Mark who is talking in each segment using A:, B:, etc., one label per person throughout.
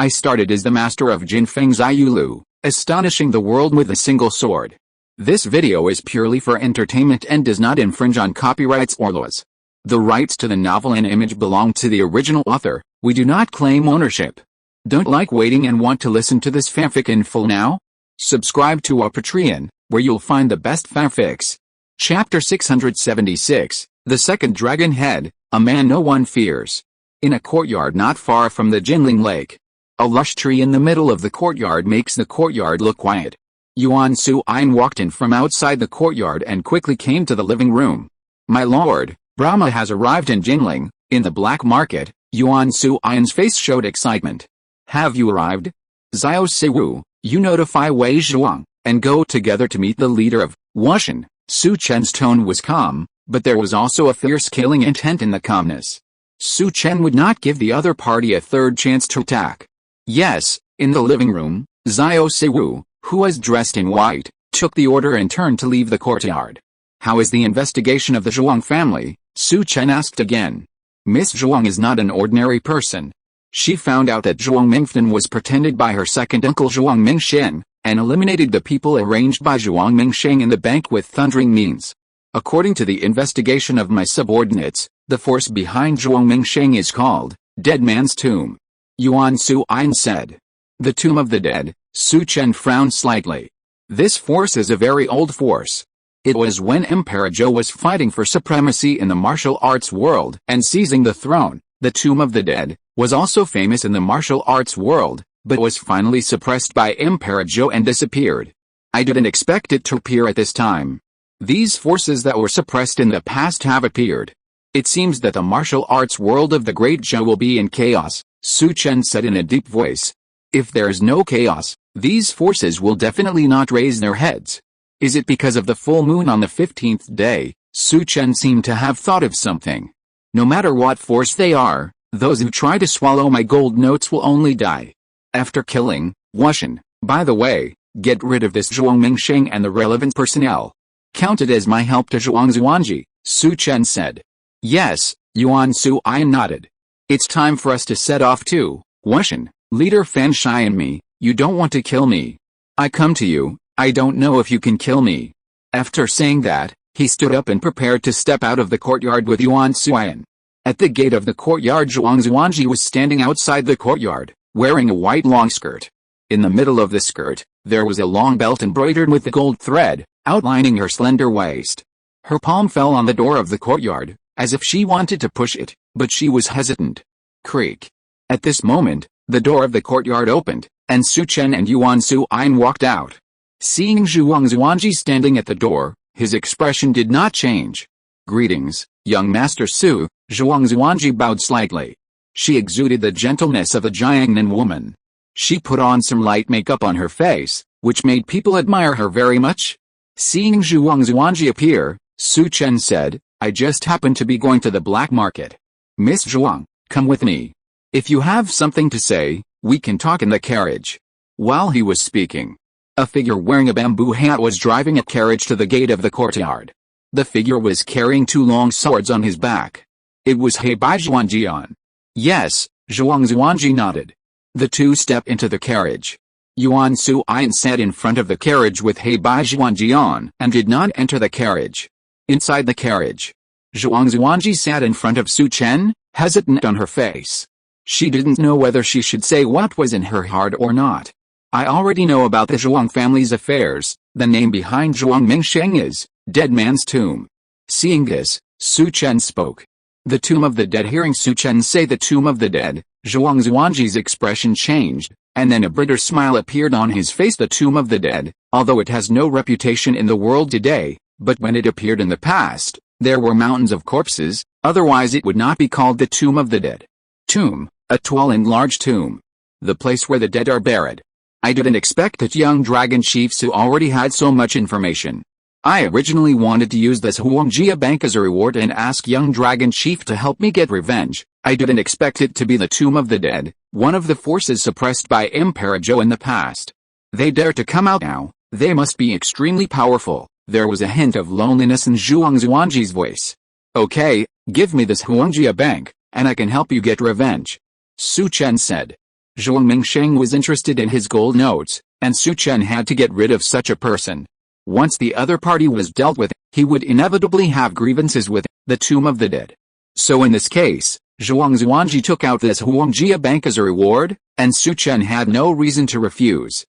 A: I started as the master of Jin Feng's Ayulu, astonishing the world with a single sword. This video is purely for entertainment and does not infringe on copyrights or laws. The rights to the novel and image belong to the original author. We do not claim ownership. Don't like waiting and want to listen to this fanfic in full now? Subscribe to our Patreon, where you'll find the best fanfics. Chapter 676, The Second Dragon Head, A Man No One Fears. In a courtyard not far from the Jinling Lake. A lush tree in the middle of the courtyard makes the courtyard look quiet. Yuan Suyin walked in from outside the courtyard and quickly came to the living room. My lord, Brahma has arrived in Jinling, in the black market. Yuan Suyin's face showed excitement. Have you arrived? Xiao Siwu, you notify Wei Zhuang, and go together to meet the leader of Wuxian. Su Chen's tone was calm, but there was also a fierce killing intent in the calmness. Su Chen would not give the other party a third chance to attack. Yes, in the living room, Xiao Siwu, who was dressed in white, took the order and turned to leave the courtyard. How is the investigation of the Zhuang family? Su Chen asked again. Miss Zhuang is not an ordinary person. She found out that Zhuang Mingfen was pretended by her second uncle Zhuang Mingsheng, and eliminated the people arranged by Zhuang Mingsheng in the bank with thundering means. According to the investigation of my subordinates, the force behind Zhuang Mingsheng is called Dead Man's Tomb. Yuan Suyin said. The Tomb of the Dead. Su Chen frowned slightly. This force is a very old force. It was when Emperor Zhou was fighting for supremacy in the martial arts world and seizing the throne. The Tomb of the Dead was also famous in the martial arts world, but was finally suppressed by Emperor Zhou and disappeared. I didn't expect it to appear at this time. These forces that were suppressed in the past have appeared. It seems that the martial arts world of the Great Zhou will be in chaos, Su Chen said in a deep voice. If there is no chaos, these forces will definitely not raise their heads. Is it because of the full moon on the 15th day? Su Chen seemed to have thought of something. No matter what force they are, those who try to swallow my gold notes will only die. After killing Wuxian, by the way, get rid of this Zhuang Mingsheng and the relevant personnel. Count it as my help to Zhuang Zuanji, Su Chen said. Yes, Yuan Suyin nodded. It's time for us to set off too, Wuxian, leader Fan Shai and me. You don't want to kill me. I come to you, I don't know if you can kill me. After saying that, he stood up and prepared to step out of the courtyard with Yuan Suyin. At the gate of the courtyard Zhuang Zuanji was standing outside the courtyard, wearing a white long skirt. In the middle of the skirt, there was a long belt embroidered with the gold thread, outlining her slender waist. Her palm fell on the door of the courtyard, as if she wanted to push it, but she was hesitant. Creak. At this moment, the door of the courtyard opened, and Su Chen and Yuan Suyin walked out. Seeing Zhuang Zuanji standing at the door, his expression did not change. Greetings, young Master Su, Zhuang Zuanji bowed slightly. She exuded the gentleness of a Jiangnan woman. She put on some light makeup on her face, which made people admire her very much. Seeing Zhuang Zuanji appear, Su Chen said, I just happen to be going to the black market. Miss Zhuang, come with me. If you have something to say, we can talk in the carriage. While he was speaking, a figure wearing a bamboo hat was driving a carriage to the gate of the courtyard. The figure was carrying two long swords on his back. It was Bai Tianyu. Yes, Zhuang Zuanji nodded. The two stepped into the carriage. Yuan Suyin sat in front of the carriage with Bai Tianyu and did not enter the carriage. Inside the carriage, Zhuang Zuanji sat in front of Su Chen, hesitant on her face. She didn't know whether she should say what was in her heart or not. I already know about the Zhuang family's affairs. The name behind Zhuang Mingsheng is Dead Man's Tomb. Seeing this, Su Chen spoke. The Tomb of the Dead. Hearing Su Chen say the Tomb of the Dead, Zhuang Zuanji's expression changed, and then a bitter smile appeared on his face. The Tomb of the Dead, although it has no reputation in the world today, but when it appeared in the past, there were mountains of corpses, otherwise it would not be called the Tomb of the Dead. Tomb, a tall and large tomb. The place where the dead are buried. I didn't expect that young dragon chiefs who already had so much information. I originally wanted to use this Huangjia bank as a reward and ask young dragon chief to help me get revenge. I didn't expect it to be the Tomb of the Dead, one of the forces suppressed by Emperor Zhou in the past. They dare to come out now, they must be extremely powerful. There was a hint of loneliness in Zhuang Zuanji's voice. Okay, give me this Huangjia bank, and I can help you get revenge. Su Chen said. Zhuang Mingsheng was interested in his gold notes, and Su Chen had to get rid of such a person. Once the other party was dealt with, he would inevitably have grievances with the Tomb of the Dead. So in this case, Zhuang Zuanji took out this Huangjia bank as a reward, and Su Chen had no reason to refuse.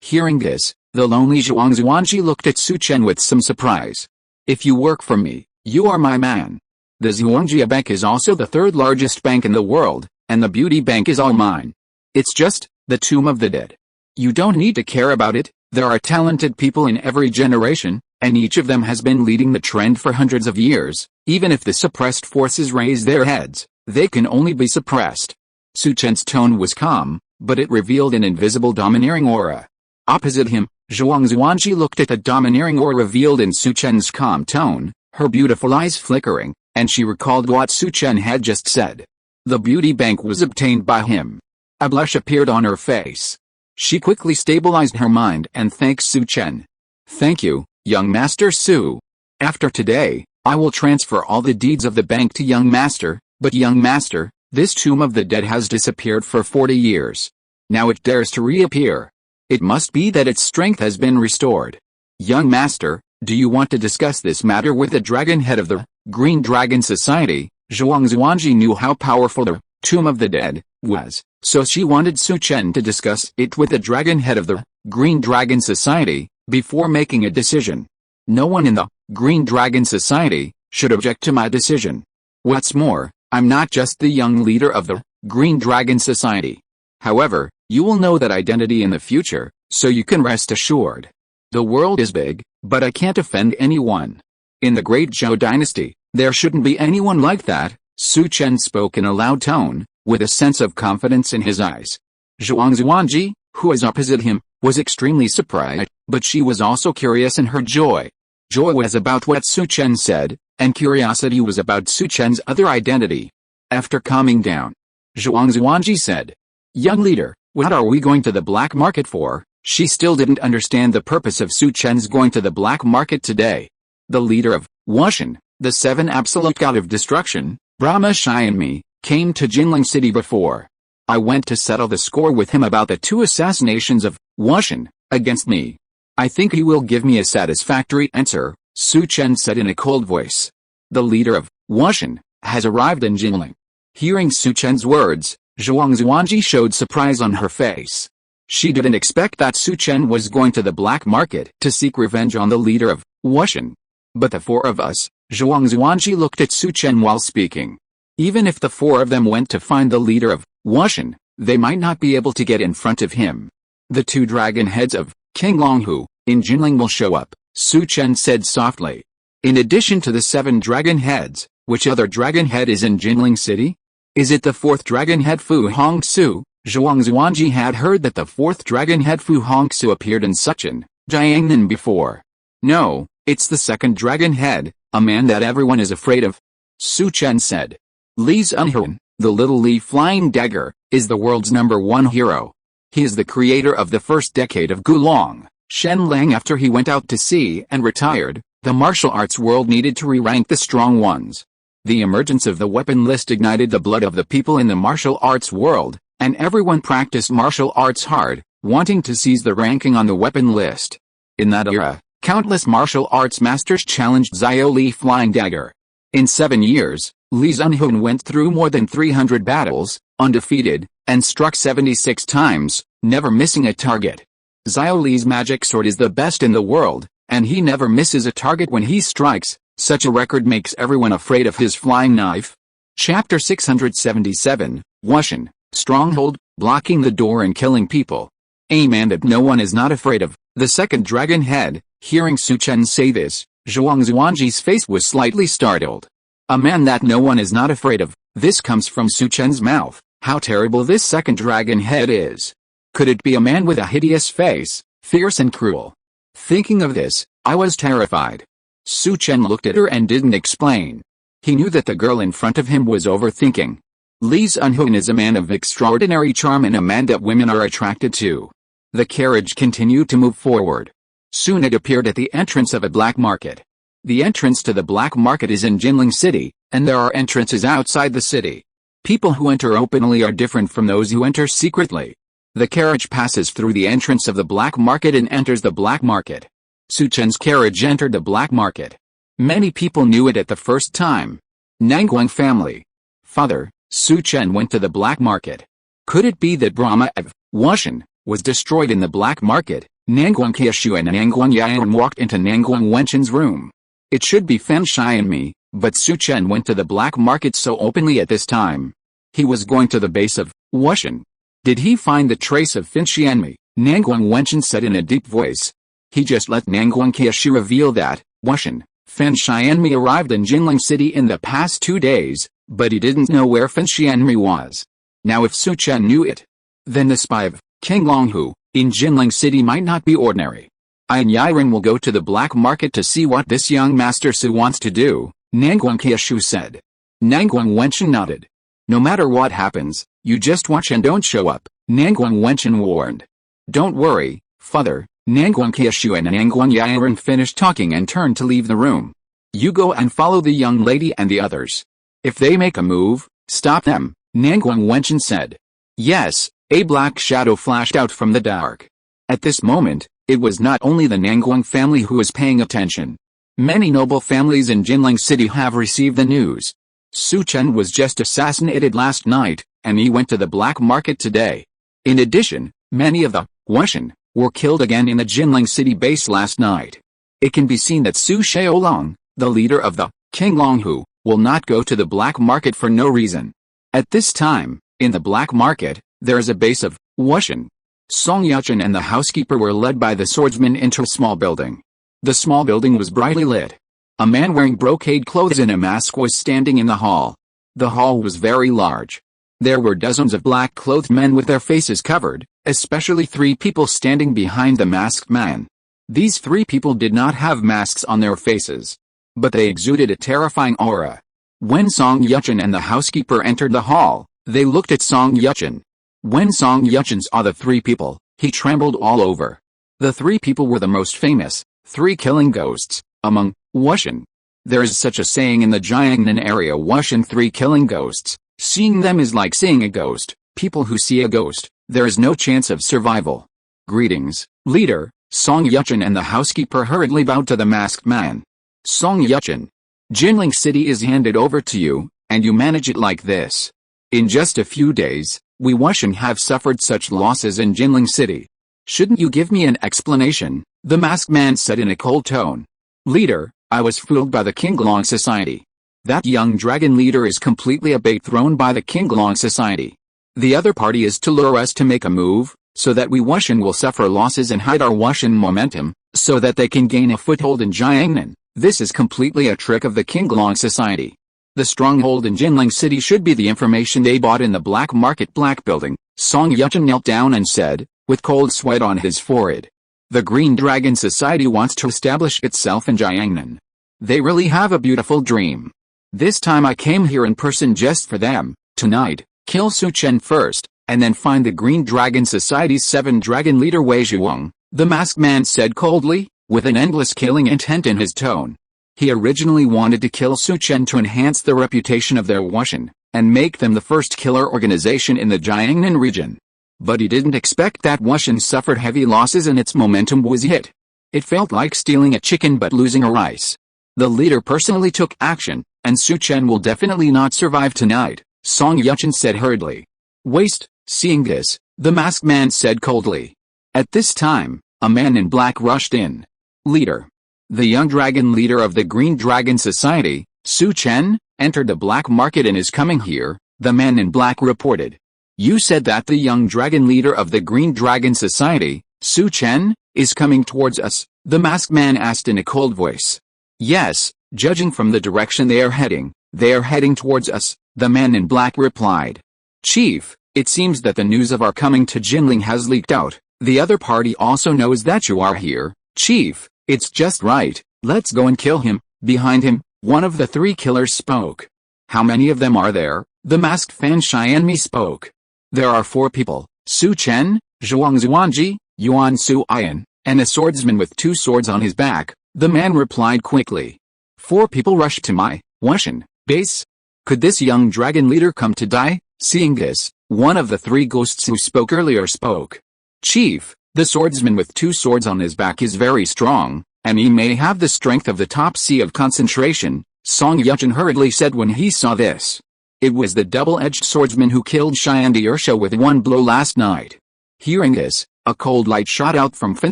A: Hearing this, the lonely Zhuang Zuanji looked at Su Chen with some surprise. If you work for me, you are my man. The Zhuangjia bank is also the third largest bank in the world, and the beauty bank is all mine. It's just the Tomb of the Dead. You don't need to care about it. There are talented people in every generation, and each of them has been leading the trend for hundreds of years. Even if the suppressed forces raise their heads, they can only be suppressed. Su Chen's tone was calm, but it revealed an invisible domineering aura. Opposite him, Zhuang Zuanji looked at the domineering aura revealed in Su Chen's calm tone, her beautiful eyes flickering, and she recalled what Su Chen had just said. The beauty bank was obtained by him. A blush appeared on her face. She quickly stabilized her mind and thanked Su Chen. Thank you, young Master Su. After today, I will transfer all the deeds of the bank to young Master, but young Master, this Tomb of the Dead has disappeared for 40 years. Now it dares to reappear. It must be that its strength has been restored. Young Master, do you want to discuss this matter with the dragon head of the Green Dragon Society? Zhuang Zuanji knew how powerful the Tomb of the Dead was, so she wanted Su Chen to discuss it with the dragon head of the Green Dragon Society before making a decision. No one in the Green Dragon Society should object to my decision. What's more, I'm not just the young leader of the Green Dragon Society. However, you will know that identity in the future, so you can rest assured. The world is big, but I can't offend anyone. In the Great Zhou Dynasty, there shouldn't be anyone like that. Su Chen spoke in a loud tone, with a sense of confidence in his eyes. Zhuang Zuanji, who was opposite him, was extremely surprised, but she was also curious in her joy. Joy was about what Su Chen said, and curiosity was about Su Chen's other identity. After calming down, Zhuang Zuanji said, "Young leader, what are we going to the black market for?" She still didn't understand the purpose of Su Chen's going to the black market today. The leader of Wuxian, the seven absolute god of destruction, Brahma Xianmi, came to Jinling City before. I went to settle the score with him about the 2 assassinations of Wuxian against me. I think he will give me a satisfactory answer, Su Chen said in a cold voice. The leader of Wuxian has arrived in Jinling. Hearing Su Chen's words, Zhuang Zuanji showed surprise on her face. She didn't expect that Su Chen was going to the black market to seek revenge on the leader of Wuxian. But the 4 of us, Zhuang Zuanji looked at Su Chen while speaking. Even if the 4 of them went to find the leader of Wuxian, they might not be able to get in front of him. The 2 dragon heads of King Longhu in Jinling will show up, Su Chen said softly. In addition to the 7 dragon heads, which other dragon head is in Jinling City? Is it the 4th dragon head Fu Hongsu? Zhuang Zuanji had heard that the 4th dragon head Fu Hongsu appeared in Suchin, Jiangnan before. No, it's the 2nd dragon head, a man that everyone is afraid of. Su Chen said. Li Zunhuan, the little Li flying dagger, is the world's #1 hero. He is the creator of the first decade of Gulong, Shen Lang. After he went out to sea and retired, the martial arts world needed to re-rank the strong ones. The emergence of the weapon list ignited the blood of the people in the martial arts world, and everyone practiced martial arts hard, wanting to seize the ranking on the weapon list. In that era, countless martial arts masters challenged Xiao Li Flying Dagger. In 7 years, Li Zunhuan went through more than 300 battles, undefeated, and struck 76 times, never missing a target. Xiao Li's magic sword is the best in the world, and he never misses a target when he strikes. Such a record makes everyone afraid of his flying knife. Chapter 677, Wuxian, Stronghold, blocking the door and killing people. A man that no one is not afraid of, the 2nd dragon head. Hearing Su Chen say this, Zhuang Zuanji's face was slightly startled. A man that no one is not afraid of, this comes from Su Chen's mouth. How terrible this 2nd dragon head is. Could it be a man with a hideous face, fierce and cruel? Thinking of this, I was terrified. Su Chen looked at her and didn't explain. He knew that the girl in front of him was overthinking. Li Zunhuan is a man of extraordinary charm and a man that women are attracted to. The carriage continued to move forward. Soon it appeared at the entrance of a black market. The entrance to the black market is in Jinling City, and there are entrances outside the city. People who enter openly are different from those who enter secretly. The carriage passes through the entrance of the black market and enters the black market. Su Chen's carriage entered the black market. Many people knew it at the first time. Nanguang family. Father, Su Chen went to the black market. Could it be that Brahma of Wushan was destroyed in the black market? Nanguang Qiushu and Nanguang Yan walked into Nanguang Wenchen's room. It should be Feng and me, but Su Chen went to the black market so openly at this time. He was going to the base of Wushan. Did he find the trace of Feng Xianmi? Nanguang Wenchen said in a deep voice. He just let Nanguang Qiushu reveal that Wushan, Feng Xianmi arrived in Jinling City in the past 2 days, but he didn't know where Feng Xianmi was. Now if Su Chen knew it, then the spy of King Longhu in Jinling City might not be ordinary. I and Yiren will go to the black market to see what this young Master Su wants to do, Nanguang Qiushu said. Nanguang Wenchen nodded. No matter what happens, you just watch and don't show up, Nanguang Wenchen warned. Don't worry, Father, Nanguang Qiushu and Nanguang Yiren finished talking and turned to leave the room. You go and follow the young lady and the others. If they make a move, stop them, Nanguang Wenchen said. Yes, a black shadow flashed out from the dark. At this moment, it was not only the Nanguang family who was paying attention. Many noble families in Jinling City have received the news. Su Chen was just assassinated last night, and he went to the black market today. In addition, many of the Wushan were killed again in the Jinling City base last night. It can be seen that Su Xiaolong, the leader of the King Longhu, will not go to the black market for no reason. At this time, in the black market, there is a base of Wushan. Song Yuchen and the housekeeper were led by the swordsman into a small building. The small building was brightly lit. A man wearing brocade clothes and a mask was standing in the hall. The hall was very large. There were dozens of black-clothed men with their faces covered, especially 3 people standing behind the masked man. These 3 people did not have masks on their faces, but they exuded a terrifying aura. When Song Yuchen and the housekeeper entered the hall, they looked at Song Yuchen. When Song Yuchen saw the 3 people, he trembled all over. The 3 people were the most famous, 3 killing ghosts, among Wushan. There is such a saying in the Jiangnan area, Wushan 3 killing ghosts. Seeing them is like seeing a ghost. People who see a ghost, there is no chance of survival. Greetings, leader, Song Yuchen and the housekeeper hurriedly bowed to the masked man. Song Yuchen, Jinling City is handed over to you, and you manage it like this. In just a few days, we Wushan have suffered such losses in Jinling City. Shouldn't you give me an explanation? The masked man said in a cold tone. Leader, I was fooled by the Qinglong Society. That young dragon leader is completely a bait thrown by the Qinglong Society. The other party is to lure us to make a move, so that we Wushan will suffer losses and hide our Wushan momentum, so that they can gain a foothold in Jiangnan. This is completely a trick of the Qinglong Society. The stronghold in Jinling City should be the information they bought in the black market black building. Song Yuchen knelt down and said, with cold sweat on his forehead. The Green Dragon Society wants to establish itself in Jiangnan. They really have a beautiful dream. This time I came here in person just for them. Tonight, kill Su Chen first, and then find the Green Dragon Society's 7 dragon leader Wei Zhuang, the masked man said coldly, with an endless killing intent in his tone. He originally wanted to kill Su Chen to enhance the reputation of their Wushan, and make them the first killer organization in the Jiangnan region. But he didn't expect that Wushan suffered heavy losses and its momentum was hit. It felt like stealing a chicken but losing a rice. The leader personally took action, and Su Chen will definitely not survive tonight, Song Yuchen said hurriedly. Waste, seeing this, the masked man said coldly. At this time, a man in black rushed in. Leader. The young dragon leader of the Green Dragon Society, Su Chen, entered the black market and is coming here, the man in black reported. You said that the young dragon leader of the Green Dragon Society, Su Chen, is coming towards us, the masked man asked in a cold voice. Yes, judging from the direction they are heading towards us, the man in black replied. Chief, it seems that the news of our coming to Jinling has leaked out. The other party also knows that you are here. Chief, it's just right, let's go and kill him. Behind him, one of the 3 killers spoke. How many of them are there? The masked Fan Xianmi spoke. There are 4 people, Su Chen, Zhuang Zuanji, Yuan Su Ian, and a swordsman with 2 swords on his back, the man replied quickly. 4 people rushed to my Wushan base. Could this young dragon leader come to die? Seeing this, one of the three ghosts who spoke earlier spoke. Chief, the swordsman with 2 swords on his back is very strong, and he may have the strength of the top sea of concentration, Song Yuchen hurriedly said when he saw this. It was the double-edged swordsman who killed Xiandirsha with 1 blow last night. Hearing this, a cold light shot out from Feng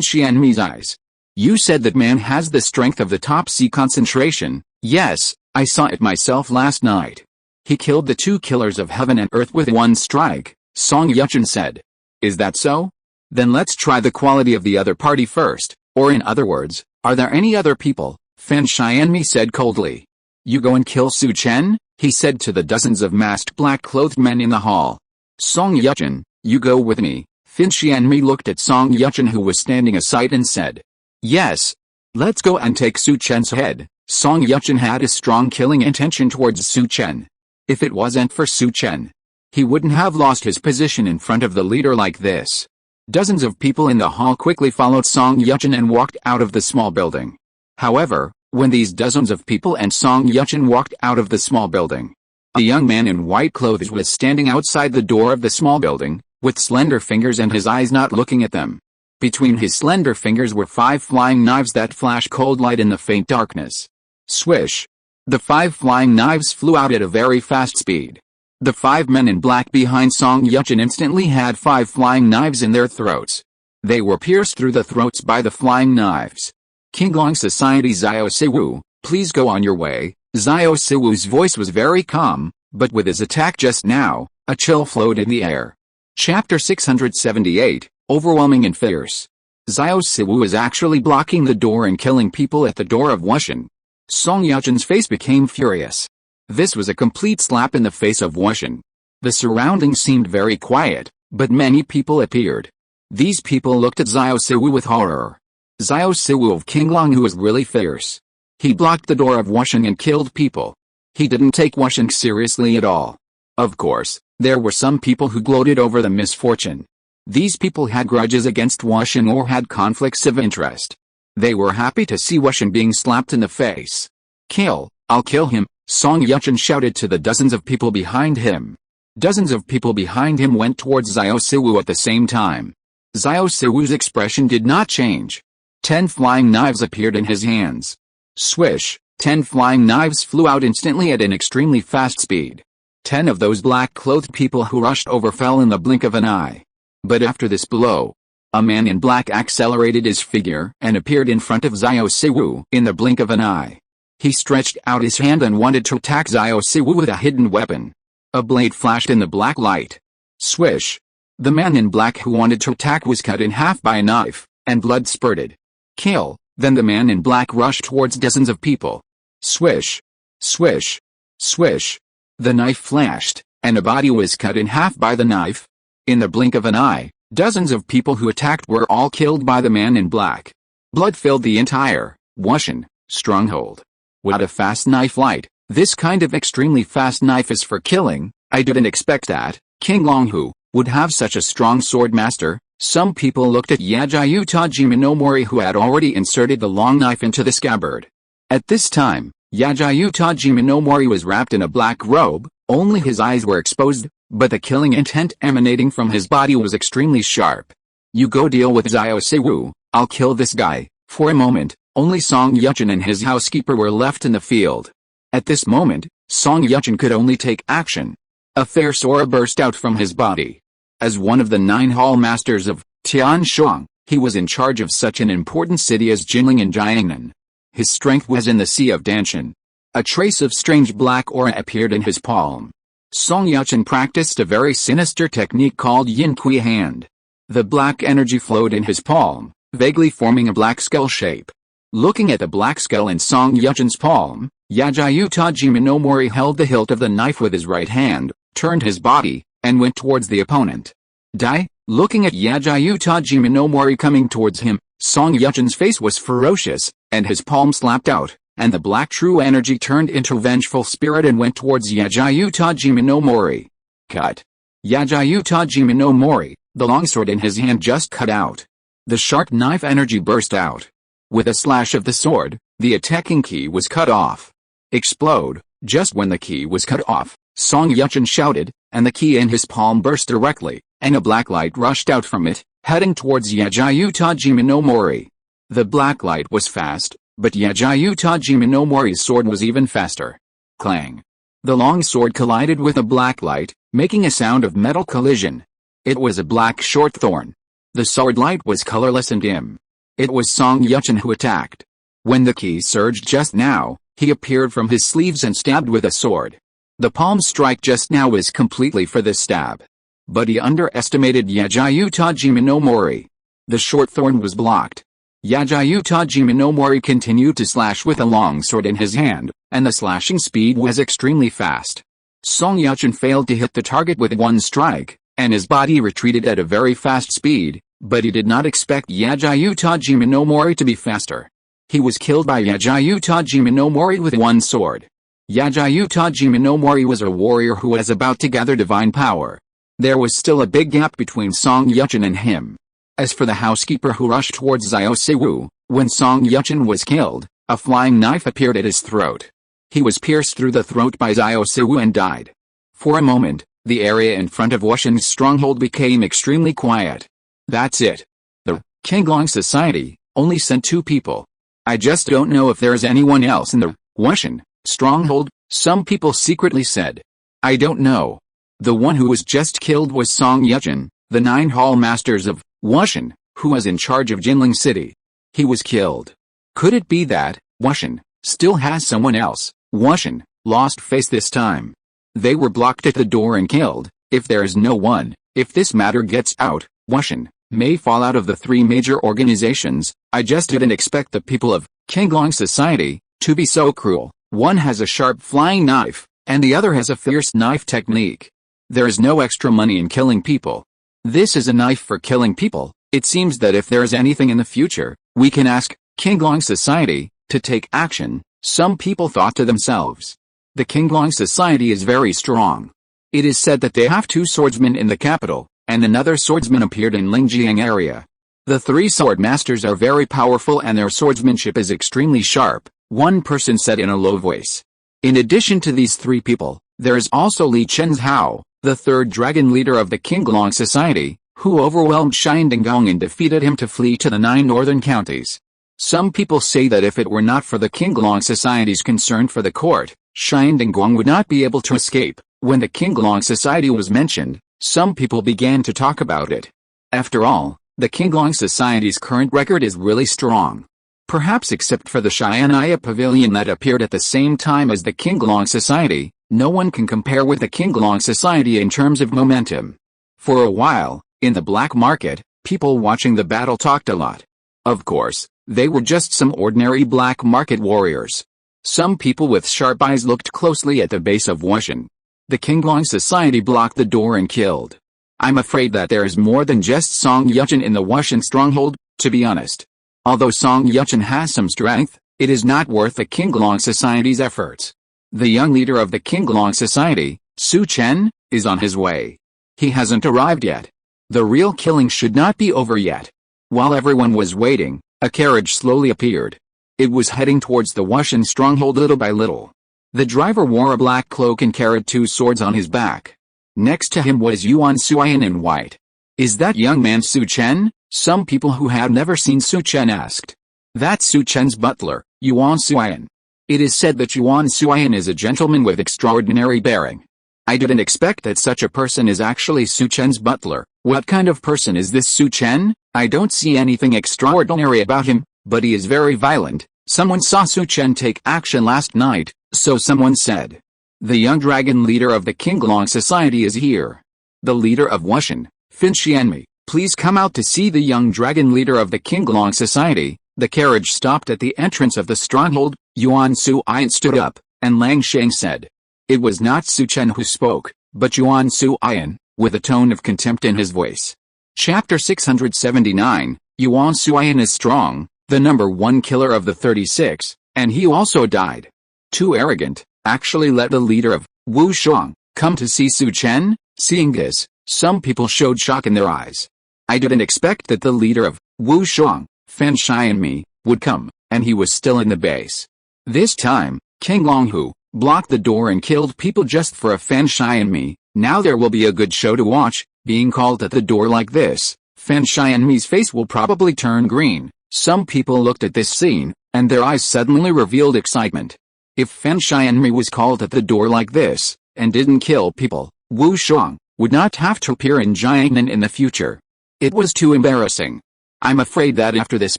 A: Xianmi's eyes. You said that man has the strength of the top sea concentration. Yes, I saw it myself last night. He killed the 2 killers of heaven and earth with 1 strike, Song Yuchen said. Is that so? Then let's try the quality of the other party first, or in other words, are there any other people? Feng Xianmi said coldly. You go and kill Su Chen? He said to the dozens of masked black-clothed men in the hall. Song Yuchen, you go with me. Feng Xianmi looked at Song Yuchen who was standing aside and said. Yes. Let's go and take Su Chen's head. Song Yuchen had a strong killing intention towards Su Chen. If it wasn't for Su Chen, he wouldn't have lost his position in front of the leader like this. Dozens of people in the hall quickly followed Song Yuchen and walked out of the small building. However, when these dozens of people and Song Yuchen walked out of the small building, a young man in white clothes was standing outside the door of the small building, with slender fingers and his eyes not looking at them. Between his slender fingers were 5 flying knives that flashed cold light in the faint darkness. Swish! The 5 flying knives flew out at a very fast speed. The 5 men in black behind Song Yuchen instantly had 5 flying knives in their throats. They were pierced through the throats by the flying knives. Qinglong Society Xiao Siwu, please go on your way. Xiao Siwu's voice was very calm, but with his attack just now, a chill flowed in the air. Chapter 678, Overwhelming and Fierce. Xiao Siwu is actually blocking the door and killing people at the door of Wushan. Song Yuchen's face became furious. This was a complete slap in the face of Wushan. The surroundings seemed very quiet, but many people appeared. These people looked at Xiao Siwu with horror. Xiao Siwu of Qinglong who was really fierce. He blocked the door of Wushan and killed people. He didn't take Wushan seriously at all. Of course, there were some people who gloated over the misfortune. These people had grudges against Wushan or had conflicts of interest. They were happy to see Wushan being slapped in the face. Kill, I'll kill him, Song Yuchen shouted to the dozens of people behind him. Dozens of people behind him went towards Xiao Siwu at the same time. Xiao Siwu's expression did not change. 10 flying knives appeared in his hands. Swish, 10 flying knives flew out instantly at an extremely fast speed. 10 of those black-clothed people who rushed over fell in the blink of an eye. But after this blow, a man in black accelerated his figure and appeared in front of Xiao Siwu in the blink of an eye. He stretched out his hand and wanted to attack Xiao Siwu with a hidden weapon. A blade flashed in the black light. Swish! The man in black who wanted to attack was cut in half by a knife, and blood spurted. Kill! Then the man in black rushed towards dozens of people. Swish! Swish! Swish! The knife flashed, and a body was cut in half by the knife. In the blink of an eye, dozens of people who attacked were all killed by the man in black. Blood filled the entire Wushan stronghold. What a fast knife light! This kind of extremely fast knife is for killing. I didn't expect that. Qinglong who would have such a strong sword master. Some people looked at Yajayu Tajima no Mori who had already inserted the long knife into the scabbard. At this time, Yajayu Tajima no Mori was wrapped in a black robe, only his eyes were exposed, but the killing intent emanating from his body was extremely sharp. You go deal with Xiao Siwu, I'll kill this guy. For a moment, only Song Yuchen and his housekeeper were left in the field. At this moment, Song Yuchen could only take action. A fierce aura burst out from his body. As one of the 9 hall masters of Tianshuang, he was in charge of such an important city as Jinling and Jiangnan. His strength was in the sea of Danshan. A trace of strange black aura appeared in his palm. Song Yuchen practiced a very sinister technique called Yin Kui Hand. The black energy flowed in his palm, vaguely forming a black skull shape. Looking at the black skull in Song Yuchen's palm, Yajayu Tajima no Mori held the hilt of the knife with his right hand, turned his body, and went towards the opponent. Die? Looking at Yajayu Tajima no Mori coming towards him, Song Yuchen's face was ferocious, and his palm slapped out, and the black true energy turned into vengeful spirit and went towards Yajayu Tajima no Mori. Cut. Yajayu Tajima no Mori, the longsword in his hand just cut out. The sharp knife energy burst out. With a slash of the sword, the attacking key was cut off. Explode. Just when the key was cut off, Song Yuchen shouted, and the key in his palm burst directly, and a black light rushed out from it, heading towards Yajayu Tajima no Mori. The black light was fast, but Yajayu Tajima no Mori's sword was even faster. Clang! The long sword collided with the black light, making a sound of metal collision. It was a black short thorn. The sword light was colorless and dim. It was Song Yuchen who attacked. When the key surged just now, he appeared from his sleeves and stabbed with a sword. The palm strike just now was completely for this stab. But he underestimated Yajayu Tajima no Mori. The short thorn was blocked. Yajayu Tajima no Mori continued to slash with a long sword in his hand, and the slashing speed was extremely fast. Song Yuchen failed to hit the target with one strike, and his body retreated at a very fast speed, but he did not expect Yajayu Tajima no Mori to be faster. He was killed by Yajayu Tajima no Mori with one sword. Yajayu Tajima no Mori was a warrior who was about to gather divine power. There was still a big gap between Song Yuchen and him. As for the housekeeper who rushed towards Xiao, when Song Yuchen was killed, a flying knife appeared at his throat. He was pierced through the throat by Xiao and died. For a moment, the area in front of Wushan's stronghold became extremely quiet. That's it. The Qinglong Society only sent 2 people. I just don't know if there's anyone else in the Wushan stronghold, some people secretly said. I don't know. The one who was just killed was Song Yuchen, the 9 hall masters of Wushan, who was in charge of Jinling City. He was killed. Could it be that Wushan still has someone else? Wushan lost face this time. They were blocked at the door and killed. If there is no one, if this matter gets out, Wushan may fall out of the 3 major organizations. I just didn't expect the people of Qinglong Society to be so cruel. One has a sharp flying knife, and the other has a fierce knife technique. There is no extra money in killing people. This is a knife for killing people. It seems that if there is anything in the future, we can ask Qinglong Society to take action, some people thought to themselves. The Qinglong Society is very strong. It is said that they have 2 swordsmen in the capital, and another swordsman appeared in Lingjiang area. The 3 sword masters are very powerful and their swordsmanship is extremely sharp, one person said in a low voice. In addition to these 3 people, there is also Li Chenhao, the 3rd dragon leader of the Qinglong Society, who overwhelmed Shindinggong and defeated him to flee to the 9 northern counties. Some people say that if it were not for the Qinglong Society's concern for the court, Shindinggong would not be able to escape. When the Qinglong Society was mentioned, some people began to talk about it. After all, the Qinglong Society's current record is really strong. Perhaps except for the Xian'ai Pavilion that appeared at the same time as the Qinglong Society, no one can compare with the Qinglong Society in terms of momentum. For a while, in the black market, people watching the battle talked a lot. Of course, they were just some ordinary black market warriors. Some people with sharp eyes looked closely at the base of Wushan. The Qinglong Society blocked the door and killed. I'm afraid that there is more than just Song Yuchen in the Wushan stronghold, to be honest. Although Song Yuchen has some strength, it is not worth the Qinglong Society's efforts. The young leader of the Qinglong Society, Chen, is on his way. He hasn't arrived yet. The real killing should not be over yet. While everyone was waiting, a carriage slowly appeared. It was heading towards the Wushan stronghold little by little. The driver wore a black cloak and carried 2 swords on his back. Next to him was Yuan Suiyan in white. Is that young man Chen? Some people who had never seen Chen asked. That's Chen's butler, Yuan Suiyan. It is said that Yuan Suiyan is a gentleman with extraordinary bearing. I didn't expect that such a person is actually Chen's butler. What kind of person is this Chen? I don't see anything extraordinary about him, but he is very violent. Someone saw Chen take action last night, so someone said. The young dragon leader of the Qinglong Society is here. The leader of Wushan, Fin Xianmi, please come out to see the young dragon leader of the Qinglong Society. The carriage stopped at the entrance of the stronghold. Yuan Suiyan stood up, and Lang Sheng said. It was not Chen who spoke, but Yuan Suiyan, with a tone of contempt in his voice. Chapter 679, Yuan Suiyan is strong, the number 1 killer of the 36, and he also died. Too arrogant, actually let the leader of Wu Shuang come to see Chen? Seeing this, some people showed shock in their eyes. I didn't expect that the leader of Wu Shuang, Fen Xianmi, would come, and he was still in the base. This time, King Longhu, blocked the door and killed people just for a Feng Xianmi. Now there will be a good show to watch. Being called at the door like this, Feng Xianmi's face will probably turn green. Some people looked at this scene, and their eyes suddenly revealed excitement. If Feng Xianmi was called at the door like this, and didn't kill people, Wu Shang would not have to appear in Jiangnan in the future. It was too embarrassing. I'm afraid that after this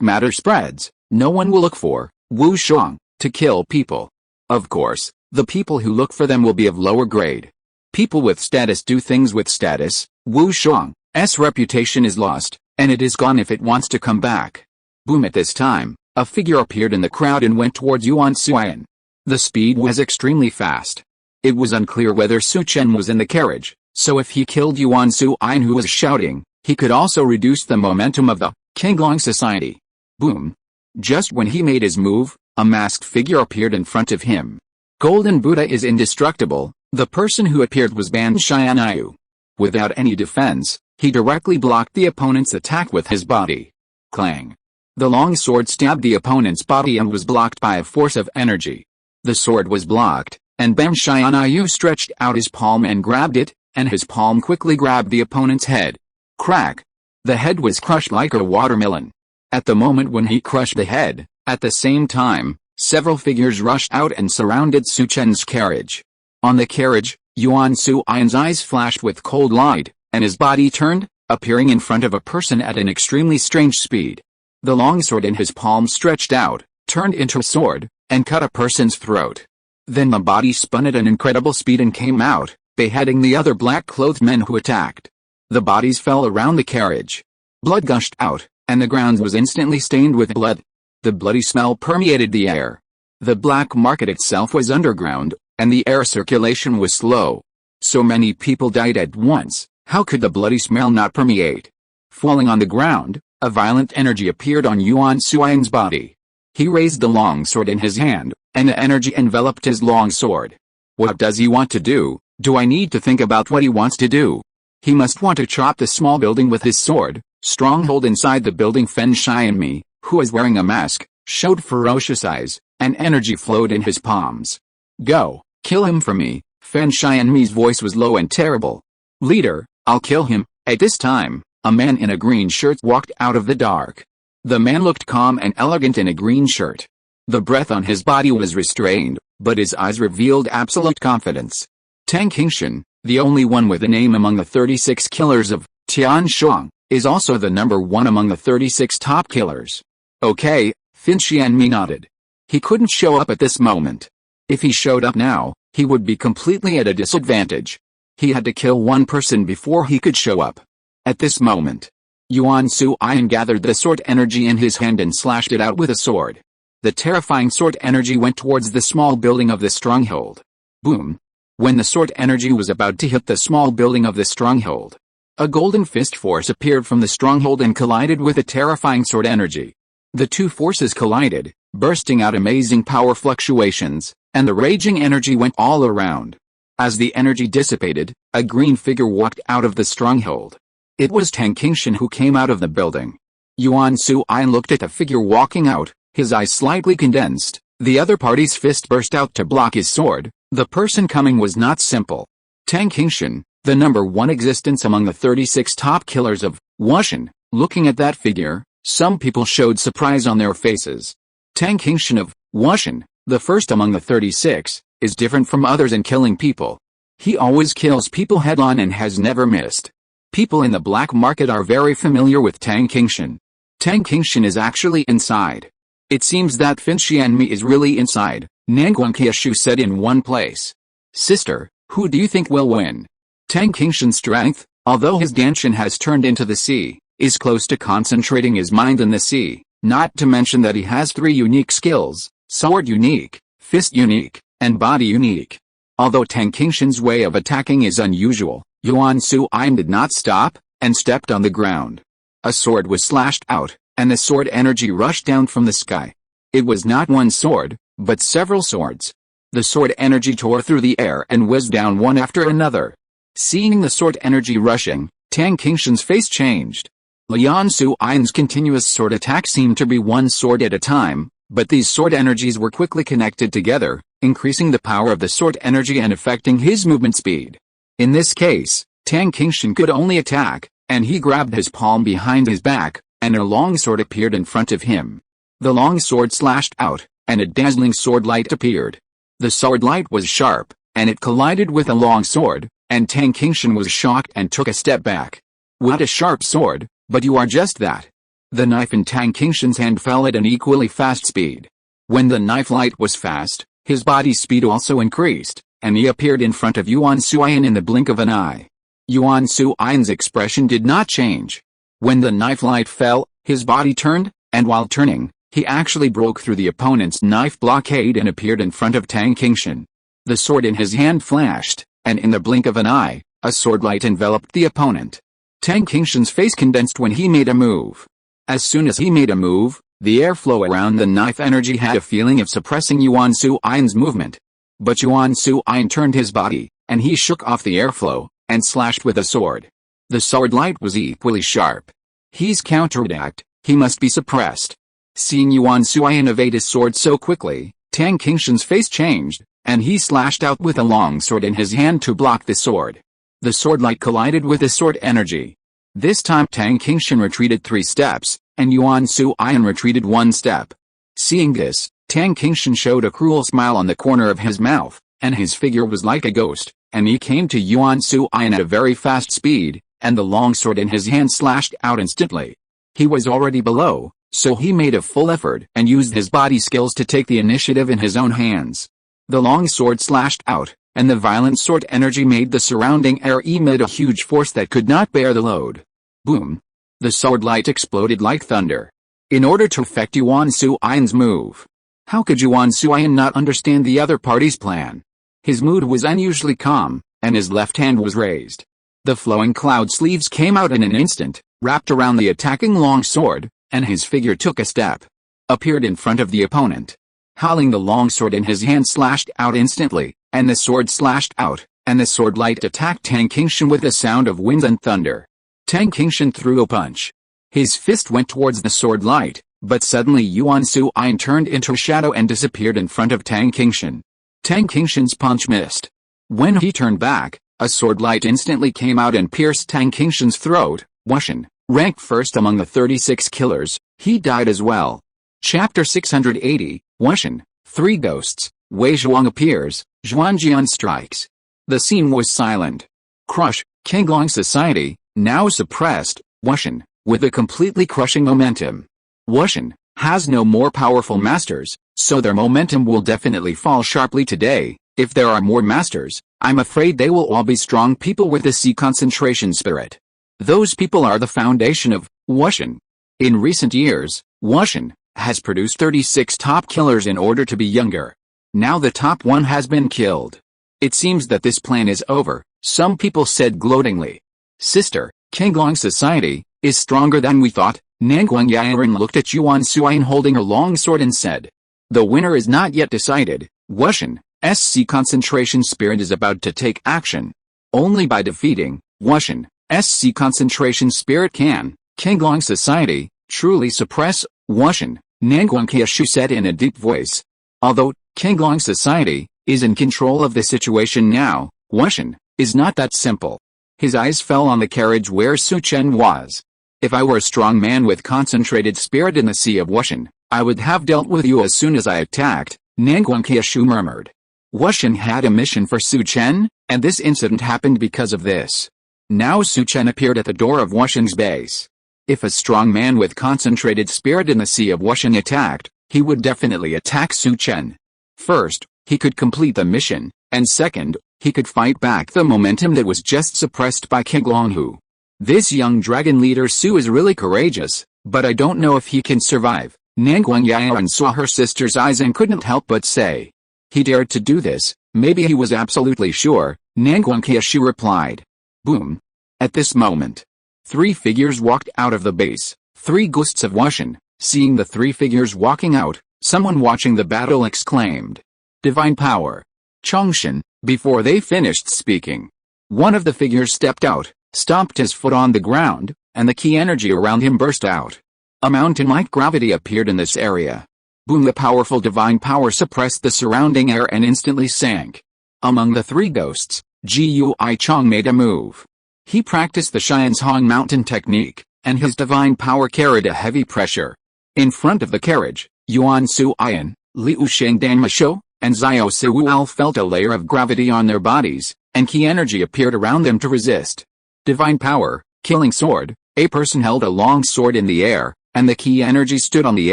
A: matter spreads, no one will look for Wu Shang to kill people. Of course, the people who look for them will be of lower grade. People with status do things with status. Wu Shang's reputation is lost, and it is gone if it wants to come back. Boom! At this time, a figure appeared in the crowd and went towards Yuan Suyan. The speed was extremely fast. It was unclear whether Su Chen was in the carriage, so if he killed Yuan Suyan who was shouting, he could also reduce the momentum of the Qinglong society. Boom! Just when he made his move, a masked figure appeared in front of him. Golden Buddha is indestructible. The person who appeared was Bai Tianyu. Without any defense, he directly blocked the opponent's attack with his body. Clang! The long sword stabbed the opponent's body and was blocked by a force of energy. The sword was blocked, and Bai Tianyu stretched out his palm and grabbed it, and his palm quickly grabbed the opponent's head. Crack! The head was crushed like a watermelon. At the moment when he crushed the head, at the same time, several figures rushed out and surrounded Su Chen's carriage. On the carriage, Yuan Suyan's eyes flashed with cold light, and his body turned, appearing in front of a person at an extremely strange speed. The longsword in his palm stretched out, turned into a sword, and cut a person's throat. Then the body spun at an incredible speed and came out, beheading the other black-clothed men who attacked. The bodies fell around the carriage. Blood gushed out, and the ground was instantly stained with blood. The bloody smell permeated the air. The black market itself was underground, and the air circulation was slow. So many people died at once, how could the bloody smell not permeate? Falling on the ground, a violent energy appeared on Yuan Suyan's body. He raised the long sword in his hand, and the energy enveloped his long sword. What does he want to do? Do I need to think about what he wants to do? He must want to chop the small building with his sword. Stronghold inside the building. Feng Xianmi, who was wearing a mask, showed ferocious eyes, and energy flowed in his palms. Go, kill him for me. Feng Xianmi's voice was low and terrible. Leader, I'll kill him. At this time, a man in a green shirt walked out of the dark. The man looked calm and elegant in a green shirt. The breath on his body was restrained, but his eyes revealed absolute confidence. Tang Qingshan, the only one with a name among the 36 killers of Tianshuang, is also the number one among the 36 top killers. Okay, Feng Xianmi nodded. He couldn't show up at this moment. If he showed up now, he would be completely at a disadvantage. He had to kill one person before he could show up. At this moment, Yuan Suyan gathered the sword energy in his hand and slashed it out with a sword. The terrifying sword energy went towards the small building of the stronghold. Boom! When the sword energy was about to hit the small building of the stronghold, a golden fist force appeared from the stronghold and collided with the terrifying sword energy. The two forces collided, bursting out amazing power fluctuations, and the raging energy went all around. As the energy dissipated, a green figure walked out of the stronghold. It was Tang Qingshan who came out of the building. Yuan Suyan looked at the figure walking out, his eyes slightly condensed. The other party's fist burst out to block his sword. The person coming was not simple. Tang Qingshan, the number one existence among the 36 top killers of Wuxian. Looking at that figure, some people showed surprise on their faces. Tang Qingshan of Wuxian, the first among the 36, is different from others in killing people. He always kills people head-on and has never missed. People in the black market are very familiar with Tang Qingshan. Tang Qingshan is actually inside. It seems that Feng Xianmi is really inside, Nanguang Qiushu said in one place. Sister, who do you think will win? Tang Qingshan's strength, although his Danshan has turned into the sea, is close to concentrating his mind in the sea, not to mention that he has 3 unique skills, sword unique, fist unique, and body unique. Although Tang Qingshan's way of attacking is unusual, Yuan Suyan did not stop, and stepped on the ground. A sword was slashed out, and the sword energy rushed down from the sky. It was not one sword, but several swords. The sword energy tore through the air and whizzed down one after another. Seeing the sword energy rushing, Tang Qingshan's face changed. Yuan Suyan's continuous sword attack seemed to be one sword at a time, but these sword energies were quickly connected together, increasing the power of the sword energy and affecting his movement speed. In this case, Tang Qingshan could only attack, and he grabbed his palm behind his back, and a long sword appeared in front of him. The long sword slashed out, and a dazzling sword light appeared. The sword light was sharp, and it collided with a long sword, and Tang Qingshan was shocked and took a step back. What a sharp sword, but you are just that. The knife in Tang Qingshan's hand fell at an equally fast speed. When the knife light was fast, his body's speed also increased, and he appeared in front of Yuan Suyan in the blink of an eye. Yuan Suyan's expression did not change. When the knife light fell, his body turned, and while turning, he actually broke through the opponent's knife blockade and appeared in front of Tang Qingshan. The sword in his hand flashed, and in the blink of an eye, a sword light enveloped the opponent. Tang Qingshan's face condensed when he made a move. As soon as he made a move, the airflow around the knife energy had a feeling of suppressing Yuan Suyan's movement. But Yuan Suyan turned his body, and he shook off the airflow, and slashed with a sword. The sword light was equally sharp. He's counterattacked, he must be suppressed. Seeing Yuan Suyan evade his sword so quickly, Tang Qingshan's face changed, and he slashed out with a long sword in his hand to block the sword. The sword light collided with the sword energy. This time Tang Qingshan retreated 3 steps, and Yuan Suyan retreated 1 step. Seeing this, Tang Qingshan showed a cruel smile on the corner of his mouth, and his figure was like a ghost, and he came to Yuan Suyan at a very fast speed, and the long sword in his hand slashed out instantly. He was already below, so he made a full effort and used his body skills to take the initiative in his own hands. The long sword slashed out, and the violent sword energy made the surrounding air emit a huge force that could not bear the load. Boom! The sword light exploded like thunder. In order to affect Yuan Suyan's move. How could Yuan Suyan not understand the other party's plan? His mood was unusually calm, and his left hand was raised. The flowing cloud sleeves came out in an instant, wrapped around the attacking long sword, and his figure took a step. Appeared in front of the opponent. Howling, the long sword in his hand slashed out instantly, and the sword slashed out, and the sword light attacked Tang Qingshan with the sound of winds and thunder. Tang Qingshan threw a punch. His fist went towards the sword light, but suddenly Yuan Suyan turned into a shadow and disappeared in front of Tang Qingshan. Tang Qingshan's punch missed. When he turned back, a sword light instantly came out and pierced Tang Qingshan's throat. Wuxian, ranked first among the 36 killers, he died as well. Chapter 680, Wuxian, 3 ghosts. Wei Zhuang appears, Zhuangjian strikes. The scene was silent. Crush, Qinglong Society, now suppressed, Wuxian, with a completely crushing momentum. Wuxian has no more powerful masters, so their momentum will definitely fall sharply today. If there are more masters, I'm afraid they will all be strong people with the sea concentration spirit. Those people are the foundation of Wuxian. In recent years, Wuxian has produced 36 top killers in order to be younger. Now the top one has been killed. It seems that this plan is over, some people said gloatingly. Sister, Qinglong Society is stronger than we thought. Nanguang Yaoring looked at Yuan Suyan holding a long sword and said. The winner is not yet decided. Wuxian's sea concentration spirit is about to take action. Only by defeating Wuxian's sea concentration spirit can Qinglong Society truly suppress Wuxian, Nanguang Qiushu said in a deep voice. Although Qinglong Society is in control of the situation now, Wuxian is not that simple. His eyes fell on the carriage where Su Chen was. If I were a strong man with concentrated spirit in the Sea of Wuxian, I would have dealt with you as soon as I attacked, Nanguang Qiushu murmured. Wuxian had a mission for Su Chen, and this incident happened because of this. Now Su Chen appeared at the door of Wuxian's base. If a strong man with concentrated spirit in the Sea of Wuxian attacked, he would definitely attack Su Chen. First, he could complete the mission, and second, he could fight back the momentum that was just suppressed by Qinglong Hu. This young dragon leader Su is really courageous, but I don't know if he can survive. Nanguang Yaoren saw her sister's eyes and couldn't help but say. He dared to do this, maybe he was absolutely sure, Nanguang Qiushu replied. Boom. At this moment, 3 figures walked out of the base, 3 ghosts of Wuxian. Seeing the 3 figures walking out, someone watching the battle exclaimed. Divine power. Chongshan, before they finished speaking. One of the figures stepped out, stomped his foot on the ground, and the key energy around him burst out. A mountain-like gravity appeared in this area. Boom! The powerful divine power suppressed the surrounding air and instantly sank. Among the three ghosts, Jiu Chong made a move. He practiced the Xianzhong mountain technique, and his divine power carried a heavy pressure. In front of the carriage, Yuan Su Ian, Liu Shengdan Masho, and Xiao Sual felt a layer of gravity on their bodies, and key energy appeared around them to resist. Divine power, killing sword. A person held a long sword in the air, and the key energy stood on the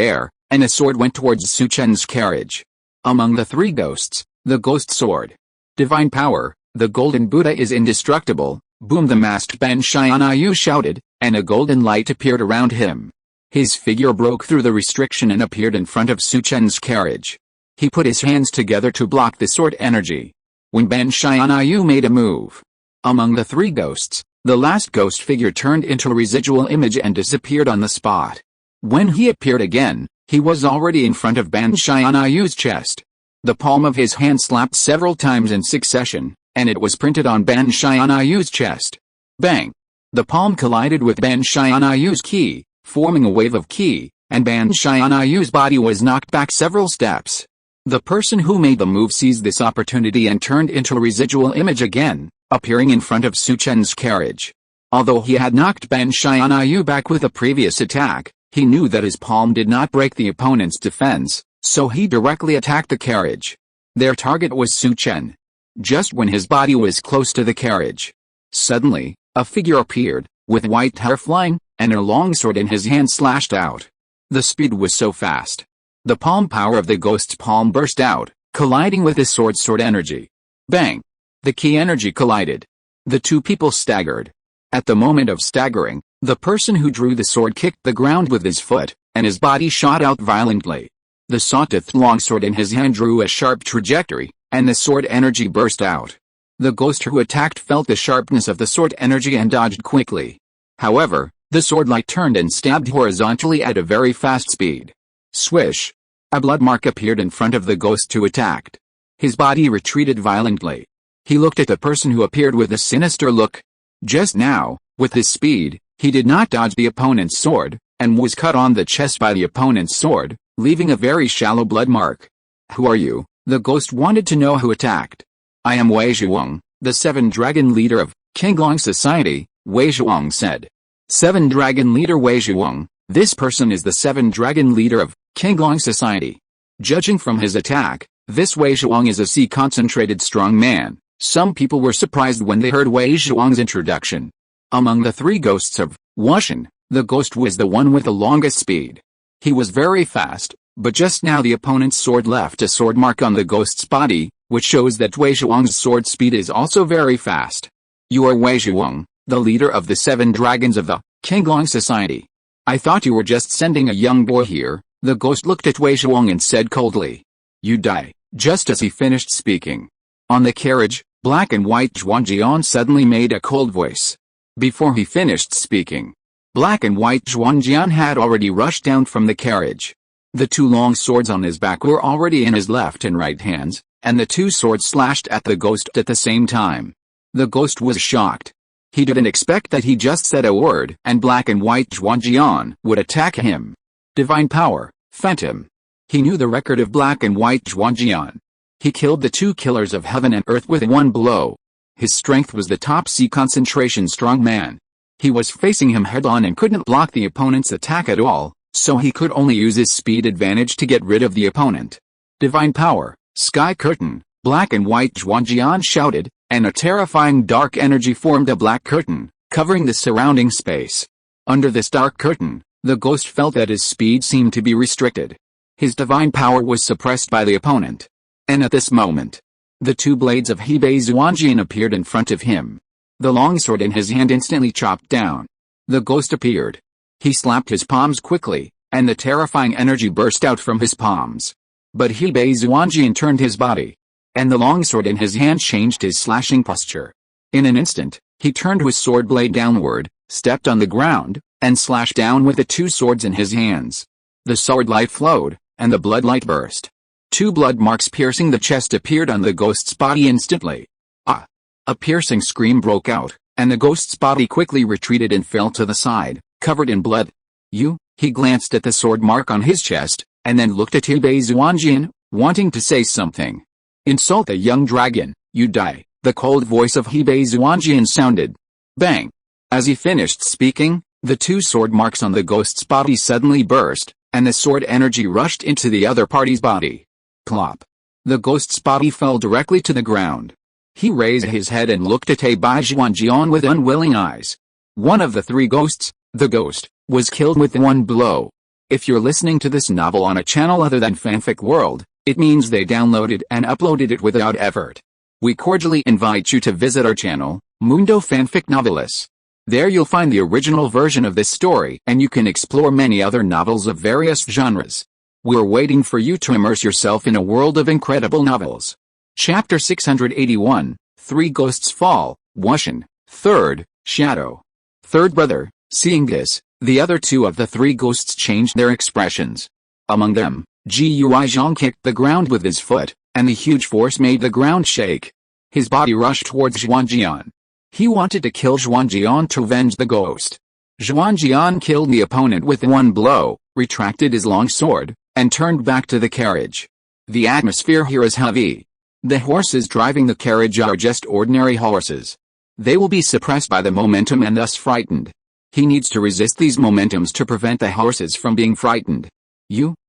A: air, and a sword went towards Su Chen's carriage. Among the three ghosts, the ghost sword. Divine power, the golden Buddha is indestructible. Boom! The masked Ben Xianyu shouted, and a golden light appeared around him. His figure broke through the restriction and appeared in front of Su Chen's carriage. He put his hands together to block the sword energy. When Ben Xianyu made a move. Among the three ghosts, the last ghost figure turned into a residual image and disappeared on the spot. When he appeared again, he was already in front of Ben Xianyu's chest. The palm of his hand slapped several times in succession, and it was printed on Ben Xianyu's chest. Bang! The palm collided with Ben Xianyu's ki, forming a wave of ki, and Ben Xianyu's body was knocked back several steps. The person who made the move seized this opportunity and turned into a residual image again, appearing in front of Su Chen's carriage. Although he had knocked Ben Xianyu back with a previous attack, he knew that his palm did not break the opponent's defense, so he directly attacked the carriage. Their target was Su Chen. Just when his body was close to the carriage, suddenly, a figure appeared, with white hair flying, and a long sword in his hand slashed out. The speed was so fast. The palm power of the ghost's palm burst out, colliding with his sword energy. Bang! The key energy collided. The two people staggered. At the moment of staggering, the person who drew the sword kicked the ground with his foot, and his body shot out violently. The sawtooth longsword in his hand drew a sharp trajectory, and the sword energy burst out. The ghost who attacked felt the sharpness of the sword energy and dodged quickly. However, the sword light turned and stabbed horizontally at a very fast speed. Swish! A blood mark appeared in front of the ghost who attacked. His body retreated violently. He looked at the person who appeared with a sinister look. Just now, with his speed, he did not dodge the opponent's sword, and was cut on the chest by the opponent's sword, leaving a very shallow blood mark. Who are you? The ghost wanted to know who attacked. I am Wei Zhuang, the Seven Dragon Leader of Qinglong Society, Wei Zhuang said. Seven Dragon Leader Wei Zhuang, this person is the Seven Dragon Leader of Qinglong Society. Judging from his attack, this Wei Zhuang is a C-concentrated strong man. Some people were surprised when they heard Wei Zhuang's introduction. Among the three ghosts of Wushan, the ghost was the one with the longest speed. He was very fast, but just now the opponent's sword left a sword mark on the ghost's body, which shows that Wei Zhuang's sword speed is also very fast. You are Wei Zhuang, the leader of the Seven Dragons of the Qinglong Society. I thought you were just sending a young boy here. The ghost looked at Wei Zhuang and said coldly. You die. Just as he finished speaking. On the carriage, black and white Zhuangjian suddenly made a cold voice. Before he finished speaking, black and white Zhuangjian had already rushed down from the carriage. The two long swords on his back were already in his left and right hands, and the two swords slashed at the ghost at the same time. The ghost was shocked. He didn't expect that he just said a word and black and white Zhuangjian would attack him. Divine power, phantom. He knew the record of black and white Zhuangjian. He killed the two killers of heaven and earth with one blow. His strength was the top C concentration strong man. He was facing him head-on and couldn't block the opponent's attack at all, so he could only use his speed advantage to get rid of the opponent. Divine power, sky curtain, black and white Zhuangjian shouted, and a terrifying dark energy formed a black curtain, covering the surrounding space. Under this dark curtain, the ghost felt that his speed seemed to be restricted. His divine power was suppressed by the opponent. And at this moment, the two blades of Hebei Zhuangjian appeared in front of him. The longsword in his hand instantly chopped down. The ghost appeared. He slapped his palms quickly, and the terrifying energy burst out from his palms. But Hebei Zhuangjian turned his body, and the longsword in his hand changed his slashing posture. In an instant, he turned his sword blade downward, stepped on the ground, and slashed down with the two swords in his hands. The sword light flowed, and the blood light burst. Two blood marks piercing the chest appeared on the ghost's body instantly. Ah! A piercing scream broke out, and the ghost's body quickly retreated and fell to the side, covered in blood. You? He glanced at the sword mark on his chest, and then looked at Hebei Zuanjian, wanting to say something. "Insult the young dragon, you die," the cold voice of Hebei Zuanjian sounded. Bang! As he finished speaking, the two sword marks on the ghost's body suddenly burst, and the sword energy rushed into the other party's body. Plop! The ghost's body fell directly to the ground. He raised his head and looked at Bai Tianyu with unwilling eyes. One of the three ghosts, the ghost, was killed with one blow. If you're listening to this novel on a channel other than Fanfic World, it means they downloaded and uploaded it without effort. We cordially invite you to visit our channel, Mundo Fanfic Novelis. There you'll find the original version of this story and you can explore many other novels of various genres. We're waiting for you to immerse yourself in a world of incredible novels. Chapter 681, Three Ghosts Fall, Wuxian, Third, Shadow. Third brother. Seeing this, the other two of the three ghosts changed their expressions. Among them, Zhang kicked the ground with his foot, and the huge force made the ground shake. His body rushed towards Zhuangjian. He wanted to kill Zhuangjian to avenge the ghost. Zhuangjian killed the opponent with one blow, retracted his long sword, and turned back to the carriage. The atmosphere here is heavy. The horses driving the carriage are just ordinary horses. They will be suppressed by the momentum and thus frightened. He needs to resist these momentums to prevent the horses from being frightened.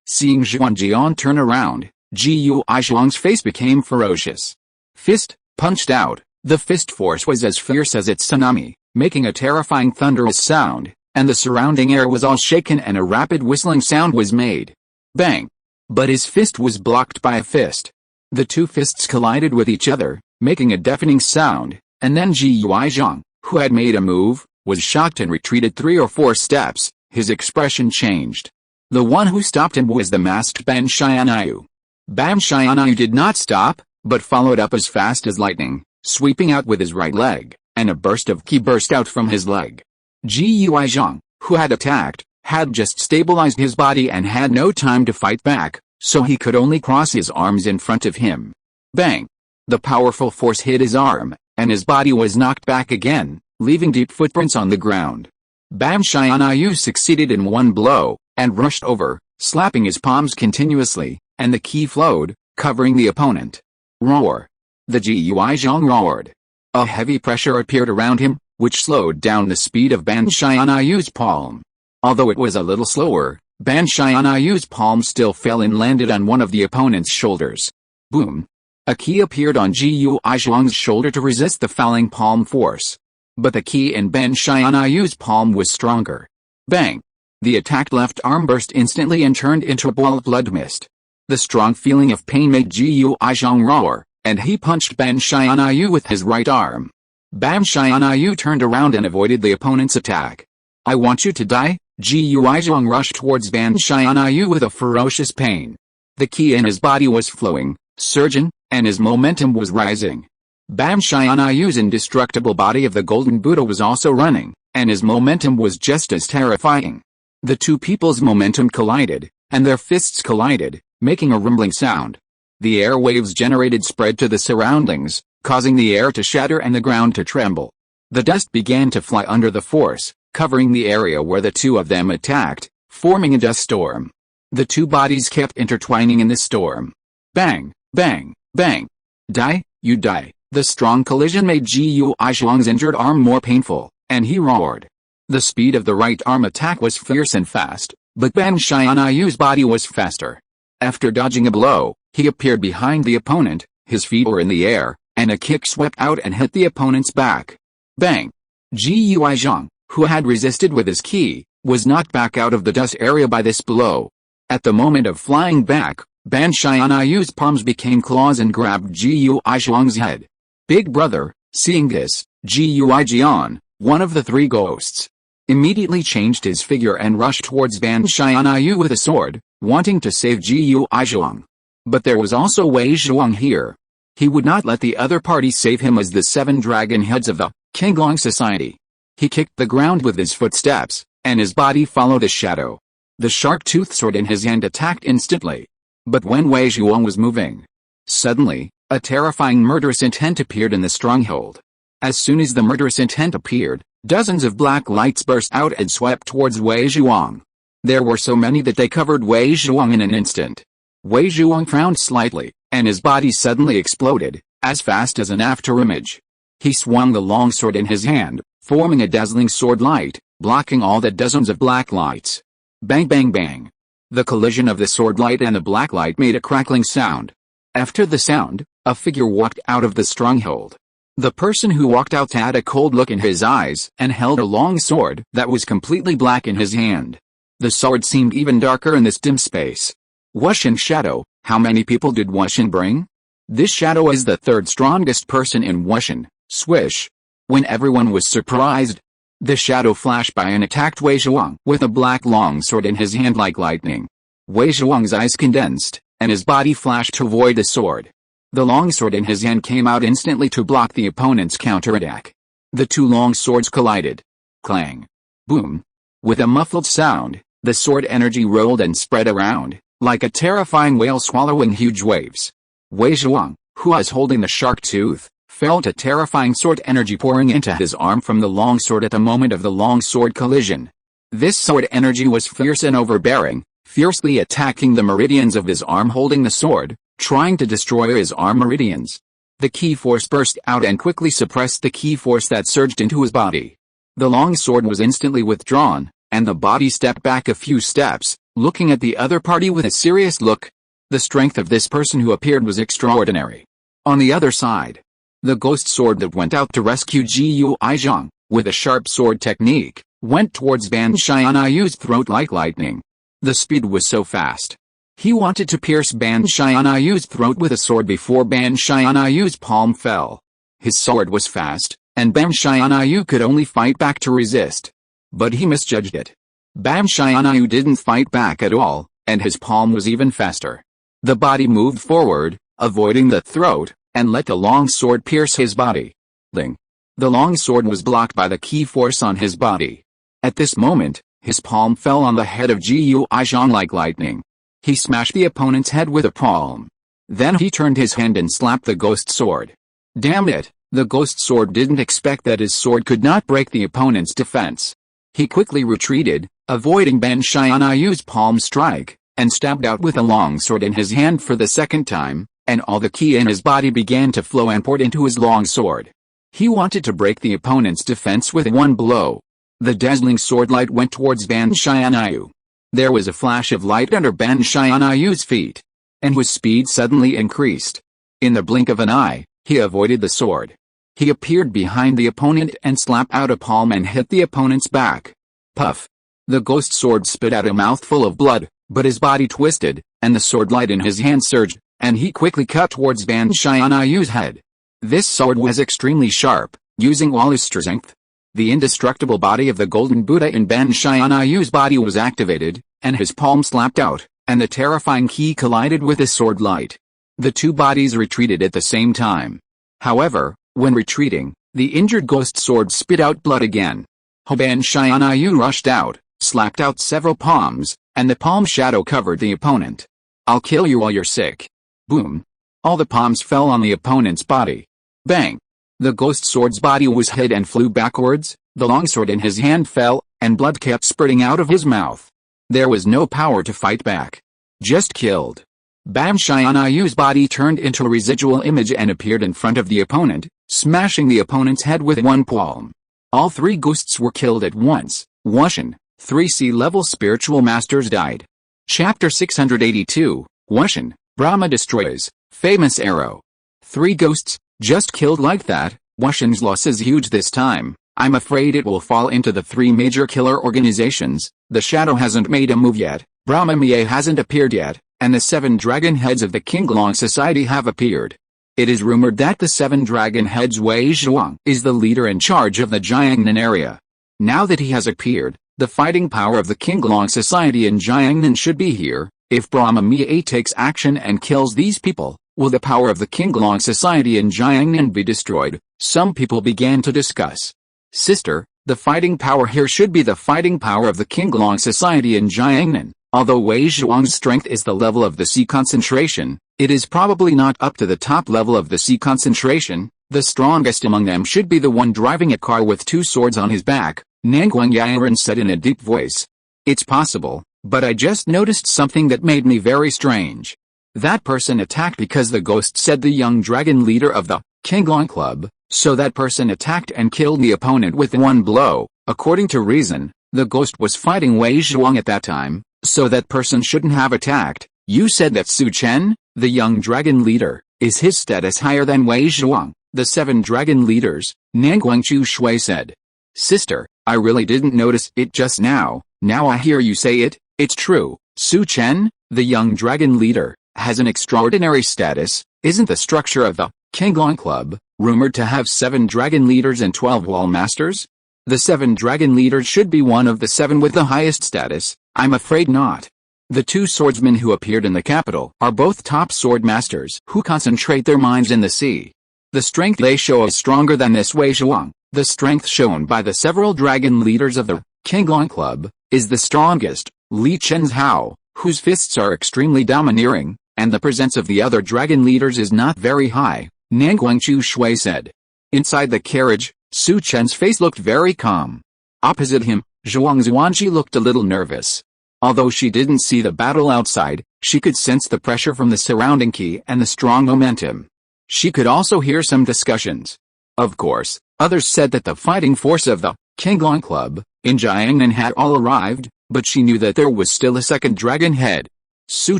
A: Seeing Zhuangjian turn around, Zhuang's face became ferocious. Fist, punched out. The fist force was as fierce as its tsunami, making a terrifying thunderous sound, and the surrounding air was all shaken and a rapid whistling sound was made. Bang! But his fist was blocked by a fist. The two fists collided with each other, making a deafening sound, and then Zhang, who had made a move, was shocked and retreated 3 or 4 steps. His expression changed. The one who stopped him was the masked Bai Tianyu. Bai Tianyu did not stop, but followed up as fast as lightning, sweeping out with his right leg, and a burst of ki burst out from his leg. Zhang, who had attacked, had just stabilized his body and had no time to fight back, so he could only cross his arms in front of him. Bang! The powerful force hit his arm, and his body was knocked back again, leaving deep footprints on the ground. Bai Tianyu succeeded in one blow, and rushed over, slapping his palms continuously, and the ki flowed, covering the opponent. Roar! The Zhang roared. A heavy pressure appeared around him, which slowed down the speed of Bai Tianyu's palm. Although it was a little slower, Bai Tianyu's palm still fell and landed on one of the opponent's shoulders. Boom! A ki appeared on Zhang's shoulder to resist the falling palm force. But the ki in Bai Tianyu's palm was stronger. Bang! The attacked left arm burst instantly and turned into a ball of blood mist. The strong feeling of pain made Zhang roar, and he punched Bai Tianyu with his right arm. Bai Tianyu turned around and avoided the opponent's attack. "I want you to die." Zhang rushed towards Bai Tianyu with a ferocious pain. The ki in his body was flowing, surging, and his momentum was rising. Bai Tianyu's indestructible body of the Golden Buddha was also running, and his momentum was just as terrifying. The two people's momentum collided, and their fists collided, making a rumbling sound. The air waves generated spread to the surroundings, causing the air to shatter and the ground to tremble. The dust began to fly under the force, covering the area where the two of them attacked, forming a dust storm. The two bodies kept intertwining in the storm. Bang! Bang! Bang! Die, you die! The strong collision made Zhang's injured arm more painful, and he roared. The speed of the right arm attack was fierce and fast, but Bai Tianyu's body was faster. After dodging a blow, he appeared behind the opponent, his feet were in the air, and a kick swept out and hit the opponent's back. Bang! Zhang, who had resisted with his ki, was knocked back out of the dust area by this blow. At the moment of flying back, Bai Tianyu's palms became claws and grabbed Zhang's head. Big brother, seeing this, Zhuangjian, one of the three ghosts, immediately changed his figure and rushed towards Bai Tianyu with a sword, wanting to save Zhuang. But there was also Wei Zhuang here. He would not let the other party save him as the 7 dragon heads of the Qinglong society. He kicked the ground with his footsteps, and his body followed a shadow. The sharp-toothed sword in his hand attacked instantly. But when Wei Zhuang was moving, suddenly, a terrifying murderous intent appeared in the stronghold. As soon as the murderous intent appeared, dozens of black lights burst out and swept towards Wei Zhuang. There were so many that they covered Wei Zhuang in an instant. Wei Zhuang frowned slightly, and his body suddenly exploded, as fast as an afterimage. He swung the long sword in his hand, forming a dazzling sword light, blocking all the dozens of black lights. Bang bang bang. The collision of the sword light and the black light made a crackling sound. After the sound, a figure walked out of the stronghold. The person who walked out had a cold look in his eyes and held a long sword that was completely black in his hand. The sword seemed even darker in this dim space. Wuxian shadow. How many people did Wuxian bring? This shadow is the third strongest person in Wuxian. Swish. When everyone was surprised, the shadow flashed by and attacked Wei Zhuang with a black long sword in his hand like lightning. Wei Zhuang's eyes condensed, and his body flashed to avoid the sword. The long sword in his hand came out instantly to block the opponent's counterattack. The two long swords collided. Clang. Boom. With a muffled sound, the sword energy rolled and spread around, like a terrifying whale swallowing huge waves. Wei Zhuang, who was holding the shark tooth, felt a terrifying sword energy pouring into his arm from the long sword at the moment of the long sword collision. This sword energy was fierce and overbearing, fiercely attacking the meridians of his arm holding the sword, trying to destroy his arm meridians. The ki force burst out and quickly suppressed the ki force that surged into his body. The long sword was instantly withdrawn, and the body stepped back a few steps, looking at the other party with a serious look. The strength of this person who appeared was extraordinary. On the other side, the ghost sword that went out to rescue Jiu Aizhang, with a sharp sword technique, went towards Ban Xianyu's throat like lightning. The speed was so fast. He wanted to pierce Ban Xianyu's throat with a sword before Ban Xianyu's palm fell. His sword was fast, and Ban Xianyu could only fight back to resist. But he misjudged it. Ban Xianyu didn't fight back at all, and his palm was even faster. The body moved forward, avoiding the throat, and let the long sword pierce his body. Ling. The long sword was blocked by the ki force on his body. At this moment, his palm fell on the head of Jiu Aizhang like lightning. He smashed the opponent's head with a palm. Then he turned his hand and slapped the ghost sword. Damn it, the ghost sword didn't expect that his sword could not break the opponent's defense. He quickly retreated, avoiding Ban Xianyu's palm strike, and stabbed out with a long sword in his hand for the second time, and all the ki in his body began to flow and poured into his long sword. He wanted to break the opponent's defense with one blow. The dazzling sword light went towards Ban Xianyu. There was a flash of light under Ban Xianyu's feet, and his speed suddenly increased. In the blink of an eye, he avoided the sword. He appeared behind the opponent and slapped out a palm and hit the opponent's back. Puff. The ghost sword spit out a mouthful of blood, but his body twisted, and the sword light in his hand surged, and he quickly cut towards Ban Xianyu's head. This sword was extremely sharp, using all his strength. The indestructible body of the golden Buddha in Ban Xianyu's body was activated, and his palm slapped out, and the terrifying ki collided with his sword light. The two bodies retreated at the same time. However, when retreating, the injured ghost sword spit out blood again. Ban Xianyu rushed out, slapped out several palms, and the palm shadow covered the opponent. I'll kill you while you're sick. Boom. All the palms fell on the opponent's body. Bang. The ghost sword's body was hit and flew backwards, the long sword in his hand fell, and blood kept spurting out of his mouth. There was no power to fight back. Just killed. Ban Xianyu's body turned into a residual image and appeared in front of the opponent, smashing the opponent's head with one palm. All three ghosts were killed at once. Wuxian, 3 C-level spiritual masters died. Chapter 682, Wuxian, Brahma destroys, famous arrow. 3 ghosts, just killed like that. Wuxian's loss is huge this time. I'm afraid it will fall into the 3 major killer organizations. The Shadow hasn't made a move yet, Brahma Mie hasn't appeared yet, and the 7 dragon heads of the Qinglong Society have appeared. It is rumored that the 7 dragon heads Wei Zhuang is the leader in charge of the Jiangnan area. Now that he has appeared, the fighting power of the Qinglong Society in Jiangnan should be here. If Brahma Mie takes action and kills these people, will the power of the Qinglong Society in Jiangnan be destroyed? Some people began to discuss. Sister, the fighting power here should be the fighting power of the Qinglong Society in Jiangnan. Although Wei Zhuang's strength is the level of the sea concentration, it is probably not up to the top level of the sea concentration. The strongest among them should be the one driving a car with 2 swords on his back, Nanguang Yaran said in a deep voice. It's possible, But I just noticed something that made me very strange. That person attacked because the ghost said the young dragon leader of the Qilin Club, so that person attacked and killed the opponent with one blow. According to reason, the ghost was fighting Wei Zhuang at that time, so that person shouldn't have attacked. You said that Su Chen, the young dragon leader, is his status higher than Wei Zhuang, the 7 dragon leaders, Nanguangchu Shui said. Sister, I really didn't notice it just now I hear you say it, it's true. Su Chen, the young dragon leader, has an extraordinary status. Isn't the structure of the Qilin Club rumored to have 7 dragon leaders and 12 wall masters? The 7 dragon leaders should be one of the 7 with the highest status. I'm afraid not. The 2 swordsmen who appeared in the capital are both top sword masters who concentrate their minds in the sea. The strength they show is stronger than this Wei Zhuang. The strength shown by the several dragon leaders of the Qilin Club is the strongest. Li Chen's Hao, whose fists are extremely domineering, and the presence of the other dragon leaders is not very high, Nanguangchu Shui said. Inside the carriage, Su Chen's face looked very calm. Opposite him, Zhuang Zuanji looked a little nervous. Although she didn't see the battle outside, she could sense the pressure from the surrounding key and the strong momentum. She could also hear some discussions. Of course, others said that the fighting force of the Qilin Club in Jiangnan had all arrived, but she knew that there was still a second dragon head. Su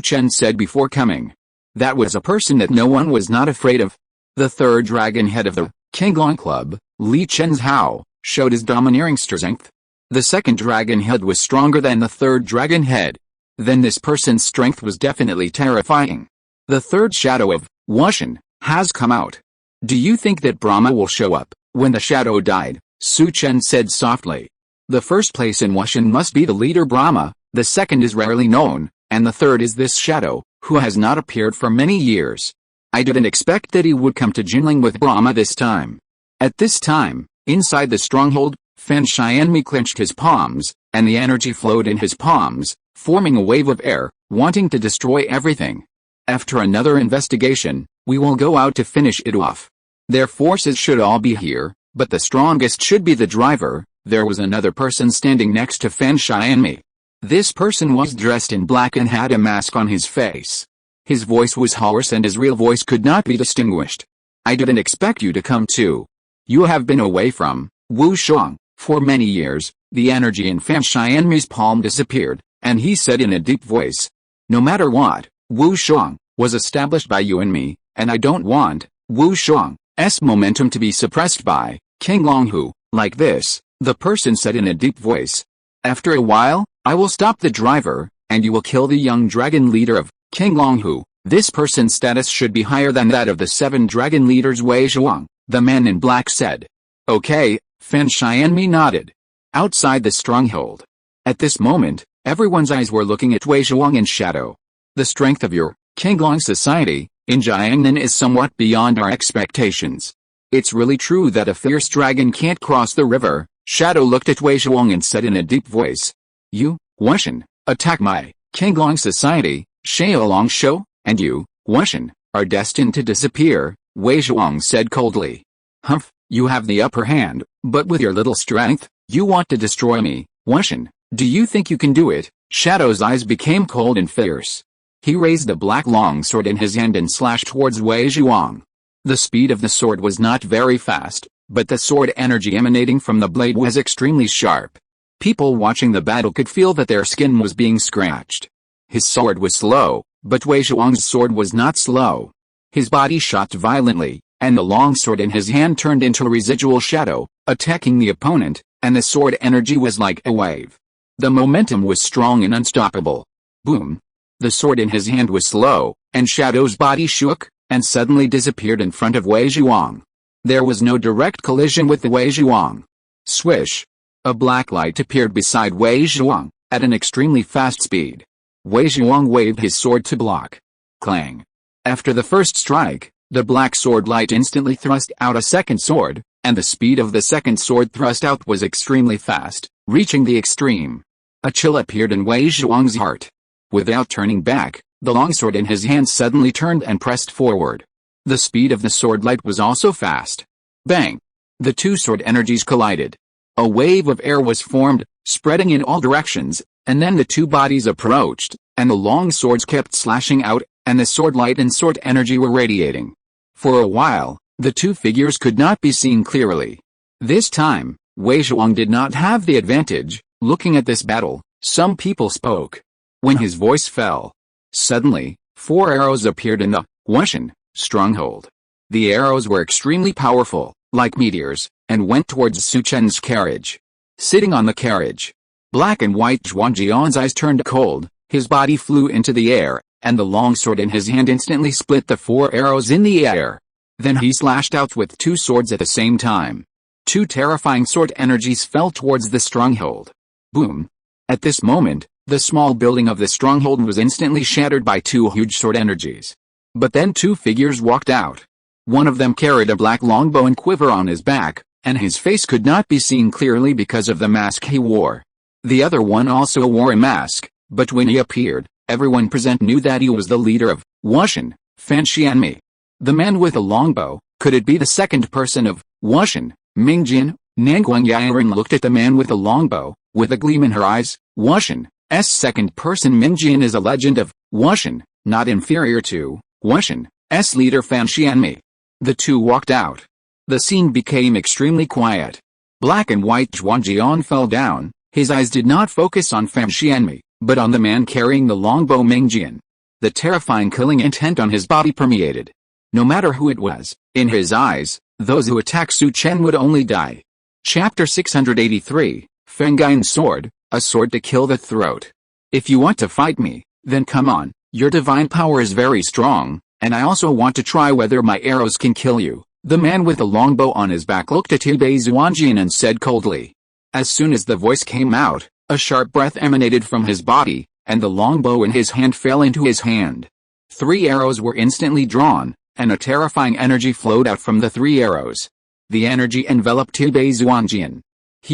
A: Chen said before coming. That was a person that no one was not afraid of. The 3rd dragon head of the Qilin Club, Li Chen's Hao, showed his domineering strength. The 2nd dragon head was stronger than the 3rd dragon head. Then this person's strength was definitely terrifying. The 3rd shadow of Wushan has come out. Do you think that Brahma will show up when the shadow died? Su Chen said softly. The 1st place in Wushan must be the leader Brahma, the 2nd is rarely known, and the 3rd is this shadow, who has not appeared for many years. I didn't expect that he would come to Jinling with Brahma this time. At this time, inside the stronghold, Feng Xianmi clenched his palms, and the energy flowed in his palms, forming a wave of air, wanting to destroy everything. After another investigation, we will go out to finish it off. Their forces should all be here, but the strongest should be the driver. There was another person standing next to Feng Xianmi. This person was dressed in black and had a mask on his face. His voice was hoarse and his real voice could not be distinguished. I didn't expect you to come too. You have been away from Wushang for many years. The energy in Feng Xianmi's palm disappeared, and he said in a deep voice, no matter what, Wushang was established by you and me, and I don't want Wushang's momentum to be suppressed by Qinglonghu like this. The person said in a deep voice. After a while, I will stop the driver, and you will kill the young dragon leader of Qinglonghu. This person's status should be higher than that of the 7 dragon leaders Wei Zhuang, the man in black said. Okay, Feng Xianmi nodded. Outside the stronghold. At this moment, everyone's eyes were looking at Wei Zhuang in shadow. The strength of your Qinglong society in Jiangnan is somewhat beyond our expectations. It's really true that a fierce dragon can't cross the river. Shadow looked at Wei Zhuang and said in a deep voice. You, Wushan, attack my Qinglong society, Xiaolong Shou, and you, Wushan, are destined to disappear, Wei Zhuang said coldly. Humph, you have the upper hand, but with your little strength, you want to destroy me, Wushan. Do you think you can do it? Shadow's eyes became cold and fierce. He raised a black longsword in his hand and slashed towards Wei Zhuang. The speed of the sword was not very fast, but the sword energy emanating from the blade was extremely sharp. People watching the battle could feel that their skin was being scratched. His sword was slow, but Wei Zhuang's sword was not slow. His body shot violently, and the longsword in his hand turned into a residual shadow, attacking the opponent, and the sword energy was like a wave. The momentum was strong and unstoppable. Boom! The sword in his hand was slow, and Shadow's body shook, and suddenly disappeared in front of Wei Zhuang. There was no direct collision with the Wei Zhuang. Swish! A black light appeared beside Wei Zhuang, at an extremely fast speed. Wei Zhuang waved his sword to block. Clang! After the first strike, the black sword light instantly thrust out a second sword, and the speed of the second sword thrust out was extremely fast, reaching the extreme. A chill appeared in Wei Zhuang's heart. Without turning back, the longsword in his hand suddenly turned and pressed forward. The speed of the sword light was also fast. Bang! The 2 sword energies collided. A wave of air was formed, spreading in all directions, And then the two bodies approached, and the long swords kept slashing out, and the sword light and sword energy were radiating. For a while, the two figures could not be seen clearly. This time, Wei Zhuang did not have the advantage. Looking at this battle, some people spoke. When his voice fell, suddenly, 4 arrows appeared in the Wuxian stronghold. The arrows were extremely powerful, like meteors, and went towards Su Chen's carriage. Sitting on the carriage, black and white Zhuang Jian's eyes turned cold, his body flew into the air, and the long sword in his hand instantly split the 4 arrows in the air. Then he slashed out with 2 swords at the same time. 2 terrifying sword energies fell towards the stronghold. Boom! At this moment, the small building of the stronghold was instantly shattered by 2 huge sword energies. But then 2 figures walked out. One of them carried a black longbow and quiver on his back, and his face could not be seen clearly because of the mask he wore. The other one also wore a mask, but when he appeared, everyone present knew that he was the leader of Wuxian, Fan Xianmi. The man with the longbow, could it be the second person of Wuxian, Mingjin? Nanguang Yiren looked at the man with the longbow, with a gleam in her eyes. Wuxian's second person Mingjin is a legend of Wuxian, not inferior to Wuxian's leader Fan Xianmi. The two walked out. The scene became extremely quiet. Black and white Zhuang Jian fell down. His eyes did not focus on Fan Xianmi, but on the man carrying the longbow Mingjin. The terrifying killing intent on his body permeated. No matter who it was, in his eyes, those who attack Su Chen would only die. Chapter 683, Feng's Sword, a sword to kill the throat. If you want to fight me, then come on, your divine power is very strong, and I also want to try whether my arrows can kill you. The man with the longbow on his back looked at Bai Tianyu and said coldly. As soon as the voice came out, a sharp breath emanated from his body, and the longbow in his hand fell into his hand. 3 arrows were instantly drawn, and a terrifying energy flowed out from the 3 arrows. The energy enveloped Bai Tianyu.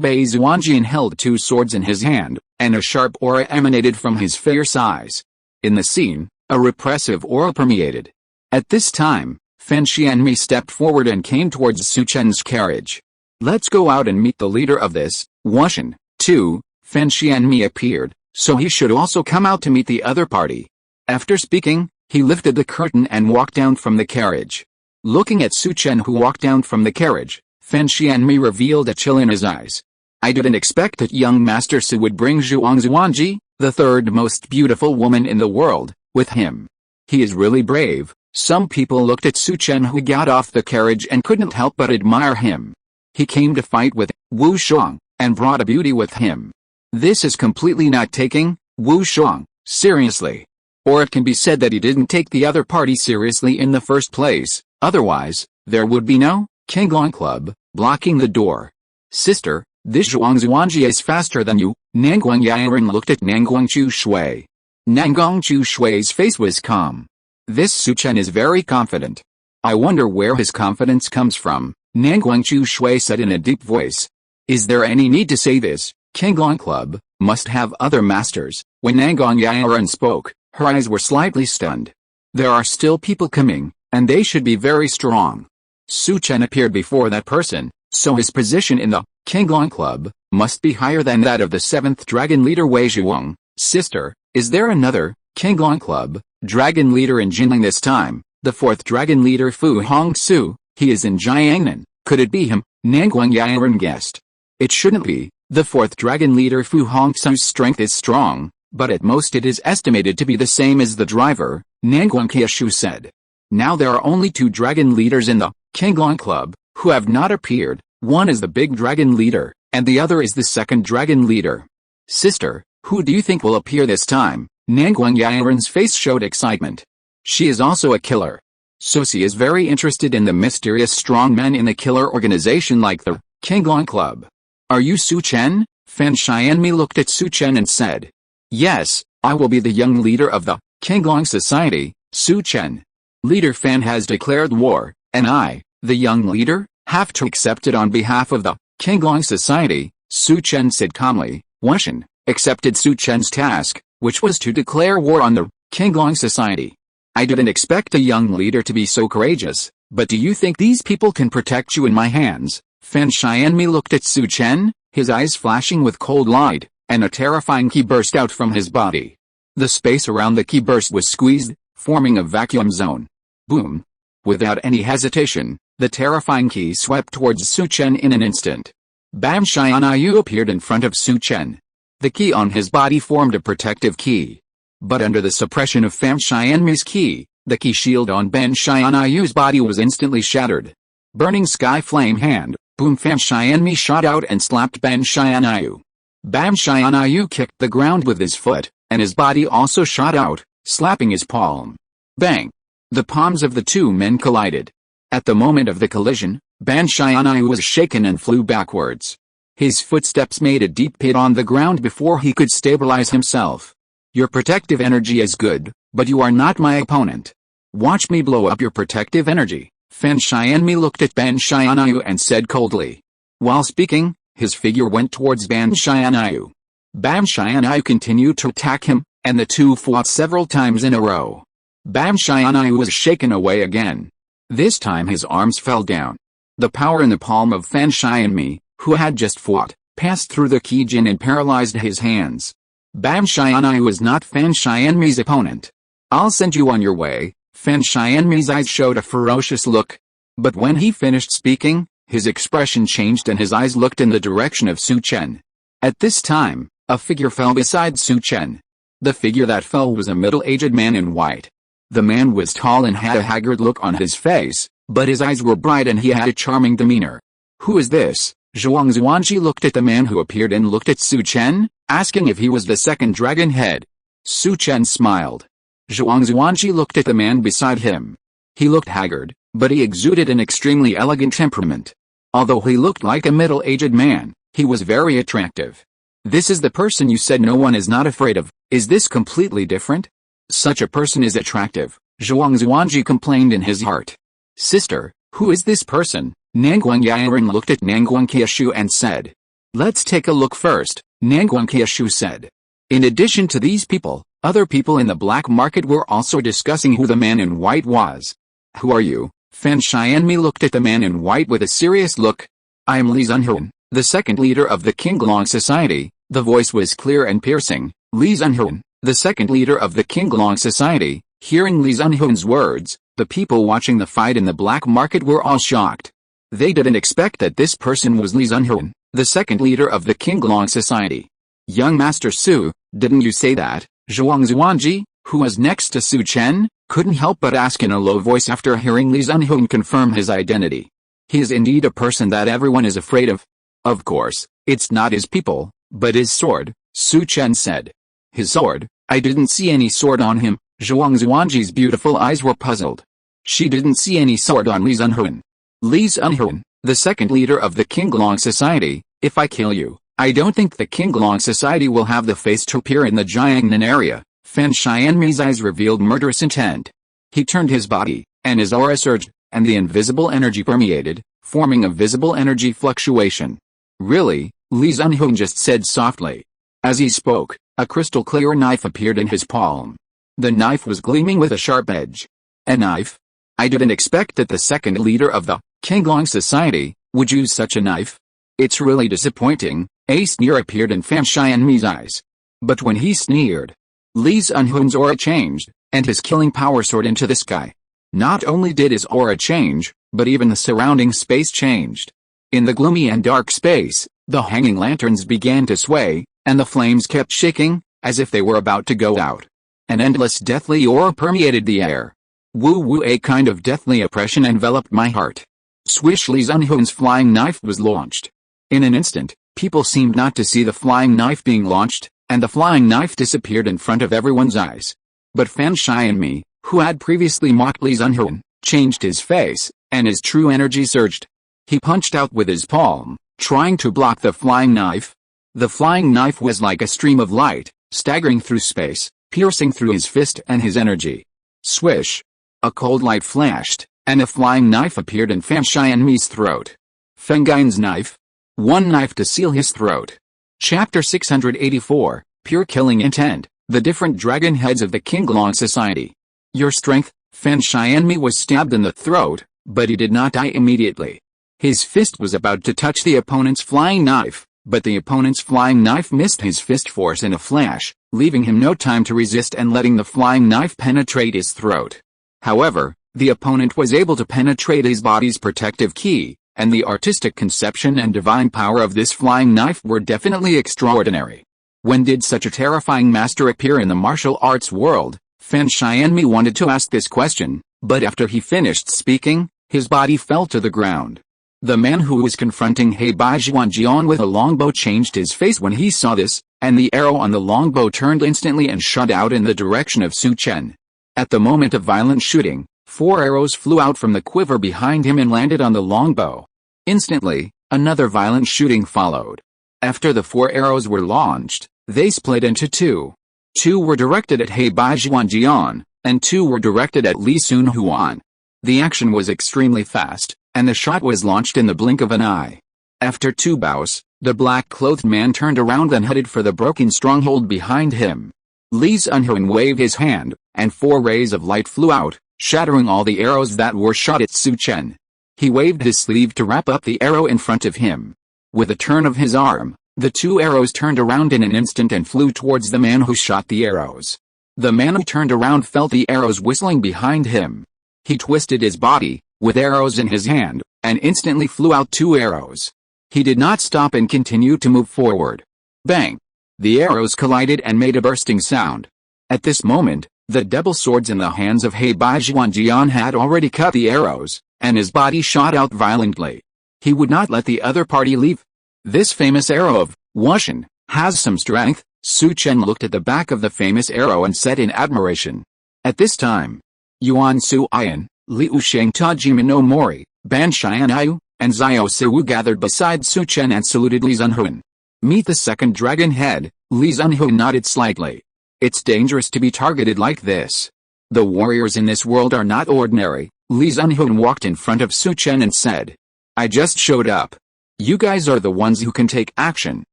A: Bai Tianyu held 2 swords in his hand, and a sharp aura emanated from his fierce eyes. In the scene, a repressive aura permeated. At this time, Fan Xianmi stepped forward and came towards Su Chen's carriage. Let's go out and meet the leader of this Wuxian, too. Fan Xianmi appeared, so he should also come out to meet the other party. After speaking, he lifted the curtain and walked down from the carriage. Looking at Su Chen who walked down from the carriage, Fan Xianmi revealed a chill in his eyes. I didn't expect that young Master Su would bring Zhuang Zuanji, the 3rd most beautiful woman in the world, with him. He is really brave. Some people looked at Su Chen who got off the carriage and couldn't help but admire him. He came to fight with Wu Shuang, and brought a beauty with him. This is completely not taking Wu Shuang seriously. Or it can be said that he didn't take the other party seriously in the first place, otherwise, there would be no Qinglong Club blocking the door. Sister, this Zhuang Zuanji is faster than you. Nanguang Yiren looked at Nanguang Chu Shui. Nanguang Chu Shui's face was calm. This Su Chen is very confident. I wonder where his confidence comes from, Nanguang Chu Shui said in a deep voice. Is there any need to say this? Qinglong Club must have other masters. When Nanguang Yiren spoke, her eyes were slightly stunned. There are still people coming, and they should be very strong. Su Chen appeared before that person, so his position in the Qinglong Club must be higher than that of the 7th dragon leader Wei Zhuang. Sister, is there another Qinglong Club dragon leader in Jinling this time? The 4th dragon leader Fu Hongsu, he is in Jiangnan. Could it be him? Nanguang Yiren guessed. It shouldn't be. The 4th dragon leader Fu Hongsu's strength is strong, but at most it is estimated to be the same as the driver, Nanguang Qiushu said. Now there are only 2 dragon leaders in the Qinglong Club who have not appeared. One is the big dragon leader, and the other is the 2nd dragon leader. Sister, who do you think will appear this time? Nanguang Yiren's face showed excitement. She is also a killer. So she is very interested in the mysterious strong men in the killer organization like the Qinglong Club. Are you Su Chen? Fan Xianmi looked at Su Chen and said. Yes, I will be the young leader of the Qinglong Society, Su Chen. Leader Fan has declared war, and I, the young leader, have to accept it on behalf of the Qinglong Society, Su Chen said calmly. Wuxian accepted Su Chen's task, which was to declare war on the Qinglong Society. I didn't expect a young leader to be so courageous, but do you think these people can protect you in my hands? Fan Xianmi looked at Su Chen, his eyes flashing with cold light. and a terrifying ki burst out from his body. The space around the ki burst was squeezed, forming a vacuum zone. Boom! Without any hesitation, the terrifying ki swept towards Su Chen in an instant. Bai Tianyu appeared in front of Su Chen. The ki on his body formed a protective ki. But under the suppression of Feng Xianmi's ki, the ki shield on Bai Tianyu's body was instantly shattered. Burning sky flame hand, boom! Feng Xianmi shot out and slapped Bai Tianyu. Bai Tianyu kicked the ground with his foot, and his body also shot out, slapping his palm. Bang! The palms of the two men collided. At the moment of the collision, Bai Tianyu was shaken and flew backwards. His footsteps made a deep pit on the ground before he could stabilize himself. Your protective energy is good, but you are not my opponent. Watch me blow up your protective energy. Feng Xianmi looked at Bai Tianyu and said coldly. While speaking, his figure went towards Bai Tianyu. Bai Tianyu continued to attack him, and the two fought several times in a row. Bai Tianyu was shaken away again. This time his arms fell down. The power in the palm of Feng Xianmi, who had just fought, passed through the Qi Jin and paralyzed his hands. Bai Tianyu was not Feng Xianmi's opponent. I'll send you on your way. Feng Xianmi's eyes showed a ferocious look. But when he finished speaking, his expression changed and his eyes looked in the direction of Su Chen. At this time, a figure fell beside Su Chen. The figure that fell was a middle-aged man in white. The man was tall and had a haggard look on his face, but his eyes were bright and he had a charming demeanor. Who is this? Zhuang Zuanji looked at the man who appeared and looked at Su Chen, asking if he was the second dragon head. Su Chen smiled. Zhuang Zuanji looked at the man beside him. He looked haggard, but he exuded an extremely elegant temperament. Although he looked like a middle-aged man, he was very attractive. This is the person you said no one is not afraid of. Is this completely different? Such a person is attractive, Zhuang Zuanji complained in his heart. Sister, who is this person? Nanguang Yaoren looked at Nanguang Qiushu and said. Let's take a look first, Nanguang Qiushu said. In addition to these people, other people in the black market were also discussing who the man in white was. Who are you? Feng Xianmi looked at the man in white with a serious look. I am Li Zunhuan, the second leader of the Qinglong Society. The voice was clear and piercing. Li Zunhuan, the second leader of the Qinglong Society. Hearing Li Zunhuan's words, the people watching the fight in the black market were all shocked. They didn't expect that this person was Li Zunhuan, the second leader of the Qinglong Society. Young Master Su, didn't you say that? Zhuang Zuanji, who was next to Su Chen, couldn't help but ask in a low voice after hearing Li Zunhuan confirm his identity. He is indeed a person that everyone is afraid of. Of course, it's not his people, but his sword, Su Chen said. His sword? I didn't see any sword on him. Zhuang Zuanji's beautiful eyes were puzzled. She didn't see any sword on Li Zunhuan. Li Zunhuan, the second leader of the Qinglong Society, if I kill you, I don't think the Qinglong Society will have the face to appear in the Jiangnan area. Feng Xianmi's eyes revealed murderous intent. He turned his body, and his aura surged, and the invisible energy permeated, forming a visible energy fluctuation. Really? Li Zunhuan just said softly. As he spoke, a crystal clear knife appeared in his palm. The knife was gleaming with a sharp edge. A knife? I didn't expect that the second leader of the Qinglong Society would use such a knife. It's really disappointing. A sneer appeared in Feng Xianmi's eyes. But when he sneered, Li Zunhuan's aura changed, and his killing power soared into the sky. Not only did his aura change, but even the surrounding space changed. In the gloomy and dark space, the hanging lanterns began to sway, and the flames kept shaking, as if they were about to go out. An endless deathly aura permeated the air. Woo-woo, a kind of deathly oppression enveloped my heart. Swish, Li Zunhuan's flying knife was launched. In an instant, people seemed not to see the flying knife being launched, and the flying knife disappeared in front of everyone's eyes. But Feng Xianmi, who had previously mocked Li Zunhuan, changed his face, and his true energy surged. He punched out with his palm, trying to block the flying knife. The flying knife was like a stream of light, staggering through space, piercing through his fist and his energy. Swish! A cold light flashed, and a flying knife appeared in Feng Xianmi's throat. Fengai's knife. One knife to seal his throat. Chapter 684, Pure Killing Intent, the different dragon heads of the Qinglong Society. Your strength. Feng Xianmi was stabbed in the throat, but he did not die immediately. His fist was about to touch the opponent's flying knife, But the opponent's flying knife missed his fist force in a flash, leaving him no time to resist and letting the flying knife penetrate his throat. However, the opponent was able to penetrate his body's protective ki, and the artistic conception and divine power of this flying knife were definitely extraordinary. When did such a terrifying master appear in the martial arts world? Fan Xianmi wanted to ask this question, but after he finished speaking, his body fell to the ground. The man who was confronting Bai Tianyu with a longbow changed his face when he saw this, and the arrow on the longbow turned instantly and shot out in the direction of Su Chen. At the moment of violent shooting, 4 arrows flew out from the quiver behind him and landed on the longbow. Instantly, another violent shooting followed. After the 4 arrows were launched, they split into 2. 2 were directed at Bai Tianyu, and 2 were directed at Li Sunhuan. The action was extremely fast, and the shot was launched in the blink of an eye. After 2 bouts, the black-clothed man turned around and headed for the broken stronghold behind him. Li Sunhuan waved his hand, and 4 rays of light flew out, shattering all the arrows that were shot at Su Chen. He waved his sleeve to wrap up the arrow in front of him. With a turn of his arm, the 2 arrows turned around in an instant and flew towards the man who shot the arrows. The man who turned around felt the arrows whistling behind him. He twisted his body, with arrows in his hand, and instantly flew out 2 arrows. He did not stop and continued to move forward. Bang! The arrows collided and made a bursting sound. At this moment, the double swords in the hands of Bai Tianyu had already cut the arrows, and his body shot out violently. He would not let the other party leave. This famous arrow of Wushan has some strength. Su Chen looked at the back of the famous arrow and said in admiration. At this time, Yuan Su Ian, Liu Sheng Tajima no Mori, Ban Xianyu, and Xiao Siwu gathered beside Su Chen and saluted Li Sunhuan. Meet the second dragon head. Li Sunhuan nodded slightly. It's dangerous to be targeted like this. The warriors in this world are not ordinary. Li Sunhuan walked in front of Su Chen and said. I just showed up. You guys are the ones who can take action.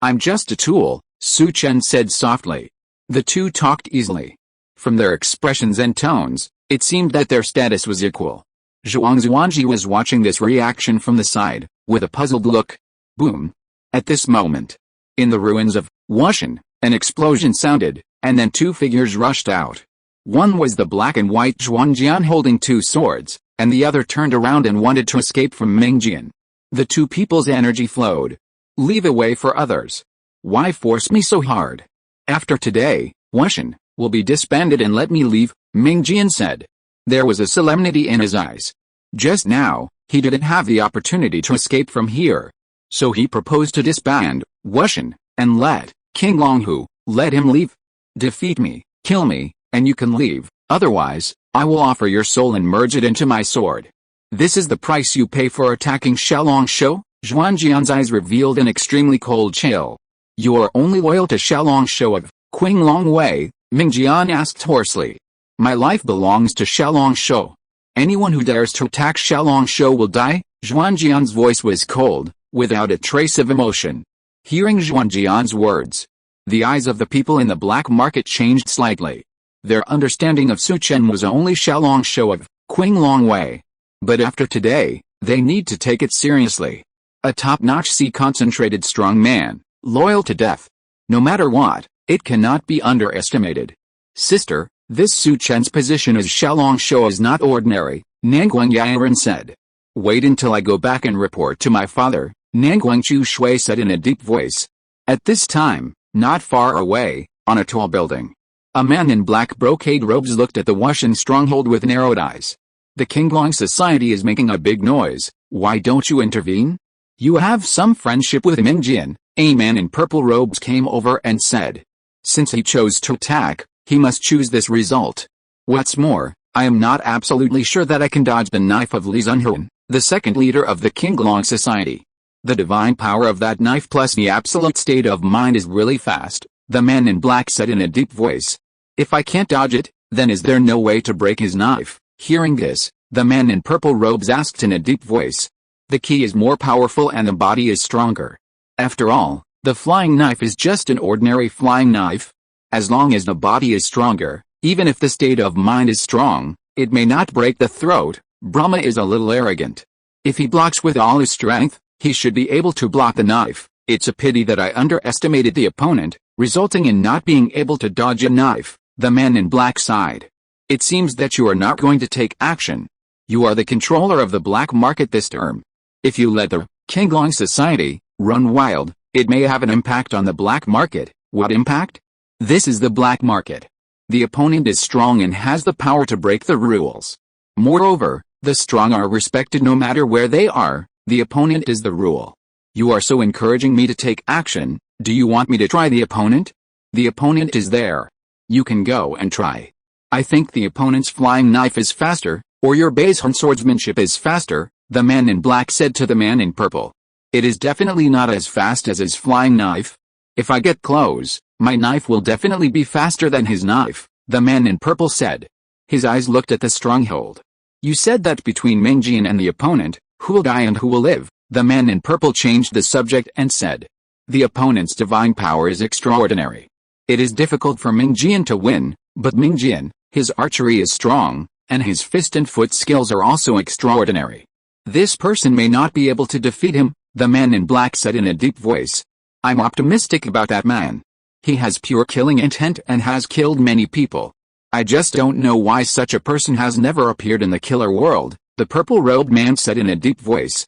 A: I'm just a tool, Su Chen said softly. The two talked easily. From their expressions and tones, it seemed that their status was equal. Zhuang Zuanji was watching this reaction from the side, with a puzzled look. Boom. At this moment, in the ruins of Wushan, an explosion sounded, and then 2 figures rushed out. One was the black and white Zhuangjian holding 2 swords, and the other turned around and wanted to escape from Mingjian. The 2 people's energy flowed. Leave a way for others. Why force me so hard? After today, Wushan will be disbanded and let me leave, Mingjian said. There was a solemnity in his eyes. Just now, he didn't have the opportunity to escape from here. So he proposed to disband Wushan, and let King Longhu let him leave. Defeat me, kill me, and you can leave, otherwise, I will offer your soul and merge it into my sword. This is the price you pay for attacking Xiaolongshou? Zhuangjian's eyes revealed an extremely cold chill. You are only loyal to Xiaolongshou of Qinglong Wei, Mingjian asked hoarsely. My life belongs to Xiaolongshou. Anyone who dares to attack Xiaolongshou will die. Zhuangjian's voice was cold, without a trace of emotion. Hearing Zhuangjian's words, the eyes of the people in the black market changed slightly. Their understanding of Su Chen was only Xiaolongshou of Qinglong Wei. But after today, they need to take it seriously. A top-notch concentrated strong man, loyal to death. No matter what, it cannot be underestimated. Sister, this Su Chen's position as Xiaolongshou is not ordinary, Nanguang Yaran said. Wait until I go back and report to my father, Nanguang Chu Shui said in a deep voice. At this time, not far away, on a tall building, a man in black brocade robes looked at the Wushan stronghold with narrowed eyes. The Qinglong society is making a big noise, why don't you intervene? You have some friendship with Mingjian. A man in purple robes came over and said. Since he chose to attack, he must choose this result. What's more, I am not absolutely sure that I can dodge the knife of Li Sunhuan, the second leader of the Qinglong society. The divine power of that knife plus the absolute state of mind is really fast, the man in black said in a deep voice. If I can't dodge it, then is there no way to break his knife? Hearing this, the man in purple robes asked in a deep voice. The key is more powerful and the body is stronger. After all, the flying knife is just an ordinary flying knife. As long as the body is stronger, even if the state of mind is strong, it may not break the throat. Brahma is a little arrogant. If he blocks with all his strength, he should be able to block the knife. It's a pity that I underestimated the opponent, resulting in not being able to dodge a knife, the man in black sighed. It seems that you are not going to take action. You are the controller of the black market this term. If you let the Qilin Society run wild, it may have an impact on the black market. What impact? This is the black market. The opponent is strong and has the power to break the rules. Moreover, the strong are respected no matter where they are. The opponent is the rule. You are so encouraging me to take action. Do you want me to try the opponent? The opponent is there. You can go and try. I think the opponent's flying knife is faster, or your Baishun swordsmanship is faster, the man in black said to the man in purple. It is definitely not as fast as his flying knife. If I get close, my knife will definitely be faster than his knife, the man in purple said. His eyes looked at the stronghold. You said that between Mingjian and the opponent, who will die and who will live? The man in purple changed the subject and said. The opponent's divine power is extraordinary. It is difficult for Mingjian to win, but Mingjian, his archery is strong, and his fist and foot skills are also extraordinary. This person may not be able to defeat him, the man in black said in a deep voice. I'm optimistic about that man. He has pure killing intent and has killed many people. I just don't know why such a person has never appeared in the killer world, the purple-robed man said in a deep voice.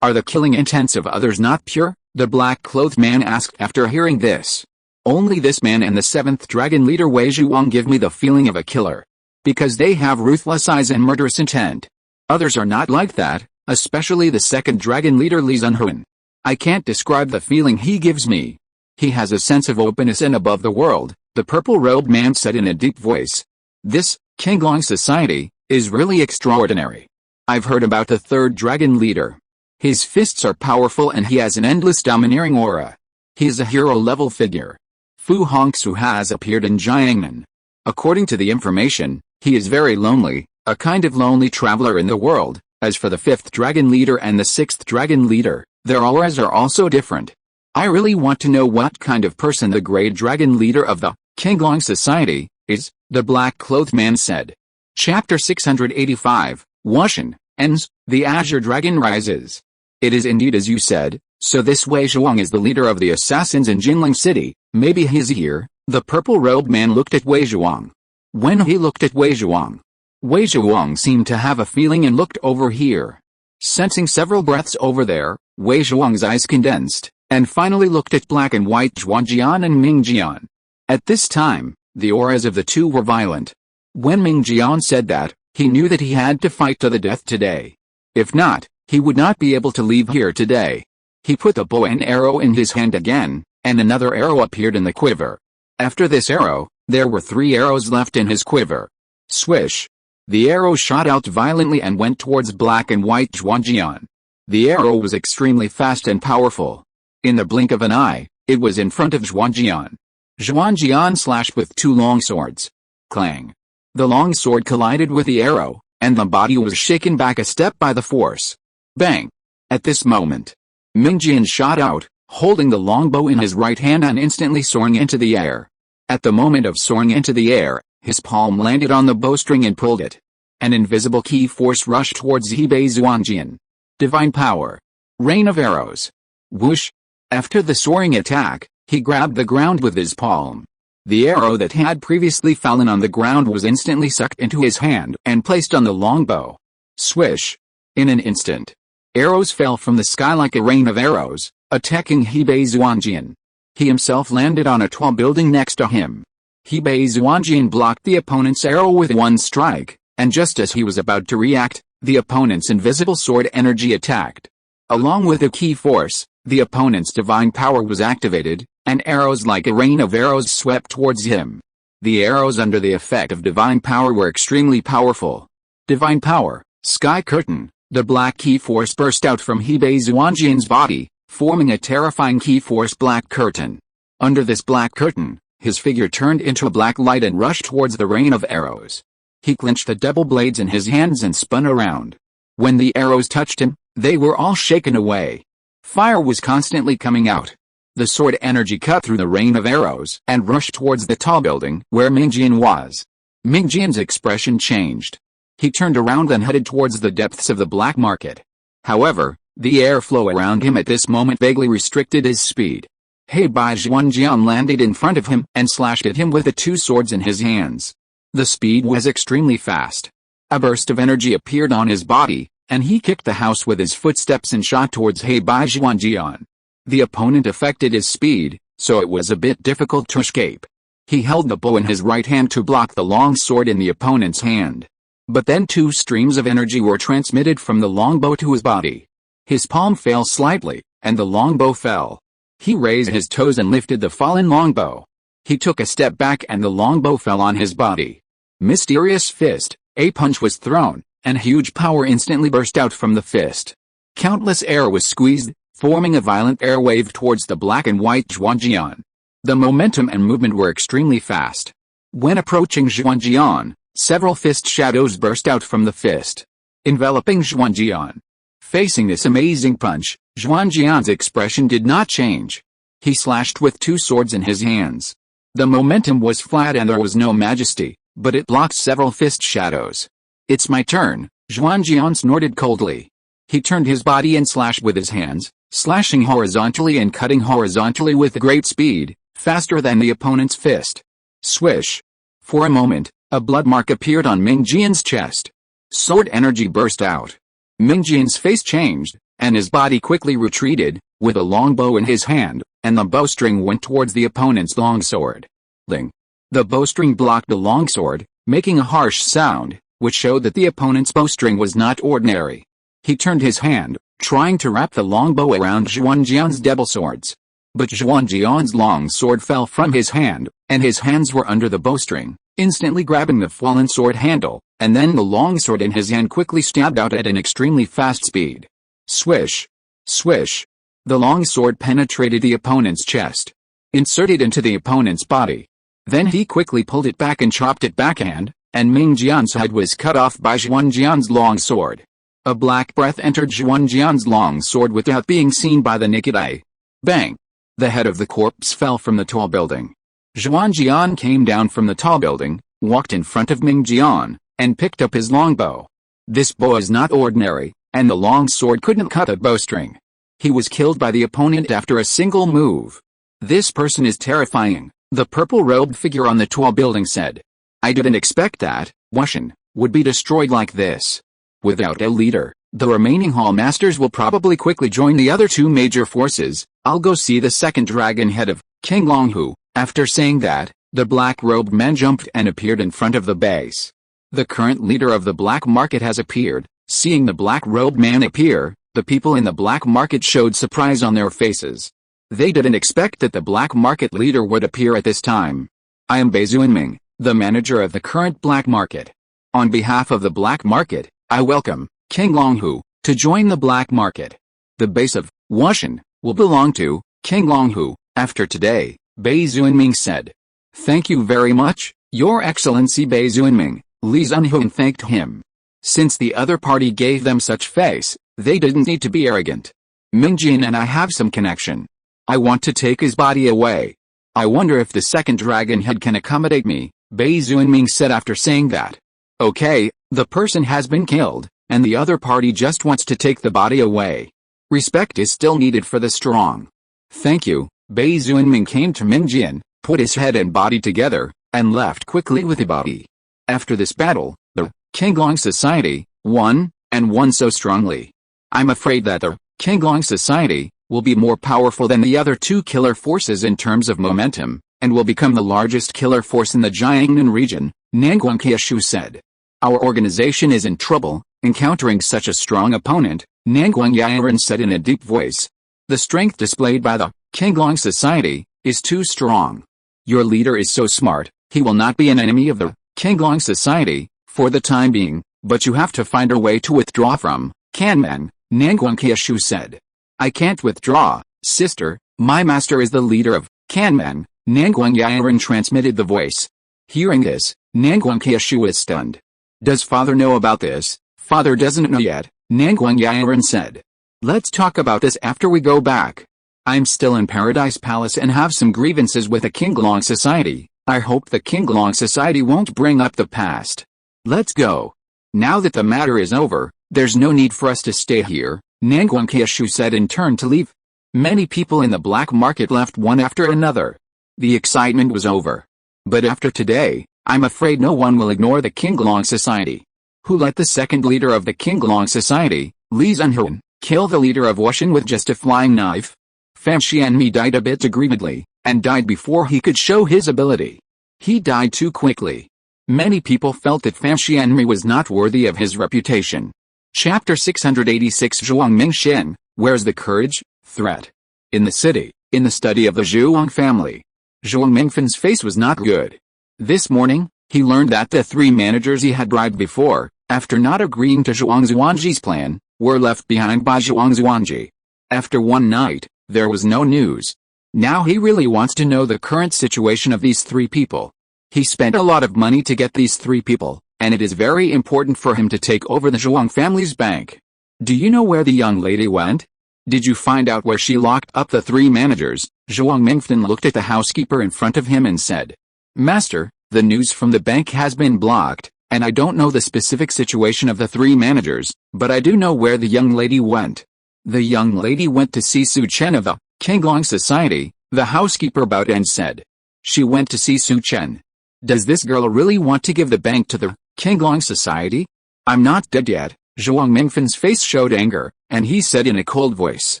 A: Are the killing intents of others not pure? The black-clothed man asked after hearing this. Only this man and the seventh dragon leader Wei Zhuang give me the feeling of a killer. Because they have ruthless eyes and murderous intent. Others are not like that, especially the second dragon leader Li Zunhuan. I can't describe the feeling he gives me. He has a sense of openness and above the world, the purple-robed man said in a deep voice. This, Qilin Society, is really extraordinary. I've heard about the third dragon leader. His fists are powerful and he has an endless domineering aura. He is a hero-level figure. Fu Hongxue has appeared in Jiangnan. According to the information, he is very lonely, a kind of lonely traveler in the world. As for the fifth dragon leader and the sixth dragon leader, their auras are also different. I really want to know what kind of person the great dragon leader of the Qilin Society is, the black-clothed man said. Chapter 685, Wuxian, ends, the Azure Dragon rises. It is indeed as you said, so this Wei Zhuang is the leader of the assassins in Jinling City, maybe he's here, the purple-robed man looked at Wei Zhuang. When he looked at Wei Zhuang seemed to have a feeling and looked over here. Sensing several breaths over there, Wei Zhuang's eyes condensed, and finally looked at black and white Zhuangjian and Mingjian. At this time, the auras of the two were violent. When Mingjian said that, he knew that he had to fight to the death today. If not, he would not be able to leave here today. He put the bow and arrow in his hand again, and another arrow appeared in the quiver. After this arrow, there were 3 arrows left in his quiver. Swish! The arrow shot out violently and went towards black and white Zhuangjian. The arrow was extremely fast and powerful. In the blink of an eye, it was in front of Zhuangjian. Zhuangjian slashed with 2 long swords. Clang! The long sword collided with the arrow, and the body was shaken back a step by the force. Bang! At this moment, Mingjian shot out, holding the longbow in his right hand and instantly soaring into the air. At the moment of soaring into the air, his palm landed on the bowstring and pulled it. An invisible key force rushed towards Hebei Zhuangjian. Divine power. Rain of arrows. Whoosh! After the soaring attack, he grabbed the ground with his palm. The arrow that had previously fallen on the ground was instantly sucked into his hand and placed on the longbow. Swish! In an instant, arrows fell from the sky like a rain of arrows, attacking Hebei Zhuangjian. He himself landed on a tall building next to him. Hebei Zhuangjian blocked the opponent's arrow with 1 strike, and just as he was about to react, the opponent's invisible sword energy attacked. Along with the key force, the opponent's divine power was activated, and arrows like a rain of arrows swept towards him. The arrows under the effect of divine power were extremely powerful. Divine power, sky curtain, the black key force burst out from Hebei Zhuangjian's body, forming a terrifying key force black curtain. Under this black curtain, his figure turned into a black light and rushed towards the rain of arrows. He clenched the double blades in his hands and spun around. When the arrows touched him, they were all shaken away. Fire was constantly coming out. The sword energy cut through the rain of arrows and rushed towards the tall building where Mingjian was. Mingjian's expression changed. He turned around and headed towards the depths of the black market. However, The airflow around him at this moment vaguely restricted his speed. Bai Tianyu landed in front of him and slashed at him with the two swords in his hands. The speed was extremely fast. A burst of energy appeared on his body, and he kicked the house with his footsteps and shot towards Bai Tianyu. The opponent affected his speed, so it was a bit difficult to escape. He held the bow in his right hand to block the long sword in the opponent's hand. But then two streams of energy were transmitted from the longbow to his body. His palm fell slightly, and the longbow fell. He raised his toes and lifted the fallen longbow. He took a step back and the longbow fell on his body. Mysterious fist, a punch was thrown, and huge power instantly burst out from the fist. Countless air was squeezed, forming a violent air wave towards the black and white Zhuangjian. The momentum and movement were extremely fast. When approaching Zhuangjian, several fist shadows burst out from the fist, enveloping Zhuangjian. Facing this amazing punch, Zhuangjian's expression did not change. He slashed with two swords in his hands. The momentum was flat and there was no majesty, but it blocked several fist shadows. "It's my turn," Zhuangjian snorted coldly. He turned his body and slashed with his hands, slashing horizontally and cutting horizontally with great speed, faster than the opponent's fist. Swish! For a moment, a blood mark appeared on Mingjian's chest. Sword energy burst out. Mingjian's face changed, and his body quickly retreated, with a longbow in his hand, and the bowstring went towards the opponent's longsword. Ling! The bowstring blocked the longsword, making a harsh sound, which showed that the opponent's bowstring was not ordinary. He turned his hand, trying to wrap the longbow around Zhuangjian's double swords. But Zhuangjian's long sword fell from his hand, and his hands were under the bowstring, instantly grabbing the fallen sword handle, and then the long sword in his hand quickly stabbed out at an extremely fast speed. Swish! Swish! The long sword penetrated the opponent's chest, inserted into the opponent's body. Then he quickly pulled it back and chopped it backhand, and Mingjian's head was cut off by Zhuangjian's long sword. A black breath entered Zhuangjian's long sword without being seen by the naked eye. Bang! The head of the corpse fell from the tall building. Zhuangjian came down from the tall building, walked in front of Mingjian, and picked up his longbow. This bow is not ordinary, and the long sword couldn't cut a bowstring. He was killed by the opponent after a single move. "This person is terrifying," the purple-robed figure on the tall building said. "I didn't expect that Wuxian would be destroyed like this. Without a leader, the remaining hall masters will probably quickly join the other two major forces. I'll go see the second dragon head of King Longhu." After saying that, the black-robed man jumped and appeared in front of the base. The current leader of the black market has appeared. Seeing the black-robed man appear, the people in the black market showed surprise on their faces. They didn't expect that the black market leader would appear at this time. "I am Bai Tianyu, the manager of the current black market. On behalf of the black market, I welcome King Longhu to join the black market. The base of Wuxian will belong to King Longhu after today," Bai Tianyu said. "Thank you very much, Your Excellency Bai Tianyu," Li Zunhuan thanked him. Since the other party gave them such face, they didn't need to be arrogant. "Mingjian and I have some connection. I want to take his body away. I wonder if the second dragon head can accommodate me," Bai Tianyu said after saying that. "Okay, the person has been killed, and the other party just wants to take the body away. Respect is still needed for the strong. Thank you." Bai Tianyu came to Mingjian, put his head and body together, and left quickly with the body. After this battle, the Qinglong Society won, and won so strongly. I'm afraid that the Qinglong Society will be more powerful than the other two killer forces in terms of momentum, and will become the largest killer force in the Jiangnan region, Nanguang Qiushu said. "Our organization is in trouble, encountering such a strong opponent," Nanguang Yiren said in a deep voice. "The strength displayed by the Qinglong Society is too strong. Your leader is so smart, he will not be an enemy of the Qinglong Society, for the time being, but you have to find a way to withdraw from Kanmen," Nanguang Qiushu said. "I can't withdraw, sister, my master is the leader of Kanmen," Nanguang Yiren transmitted the voice. Hearing this, Nanguang Qiushu is stunned. "Does father know about this?" "Father doesn't know yet," Nanguang Yiren said. "Let's talk about this after we go back. I'm still in Paradise Palace and have some grievances with the Qinglong Society. I hope the Qinglong Society won't bring up the past. Let's go." Now that the matter is over, There's no need for us to stay here, Nanguang Qiushu said and turned to leave. Many people in the black market left one after another. The excitement was over. But after today, I'm afraid no one will ignore the Qinglong Society. Who let the second leader of the Qinglong Society, Li Zhenhuan, kill the leader of Wuxin with just a flying knife? Fan Xianmi died a bit aggrievedly, and died before he could show his ability. He died too quickly. Many people felt that Fan Xianmi was not worthy of his reputation. Chapter 686 Zhuang Mingxian, Where's the Courage? Threat. In the city, in the study of the Zhuang family. Zhuang Mingfan's face was not good. This morning, he learned that the three managers he had bribed before, after not agreeing to Zhuang Zuanji's plan, were left behind by Zhuang Zuanji. After one night, there was no news. Now he really wants to know the current situation of these three people. He spent a lot of money to get these three people, and it is very important for him to take over the Zhuang family's bank. Do you know where the young lady went? Did you find out where she locked up the three managers? Zhuang Mingfan looked at the housekeeper in front of him and said, Master, the news from the bank has been blocked, and I don't know the specific situation of the three managers, but I do know where the young lady went. The young lady went to see Su Chen of the Qinglong Society, the housekeeper bowed and said. She went to see Su Chen. Does this girl really want to give the bank to the Qinglong Society? I'm not dead yet. Zhuang Mingfan's face showed anger, and he said in a cold voice.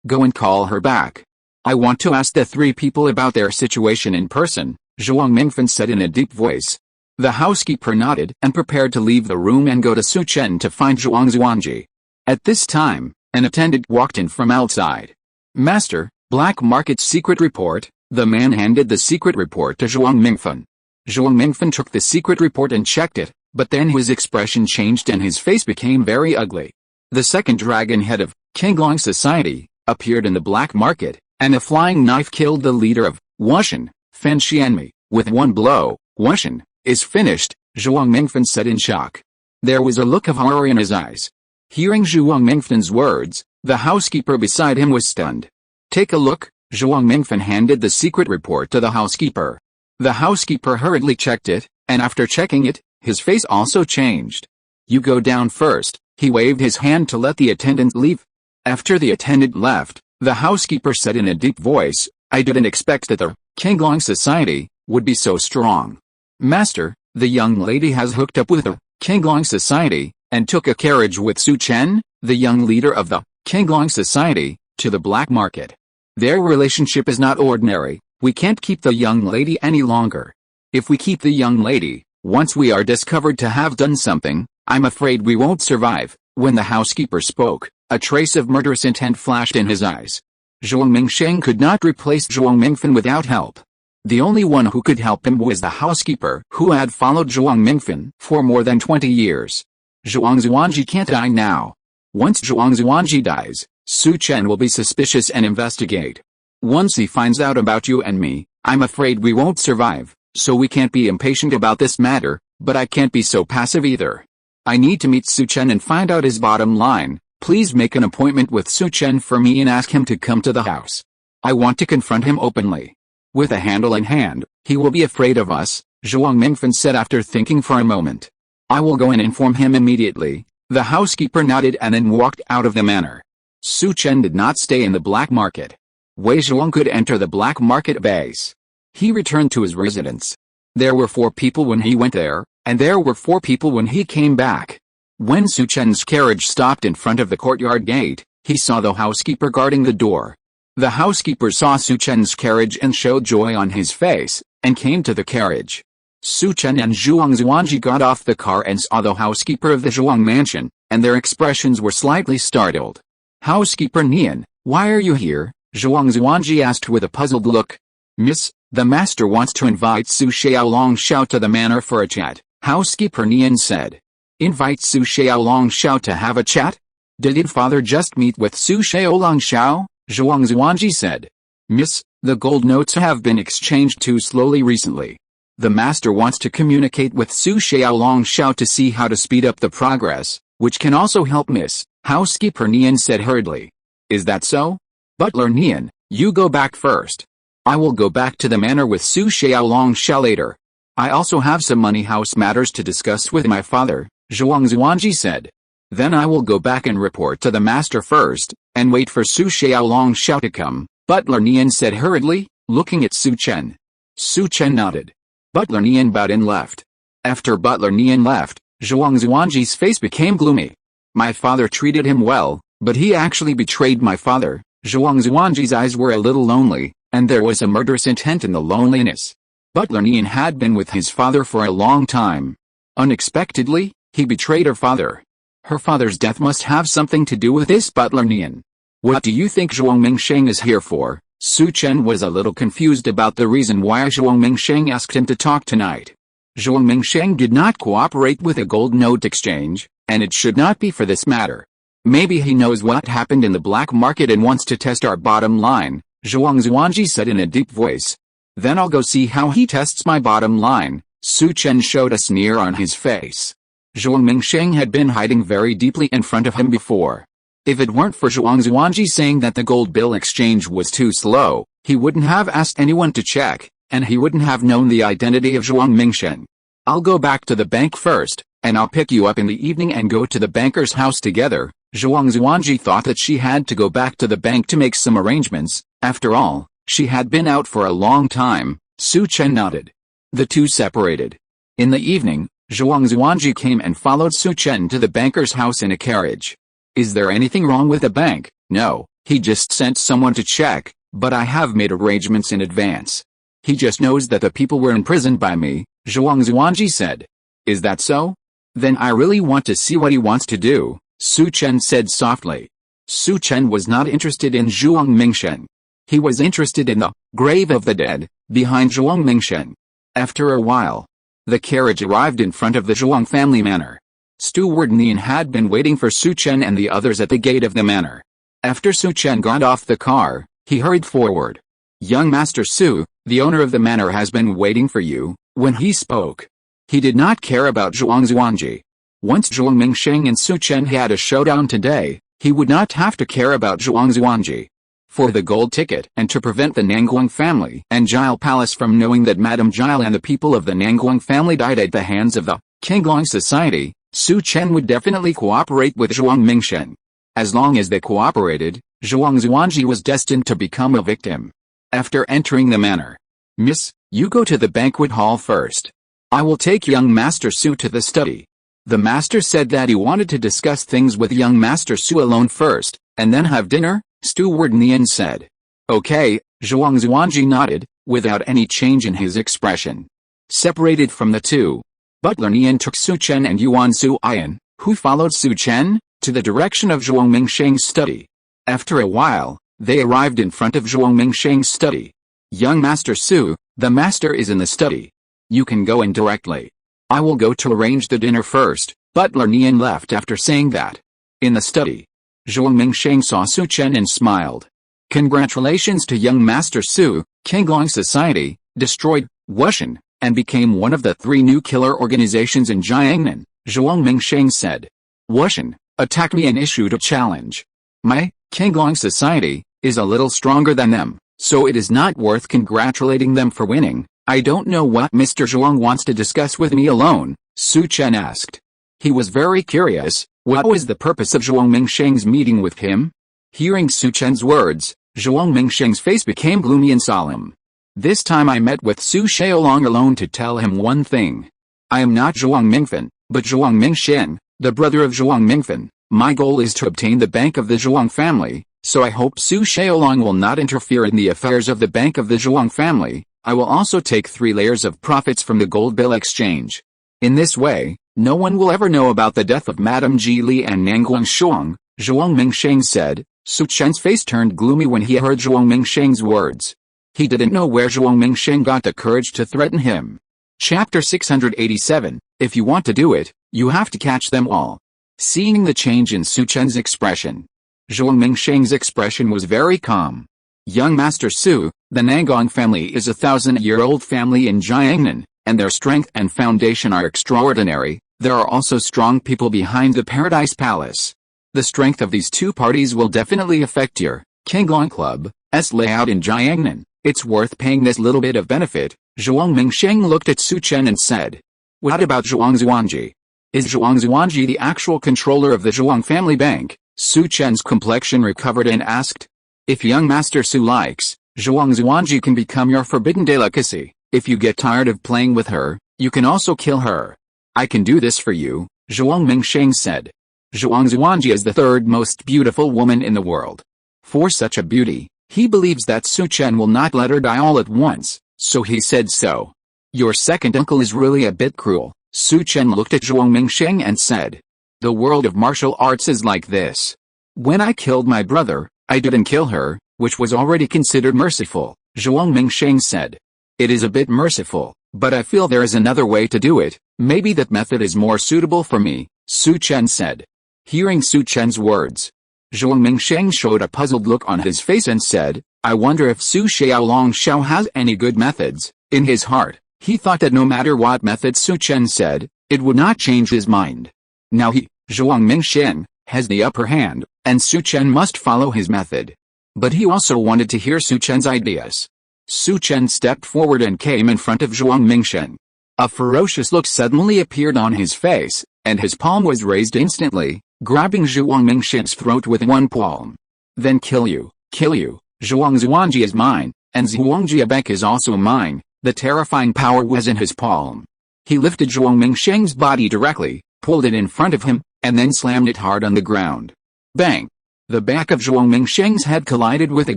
A: Go and call her back. I want to ask the three people about their situation in person, Zhuang Mingfan said in a deep voice. The housekeeper nodded and prepared to leave the room and go to Su Chen to find Zhuang Zuanji. At this time, an attendant walked in from outside. Master, Black Market's secret report. The man handed the secret report to Zhuang Mingfan. Zhuang Mingfan took the secret report and checked it, but then his expression changed and his face became very ugly. The second dragon head of Qinglong Society appeared in the black market, and a flying knife killed the leader of Wuxin, Fan Xianmi. With one blow, Wuxin is finished, Zhuang Mingfan said in shock. There was a look of horror in his eyes. Hearing Zhuang Mingfan's words, the housekeeper beside him was stunned. Take a look, Zhuang Mingfan handed the secret report to the housekeeper. The housekeeper hurriedly checked it, and after checking it, his face also changed. You go down first, he waved his hand to let the attendant leave. After the attendant left, the housekeeper said in a deep voice, I didn't expect that the Qinglong Society would be so strong. Master, the young lady has hooked up with the Qinglong Society, and took a carriage with Su Chen, the young leader of the Qinglong Society, to the black market. Their relationship is not ordinary. We can't keep the young lady any longer. If we keep the young lady, once we are discovered to have done something, I'm afraid we won't survive. When the housekeeper spoke, a trace of murderous intent flashed in his eyes. Zhuang Mingxian could not replace Zhuang Mingfan without help. The only one who could help him was the housekeeper who had followed Zhuang Mingfan for more than 20 years. Zhuang Zuanji can't die now. Once Zhuang Zuanji dies, Su Chen will be suspicious and investigate. Once he finds out about you and me, I'm afraid we won't survive, so we can't be impatient about this matter, but I can't be so passive either. I need to meet Su Chen and find out his bottom line. Please make an appointment with Su Chen for me and ask him to come to the house. I want to confront him openly. With a handle in hand, he will be afraid of us, Zhuang Mingfan said after thinking for a moment. I will go and inform him immediately. The housekeeper nodded and then walked out of the manor. Su Chen did not stay in the black market. Wei Zhuang could enter the black market base. He returned to his residence. There were 4 people when he went there, and there were 4 people when he came back. When Su Chen's carriage stopped in front of the courtyard gate, he saw the housekeeper guarding the door. The housekeeper saw Su Chen's carriage and showed joy on his face, and came to the carriage. Su Chen and Zhuang Zuanji got off the car and saw the housekeeper of the Zhuang mansion, and their expressions were slightly startled. Housekeeper Nian, why are you here? Zhuang Zuanji asked with a puzzled look. Miss, the master wants to invite Su Xiaolongxiao to the manor for a chat, housekeeper Nian said. Invite Su Xiaolongxiao to have a chat? Did father just meet with Su Xiaolongxiao? Zhuang Zuanji said. Miss, the gold notes have been exchanged too slowly recently. The master wants to communicate with Su Xiaolongxiao to see how to speed up the progress, which can also help Miss, housekeeper Nian said hurriedly. Is that so? Butler Nian, you go back first. I will go back to the manor with Su Xiaolongxiao later. I also have some money house matters to discuss with my father, Zhuang Zuanji said. Then I will go back and report to the master first, and wait for Su Xiaolong Xiao to come, Butler Nian said hurriedly, looking at Su Chen. Su Chen nodded. Butler Nian bowed and left. After Butler Nian left, Zhuang Zuanji's face became gloomy. My father treated him well, but he actually betrayed my father. Zhuang Zuanji's eyes were a little lonely, and there was a murderous intent in the loneliness. Butler Nian had been with his father for a long time. Unexpectedly, he betrayed her father. Her father's death must have something to do with this Butler Nian. What do you think Zhuang Mingsheng is here for? Su Chen was a little confused about the reason why Zhuang Mingsheng asked him to talk tonight. Zhuang Mingsheng did not cooperate with a gold note exchange, and it should not be for this matter. Maybe he knows what happened in the black market and wants to test our bottom line, Zhuang Zuanji said in a deep voice. Then I'll go see how he tests my bottom line. Su Chen showed a sneer on his face. Zhuang Mingsheng had been hiding very deeply in front of him before. If it weren't for Zhuang Zuanji saying that the gold bill exchange was too slow, he wouldn't have asked anyone to check, and he wouldn't have known the identity of Zhuang Mingsheng. I'll go back to the bank first, and I'll pick you up in the evening and go to the banker's house together. Zhuang Zuanji thought that she had to go back to the bank to make some arrangements. After all, she had been out for a long time. Su Chen nodded. The two separated. In the evening, Zhuang Zuanji came and followed Su Chen to the banker's house in a carriage. Is there anything wrong with the bank? No, he just sent someone to check, but I have made arrangements in advance. He just knows that the people were imprisoned by me, Zhuang Zuanji said. Is that so? Then I really want to see what he wants to do, Su Chen said softly. Su Chen was not interested in Zhuang Mingsheng. He was interested in the grave of the dead behind Zhuang Mingsheng. After a while, the carriage arrived in front of the Zhuang family manor. Steward Nian had been waiting for Su Chen and the others at the gate of the manor. After Su Chen got off the car, he hurried forward. Young Master Su, the owner of the manor has been waiting for you. When he spoke, he did not care about Zhuang Zuanji. Once Zhuang Mingsheng and Su Chen had a showdown today, he would not have to care about Zhuang Zuanji. For the gold ticket and to prevent the Nanguang family and Jile Palace from knowing that Madame Jile and the people of the Nanguang family died at the hands of the Qinglong Society, Su Chen would definitely cooperate with Zhuang Mingsheng. As long as they cooperated, Zhuang Zuanji was destined to become a victim. After entering the manor, Miss, you go to the banquet hall first. I will take young Master Su to the study. The master said that he wanted to discuss things with young Master Su alone first, and then have dinner, Steward Nian said. Okay, Zhuang Zuanji nodded, without any change in his expression. Separated from the two, Butler Nian took Su Chen and Yuan Su Ian, who followed Su Chen, to the direction of Zhuang Mingsheng's study. After a while, they arrived in front of Zhuang Mingsheng's study. Young Master Su, the master is in the study. You can go in directly. I will go to arrange the dinner first. Butler Nian left after saying that. In the study, Zhuang Mingsheng saw Su Chen and smiled. Congratulations to young Master Su, Qinglong Society, destroyed Wuxian, and became one of the 3 new killer organizations in Jiangnan, Zhuang Mingsheng said. Wuxian attacked me and issued a challenge. My Qinglong Society is a little stronger than them, so it is not worth congratulating them for winning. I don't know what Mr. Zhuang wants to discuss with me alone, Su Chen asked. He was very curious, what was the purpose of Zhuang Mingsheng's meeting with him? Hearing Su Chen's words, Zhuang Mingsheng's face became gloomy and solemn. This time I met with Su Xiaolong alone to tell him one thing. I am not Zhuang Mingfen, but Zhuang Mingxian, the brother of Zhuang Mingfen. My goal is to obtain the bank of the Zhuang family, so I hope Su Xiaolong will not interfere in the affairs of the bank of the Zhuang family. I will also take 3 layers of profits from the gold bill exchange. In this way, no one will ever know about the death of Madame Ji Li and Nanguang Shuang, Zhuang Mingsheng said. Su Chen's face turned gloomy when he heard Zhuang Mingsheng's words. He didn't know where Zhuang Mingsheng got the courage to threaten him. Chapter 687, If you want to do it, you have to catch them all. Seeing the change in Su Chen's expression, Zhuang Mingsheng's expression was very calm. Young Master Su, the Nanguang family is a 1,000-year-old family in Jiangnan, and their strength and foundation are extraordinary. There are also strong people behind the Paradise Palace. The strength of these 2 parties will definitely affect your Qinglong Club's layout in Jiangnan. It's worth paying this little bit of benefit. Zhuang Mingsheng looked at Su Chen and said. What about Zhuang Zuanji? Is Zhuang Zuanji the actual controller of the Zhuang family bank? Su Chen's complexion recovered and asked. If young Master Su likes, Zhuang Zuanji can become your forbidden delicacy. If you get tired of playing with her, you can also kill her. I can do this for you, Zhuang Mingsheng said. Zhuang Zuanji is the third most beautiful woman in the world. For such a beauty, he believes that Su Chen will not let her die all at once, so he said so. Your second uncle is really a bit cruel. Su Chen looked at Zhuang Mingsheng and said. The world of martial arts is like this. When I killed my brother, I didn't kill her, which was already considered merciful, Zhuang Mingsheng said. It is a bit merciful, but I feel there is another way to do it. Maybe that method is more suitable for me, Su Chen said. Hearing Su Chen's words, Zhuang Mingsheng showed a puzzled look on his face and said, I wonder if Su Xiaolongxiao has any good methods. In his heart, he thought that no matter what method Su Chen said, it would not change his mind. Now he, Zhuang Mingsheng, has the upper hand, and Su Chen must follow his method. But he also wanted to hear Su Chen's ideas. Su Chen stepped forward and came in front of Zhuang Mingsheng. A ferocious look suddenly appeared on his face, and his palm was raised instantly, grabbing Zhuang Mingsheng's throat with one palm. Then kill you, Zhuang Zuanji is mine, and Zhuang Jiabek is also mine. The terrifying power was in his palm. He lifted Zhuang Mingsheng's body directly, pulled it in front of him, and then slammed it hard on the ground. Bang! The back of Zhuang Mingsheng's head collided with the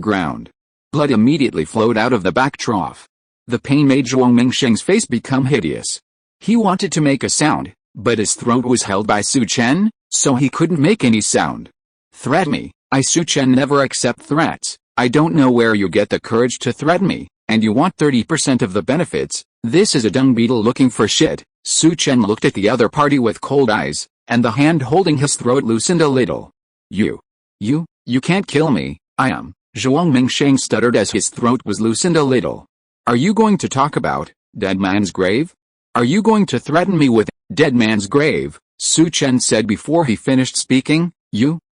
A: ground. Blood immediately flowed out of the back trough. The pain made Zhuang Mingsheng's face become hideous. He wanted to make a sound, but his throat was held by Su Chen, so he couldn't make any sound. Threat me, Su Chen never accept threats. I don't know where you get the courage to threaten me, and you want 30% of the benefits. This is a dung beetle looking for shit. Su Chen looked at the other party with cold eyes, and the hand holding his throat loosened a little. You can't kill me, I am. Zhuang Mingsheng stuttered as his throat was loosened a little. Are you going to talk about dead man's grave? Are you going to threaten me with dead man's grave? Su Chen said before he finished speaking.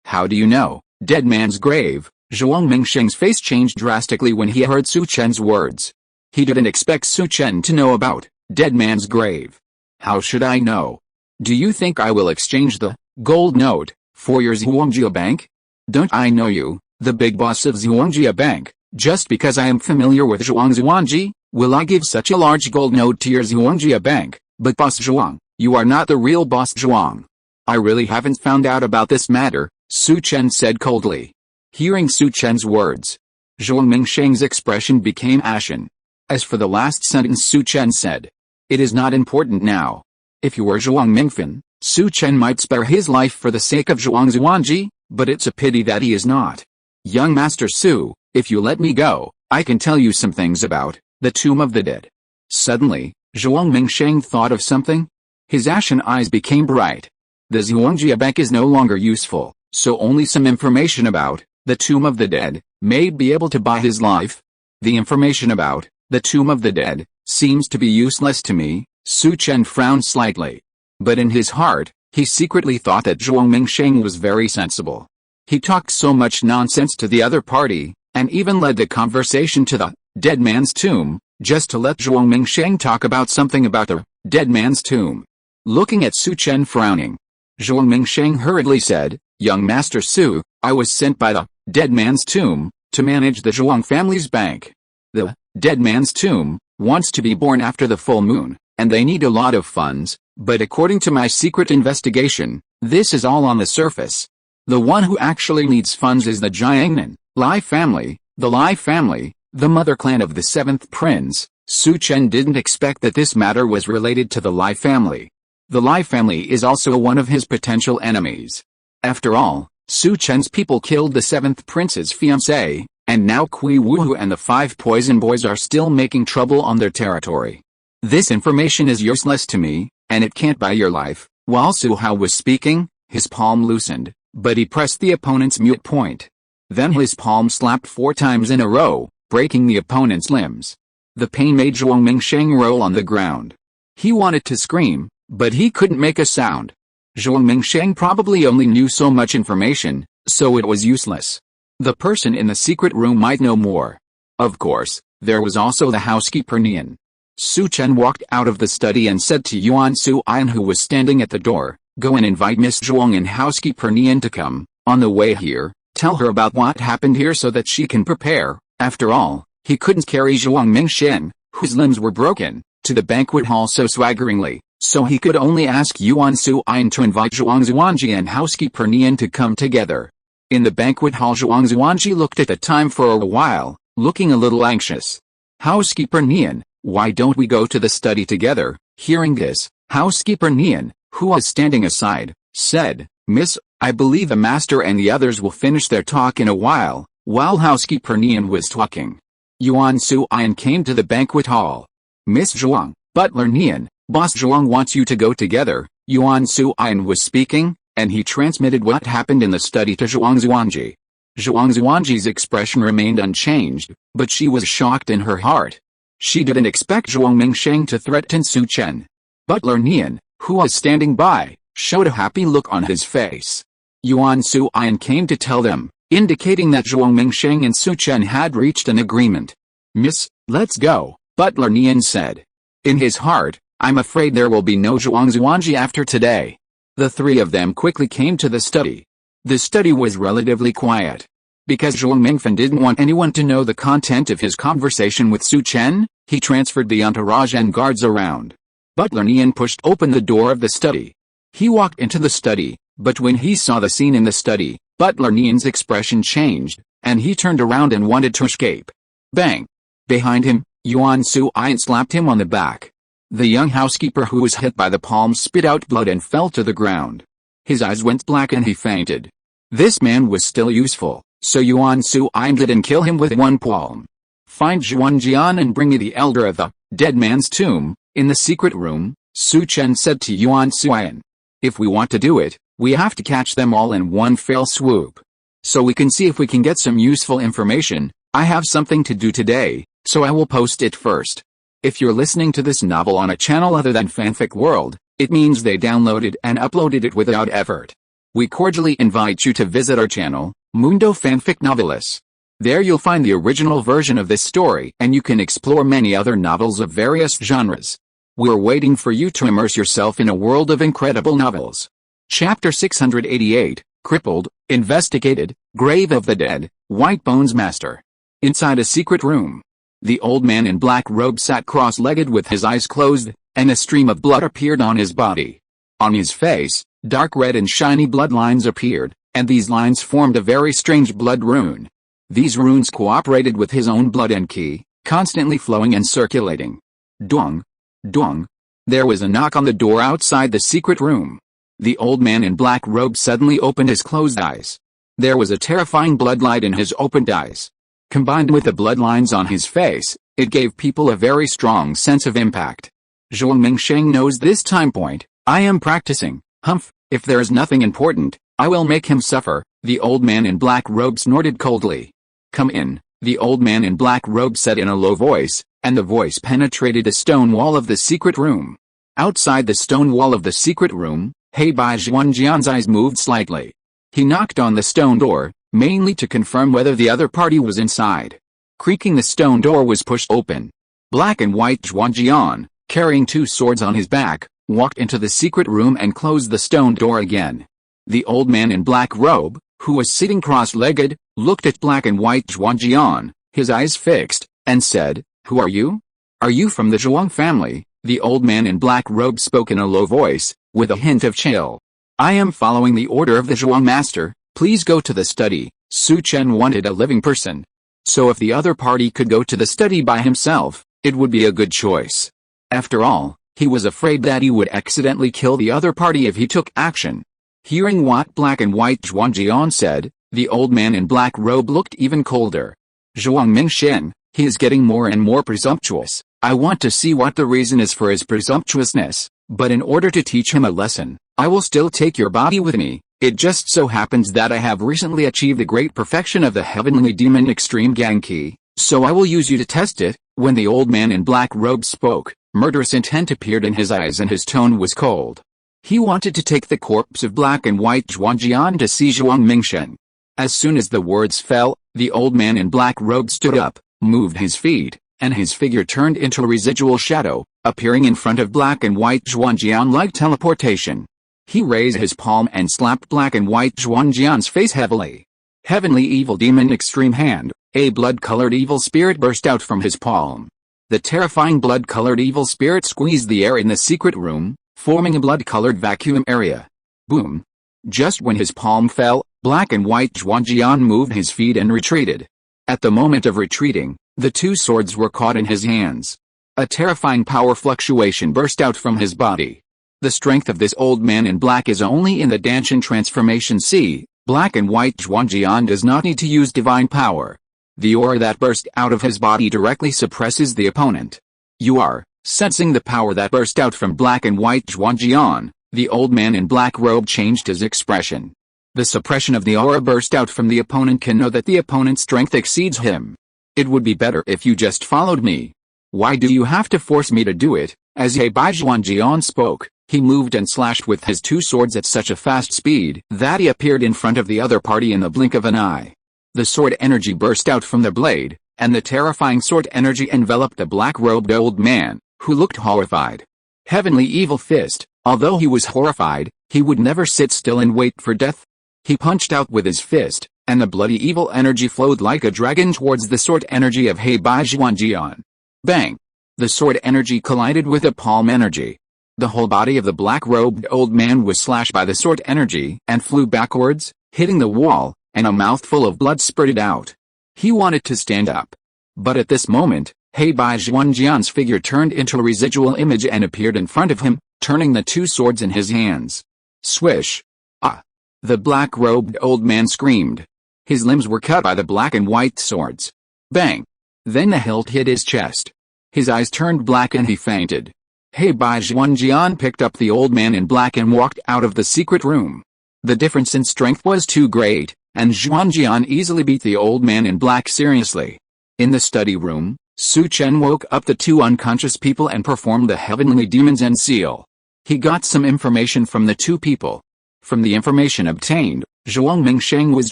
A: How do you know dead man's grave? Zhuang Mingsheng's face changed drastically when he heard Su Chen's words. He didn't expect Su Chen to know about dead man's grave. How should I know? Do you think I will exchange the gold note for your Zhuangjia Bank? Don't I know you, the big boss of Zhuangjia Bank, just because I am familiar with Zhuang Zuanji? Will I give such a large gold note to your Zhuangjia Bank? But Boss Zhuang, you are not the real Boss Zhuang. I really haven't found out about this matter, Su Chen said coldly. Hearing Su Chen's words, Zhuang Mingsheng's expression became ashen. As for the last sentence Su Chen said, it is not important now. If you were Zhuang Mingfen, Su Chen might spare his life for the sake of Zhuang Zuanji, but it's a pity that he is not. Young Master Su, if you let me go, I can tell you some things about the Tomb of the Dead. Suddenly, Zhuang Mingsheng thought of something. His ashen eyes became bright. The Zhuangjia Bank is no longer useful, so only some information about the Tomb of the Dead may be able to buy his life. The information about the Tomb of the Dead seems to be useless to me. Su Chen frowned slightly. But in his heart, he secretly thought that Zhuang Mingsheng was very sensible. He talked so much nonsense to the other party, and even led the conversation to the dead man's tomb, just to let Zhuang Mingsheng talk about something about the dead man's tomb. Looking at Su Chen frowning, Zhuang Mingsheng hurriedly said, Young Master Su, I was sent by the dead man's tomb to manage the Zhuang family's bank. The dead man's tomb wants to be born after the full moon, and they need a lot of funds, but according to my secret investigation, this is all on the surface. The one who actually needs funds is the Jiangnan Lai family, the mother clan of the seventh prince. Su Chen didn't expect that this matter was related to the Lai family. The Lai family is also one of his potential enemies. After all, Su Chen's people killed the seventh prince's fiancée, and now Kui Wuhu and the 5 poison boys are still making trouble on their territory. This information is useless to me, and it can't buy your life. While Su Hao was speaking, his palm loosened, but he pressed the opponent's mute point. Then his palm slapped 4 times in a row, breaking the opponent's limbs. The pain made Zhuang Mingsheng roll on the ground. He wanted to scream, but he couldn't make a sound. Zhuang Mingsheng probably only knew so much information, so it was useless. The person in the secret room might know more. Of course, there was also the housekeeper Nian. Su Chen walked out of the study and said to Yuan Suan, who was standing at the door, "Go and invite Miss Zhuang and housekeeper Nian to come. On the way here, tell her about what happened here so that she can prepare." After all, he couldn't carry Zhuang Mingxin, whose limbs were broken, to the banquet hall so swaggeringly, so he could only ask Yuan Suan to invite Zhuang Zuanji and housekeeper Nian to come together. In the banquet hall, Zhuang Zuanji looked at the time for a while, looking a little anxious. "Housekeeper Nian, why don't we go to the study together?" Hearing this, housekeeper Nian, who was standing aside, said, "Miss, I believe the master and the others will finish their talk in a while." While housekeeper Nian was talking, Yuan Suan came to the banquet hall. "Miss Zhuang, butler Nian, boss Zhuang wants you to go together." Yuan Suan was speaking, and he transmitted what happened in the study to Zhuang Zuanji. Zhuang Zuanji's expression remained unchanged, but she was shocked in her heart. She didn't expect Zhuang Mingsheng to threaten Su Chen. Butler Nian, who was standing by, showed a happy look on his face. Yuan Suan came to tell them, indicating that Zhuang Mingsheng and Su Chen had reached an agreement. "Miss, let's go," Butler Nian said. In his heart, "I'm afraid there will be no Zhuang Zuanji after today." The three of them quickly came to the study. The study was relatively quiet. Because Zhuang Mingfen didn't want anyone to know the content of his conversation with Su Chen, he transferred the entourage and guards around. Butler Nian pushed open the door of the study. He walked into the study, but when he saw the scene in the study, Butler Nian's expression changed, and he turned around and wanted to escape. Bang! Behind him, Yuan Suan slapped him on the back. The young housekeeper who was hit by the palm spit out blood and fell to the ground. His eyes went black and he fainted. This man was still useful, so Yuan Suan didn't kill him with one palm. "Find Zhuang Jian and bring me the elder of the dead man's tomb." In the secret room, Su Chen said to Yuan Suan, "If we want to do it, we have to catch them all in one fell swoop. So we can see if we can get some useful information. I have something to do today, so I will post it first." If you're listening to this novel on a channel other than Fanfic World, it means they downloaded and uploaded it without effort. We cordially invite you to visit our channel, Mundo Fanfic Novelis. There you'll find the original version of this story and you can explore many other novels of various genres. We're waiting for you to immerse yourself in a world of incredible novels. Chapter 688, Crippled, Investigated, Grave of the Dead, White Bones Master. Inside a secret room, the old man in black robe sat cross-legged with his eyes closed, and a stream of blood appeared on his body. On his face, dark red and shiny blood lines appeared, and these lines formed a very strange blood rune. These runes cooperated with his own blood and ki, constantly flowing and circulating. Duang! Duang! There was a knock on the door outside the secret room. The old man in black robe suddenly opened his closed eyes. There was a terrifying bloodlight in his opened eyes. Combined with the bloodlines on his face, it gave people a very strong sense of impact. Zhuang Mingsheng knows this time point. "I am practicing. Humph, if there is nothing important, I will make him suffer," the old man in black robe snorted coldly. "Come in," the old man in black robe said in a low voice, and the voice penetrated the stone wall of the secret room. Outside the stone wall of the secret room, Bai Tianyu's eyes moved slightly. He knocked on the stone door, mainly to confirm whether the other party was inside. Creaking, the stone door was pushed open. Black and white Zhuang Jian, carrying two swords on his back, walked into the secret room and closed the stone door again. The old man in black robe, who was sitting cross-legged, looked at black and white Zhuang Jian, his eyes fixed, and said, "Who are you? Are you from the Zhuang family?" The old man in black robe spoke in a low voice, with a hint of chill. "I am following the order of the Zhuang master. Please go to the study." Su Chen wanted a living person. So if the other party could go to the study by himself, it would be a good choice. After all, he was afraid that he would accidentally kill the other party if he took action. Hearing what black and white Zhuang Jian said, the old man in black robe looked even colder. "Zhuang Mingxian, he is getting more and more presumptuous. I want to see what the reason is for his presumptuousness, but in order to teach him a lesson, I will still take your body with me. It just so happens that I have recently achieved the great perfection of the heavenly demon extreme Gangki, so I will use you to test it." When the old man in black robe spoke, murderous intent appeared in his eyes and his tone was cold. He wanted to take the corpse of black and white Zhuang Jian to see Zhuang Mingxian. As soon as the words fell, the old man in black robe stood up, moved his feet, and his figure turned into a residual shadow, appearing in front of Black and White Zhuangjian like teleportation. He raised his palm and slapped Black and White Zhuangjian's face heavily. Heavenly Evil Demon Extreme Hand, a blood-colored evil spirit burst out from his palm. The terrifying blood-colored evil spirit squeezed the air in the secret room, forming a blood-colored vacuum area. Boom! Just when his palm fell, Black and White Zhuangjian moved his feet and retreated. At the moment of retreating, the two swords were caught in his hands. A terrifying power fluctuation burst out from his body. The strength of this old man in black is only in the Danshan transformation. See, Black and White Zhuangjian does not need to use divine power. The aura that burst out of his body directly suppresses the opponent. You are sensing the power that burst out from Black and White Zhuangjian. The old man in black robe changed his expression. The suppression of the aura burst out from the opponent can know that the opponent's strength exceeds him. It would be better if you just followed me. Why do you have to force me to do it? As Bai Zhuangjian spoke, he moved and slashed with his two swords at such a fast speed that he appeared in front of the other party in the blink of an eye. The sword energy burst out from the blade, and the terrifying sword energy enveloped the black-robed old man, who looked horrified. Heavenly Evil Fist, although he was horrified, he would never sit still and wait for death. He punched out with his fist, and the bloody evil energy flowed like a dragon towards the sword energy of Bai Zhuangjian. Bang! The sword energy collided with the palm energy. The whole body of the black-robed old man was slashed by the sword energy and flew backwards, hitting the wall, and a mouthful of blood spurted out. He wanted to stand up. But at this moment, Bai Zhuangjian's figure turned into a residual image and appeared in front of him, turning the two swords in his hands. Swish! Ah! The black-robed old man screamed. His limbs were cut by the black and white swords. Bang! Then the hilt hit his chest. His eyes turned black and he fainted. Bai Zhuangjian picked up the old man in black and walked out of the secret room. The difference in strength was too great, and Zhuangjian easily beat the old man in black seriously. In the study room, Chen woke up the two unconscious people and performed the heavenly demon's end seal. He got some information from the two people. From the information obtained, Zhuang Mingsheng was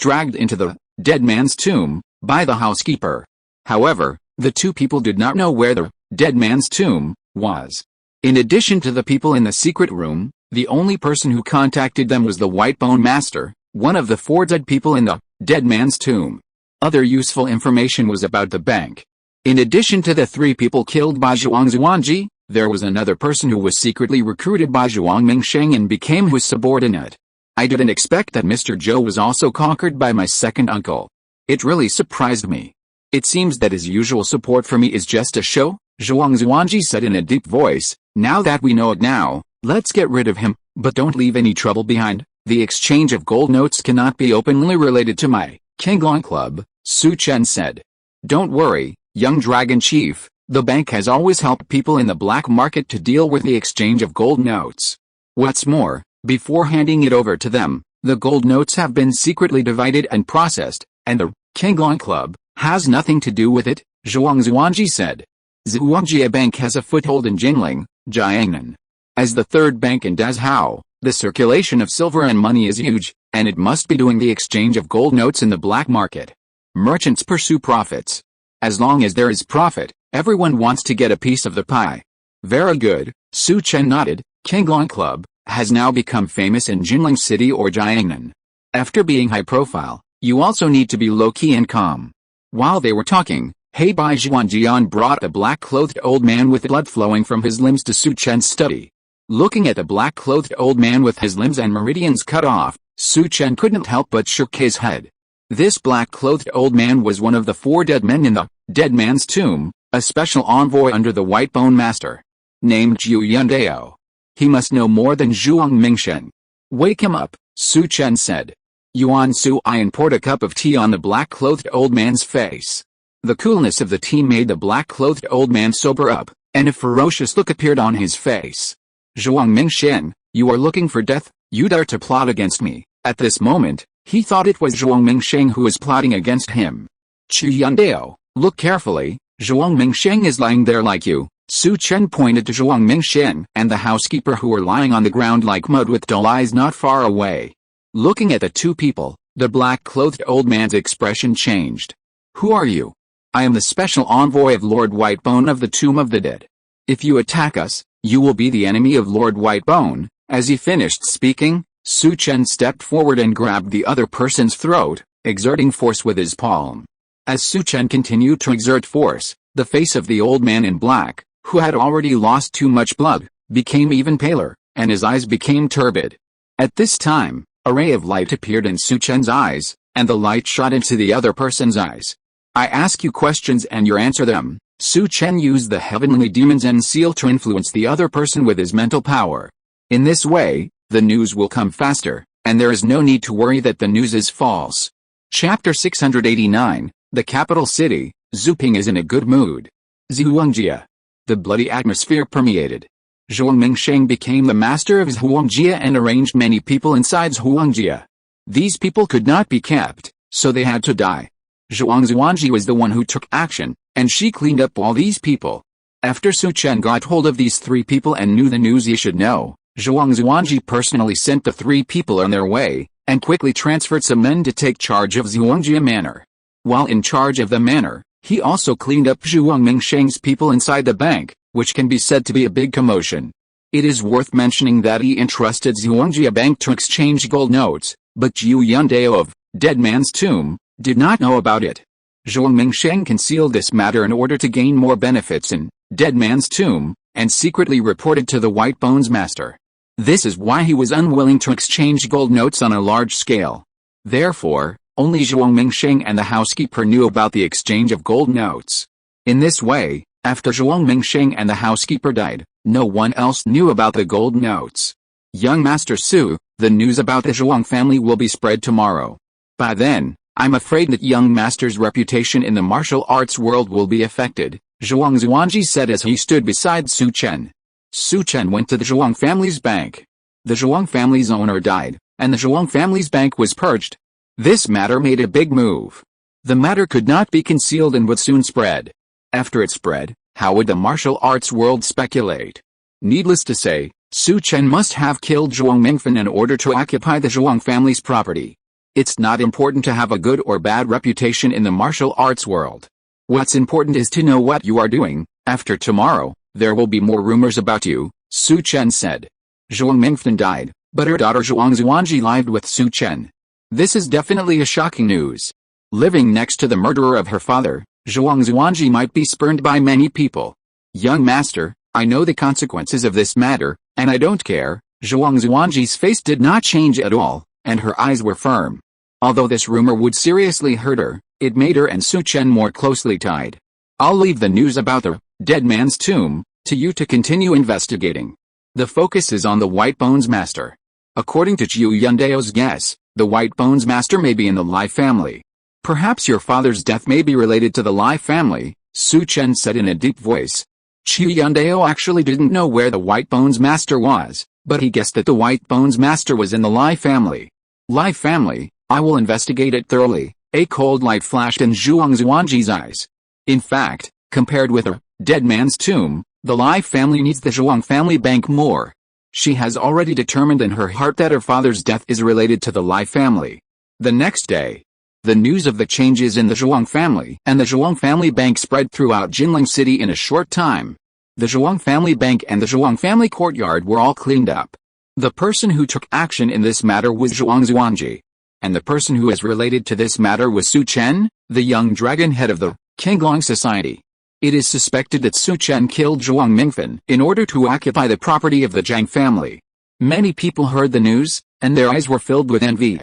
A: dragged into the dead man's tomb by the housekeeper. However, the two people did not know where the dead man's tomb was. In addition to the people in the secret room, the only person who contacted them was the White Bone Master, one of the 4 dead people in the dead man's tomb. Other useful information was about the bank. In addition to the 3 people killed by Zhuang Zuanji, there was another person who was secretly recruited by Zhuang Mingsheng and became his subordinate. I didn't expect that Mr. Zhou was also conquered by my second uncle. It really surprised me. It seems that his usual support for me is just a show, Zhuang Zuanji said in a deep voice. Now that we know it now, let's get rid of him, but don't leave any trouble behind. The exchange of gold notes cannot be openly related to my Qilin Club, Chen said. Don't worry, young dragon chief, the bank has always helped people in the black market to deal with the exchange of gold notes. What's more, before handing it over to them, the gold notes have been secretly divided and processed, and the Qilin Club has nothing to do with it, Zhuang Zuanji said. Zhuangjia Bank has a foothold in Jinling, Jiangnan. As the third bank in Dazhao, the circulation of silver and money is huge, and it must be doing the exchange of gold notes in the black market. Merchants pursue profits. As long as there is profit, everyone wants to get a piece of the pie. Very good, Chen nodded. Qilin Club has now become famous in Jinling City or Jiangnan. After being high profile, you also need to be low-key and calm. While they were talking, Bai Zhuangjian brought a black-clothed old man with blood flowing from his limbs to Chen's study. Looking at the black-clothed old man with his limbs and meridians cut off, Chen couldn't help but shook his head. This black-clothed old man was one of the 4 dead men in the dead man's tomb, a special envoy under the White Bone Master. Named Zhu Yundao. He must know more than Zhuang Mingsheng. Wake him up, Chen said. Yuan Su Ian poured a cup of tea on the black-clothed old man's face. The coolness of the tea made the black-clothed old man sober up, and a ferocious look appeared on his face. Zhuang Mingsheng, you are looking for death, you dare to plot against me. At this moment, he thought it was Zhuang Mingsheng who was plotting against him. Chu Yundao, look carefully, Zhuang Mingsheng is lying there like you. Chen pointed to Zhuang Mingsheng and the housekeeper who were lying on the ground like mud with dull eyes not far away. Looking at the two people, the black-clothed old man's expression changed. Who are you? I am the special envoy of Lord Whitebone of the Tomb of the Dead. If you attack us, you will be the enemy of Lord Whitebone." As he finished speaking, Su Chen stepped forward and grabbed the other person's throat, exerting force with his palm. As Su Chen continued to exert force, the face of the old man in black, who had already lost too much blood, became even paler, and his eyes became turbid. At this time, a ray of light appeared in Su Chen's eyes, and the light shot into the other person's eyes. "I ask you questions and you answer them." Su Chen used the heavenly demon's end seal to influence the other person with his mental power. In this way, the news will come faster, and there is no need to worry that the news is false. Chapter 689, The Capital City. Zhu Ping is in a good mood. Zhuangjia. The bloody atmosphere permeated. Zhuang Mingsheng became the master of Zhuangjia and arranged many people inside Zhuangjia. These people could not be kept, so they had to die. Zhuang Zhuangji was the one who took action, and she cleaned up all these people. After Su Chen got hold of these 3 people and knew the news he should know, Zhuang Zhuangji personally sent the 3 people on their way, and quickly transferred some men to take charge of Zhuangjia Manor. While in charge of the manor, he also cleaned up Zhuang Mingsheng's people inside the bank, which can be said to be a big commotion. It is worth mentioning that he entrusted Zhuangjia Bank to exchange gold notes, but Zhu Yundao of Dead Man's Tomb did not know about it. Zhuang Mingsheng concealed this matter in order to gain more benefits in Dead Man's Tomb, and secretly reported to the White Bones Master. This is why he was unwilling to exchange gold notes on a large scale. Therefore, only Zhuang Mingsheng and the housekeeper knew about the exchange of gold notes. In this way, after Zhuang Mingsheng and the housekeeper died, no one else knew about the gold notes. Young Master Su, the news about the Zhuang family will be spread tomorrow. By then, I'm afraid that young master's reputation in the martial arts world will be affected, Zhuang Zhuangji said as he stood beside Su Chen. Su Chen went to the Zhuang family's bank. The Zhuang family's owner died, and the Zhuang family's bank was purged. This matter made a big move. The matter could not be concealed and would soon spread. After it spread, how would the martial arts world speculate? Needless to say, Su Chen must have killed Zhuang Mingfen in order to occupy the Zhuang family's property. It's not important to have a good or bad reputation in the martial arts world. What's important is to know what you are doing. After tomorrow, there will be more rumors about you, Su Chen said. Zhuang Mingfen died, but her daughter Zhuang Zhuangji lived with Su Chen. This is definitely a shocking news. Living next to the murderer of her father, Zhuang Zhuangji might be spurned by many people. Young master, I know the consequences of this matter, and I don't care. Zhuang Zhuangji's face did not change at all, and her eyes were firm. Although this rumor would seriously hurt her, it made her and Su Chen more closely tied. I'll leave the news about the Dead Man's Tomb to you to continue investigating. The focus is on the White Bones Master. According to Zhu Yundao's guess, the White Bones Master may be in the Lai family. Perhaps your father's death may be related to the Lai family, Su Chen said in a deep voice. Zhu Yundao actually didn't know where the White Bones Master was, but he guessed that the White Bones Master was in the Lai family. Lai family? I will investigate it thoroughly. A cold light flashed in Zhuang Zhuangji's eyes. In fact, compared with her Dead Man's Tomb, the Lai family needs the Zhuang family bank more. She has already determined in her heart that her father's death is related to the Lai family. The next day, the news of the changes in the Zhuang family and the Zhuang family bank spread throughout Jinling City in a short time. The Zhuang family bank and the Zhuang family courtyard were all cleaned up. The person who took action in this matter was Zhuang Zhuangji. And the person who is related to this matter was Su Chen, the young dragon head of the Qinglong Society. It is suspected that Su Chen killed Zhuang Mingfen in order to occupy the property of the Zhang family. Many people heard the news, and their eyes were filled with envy.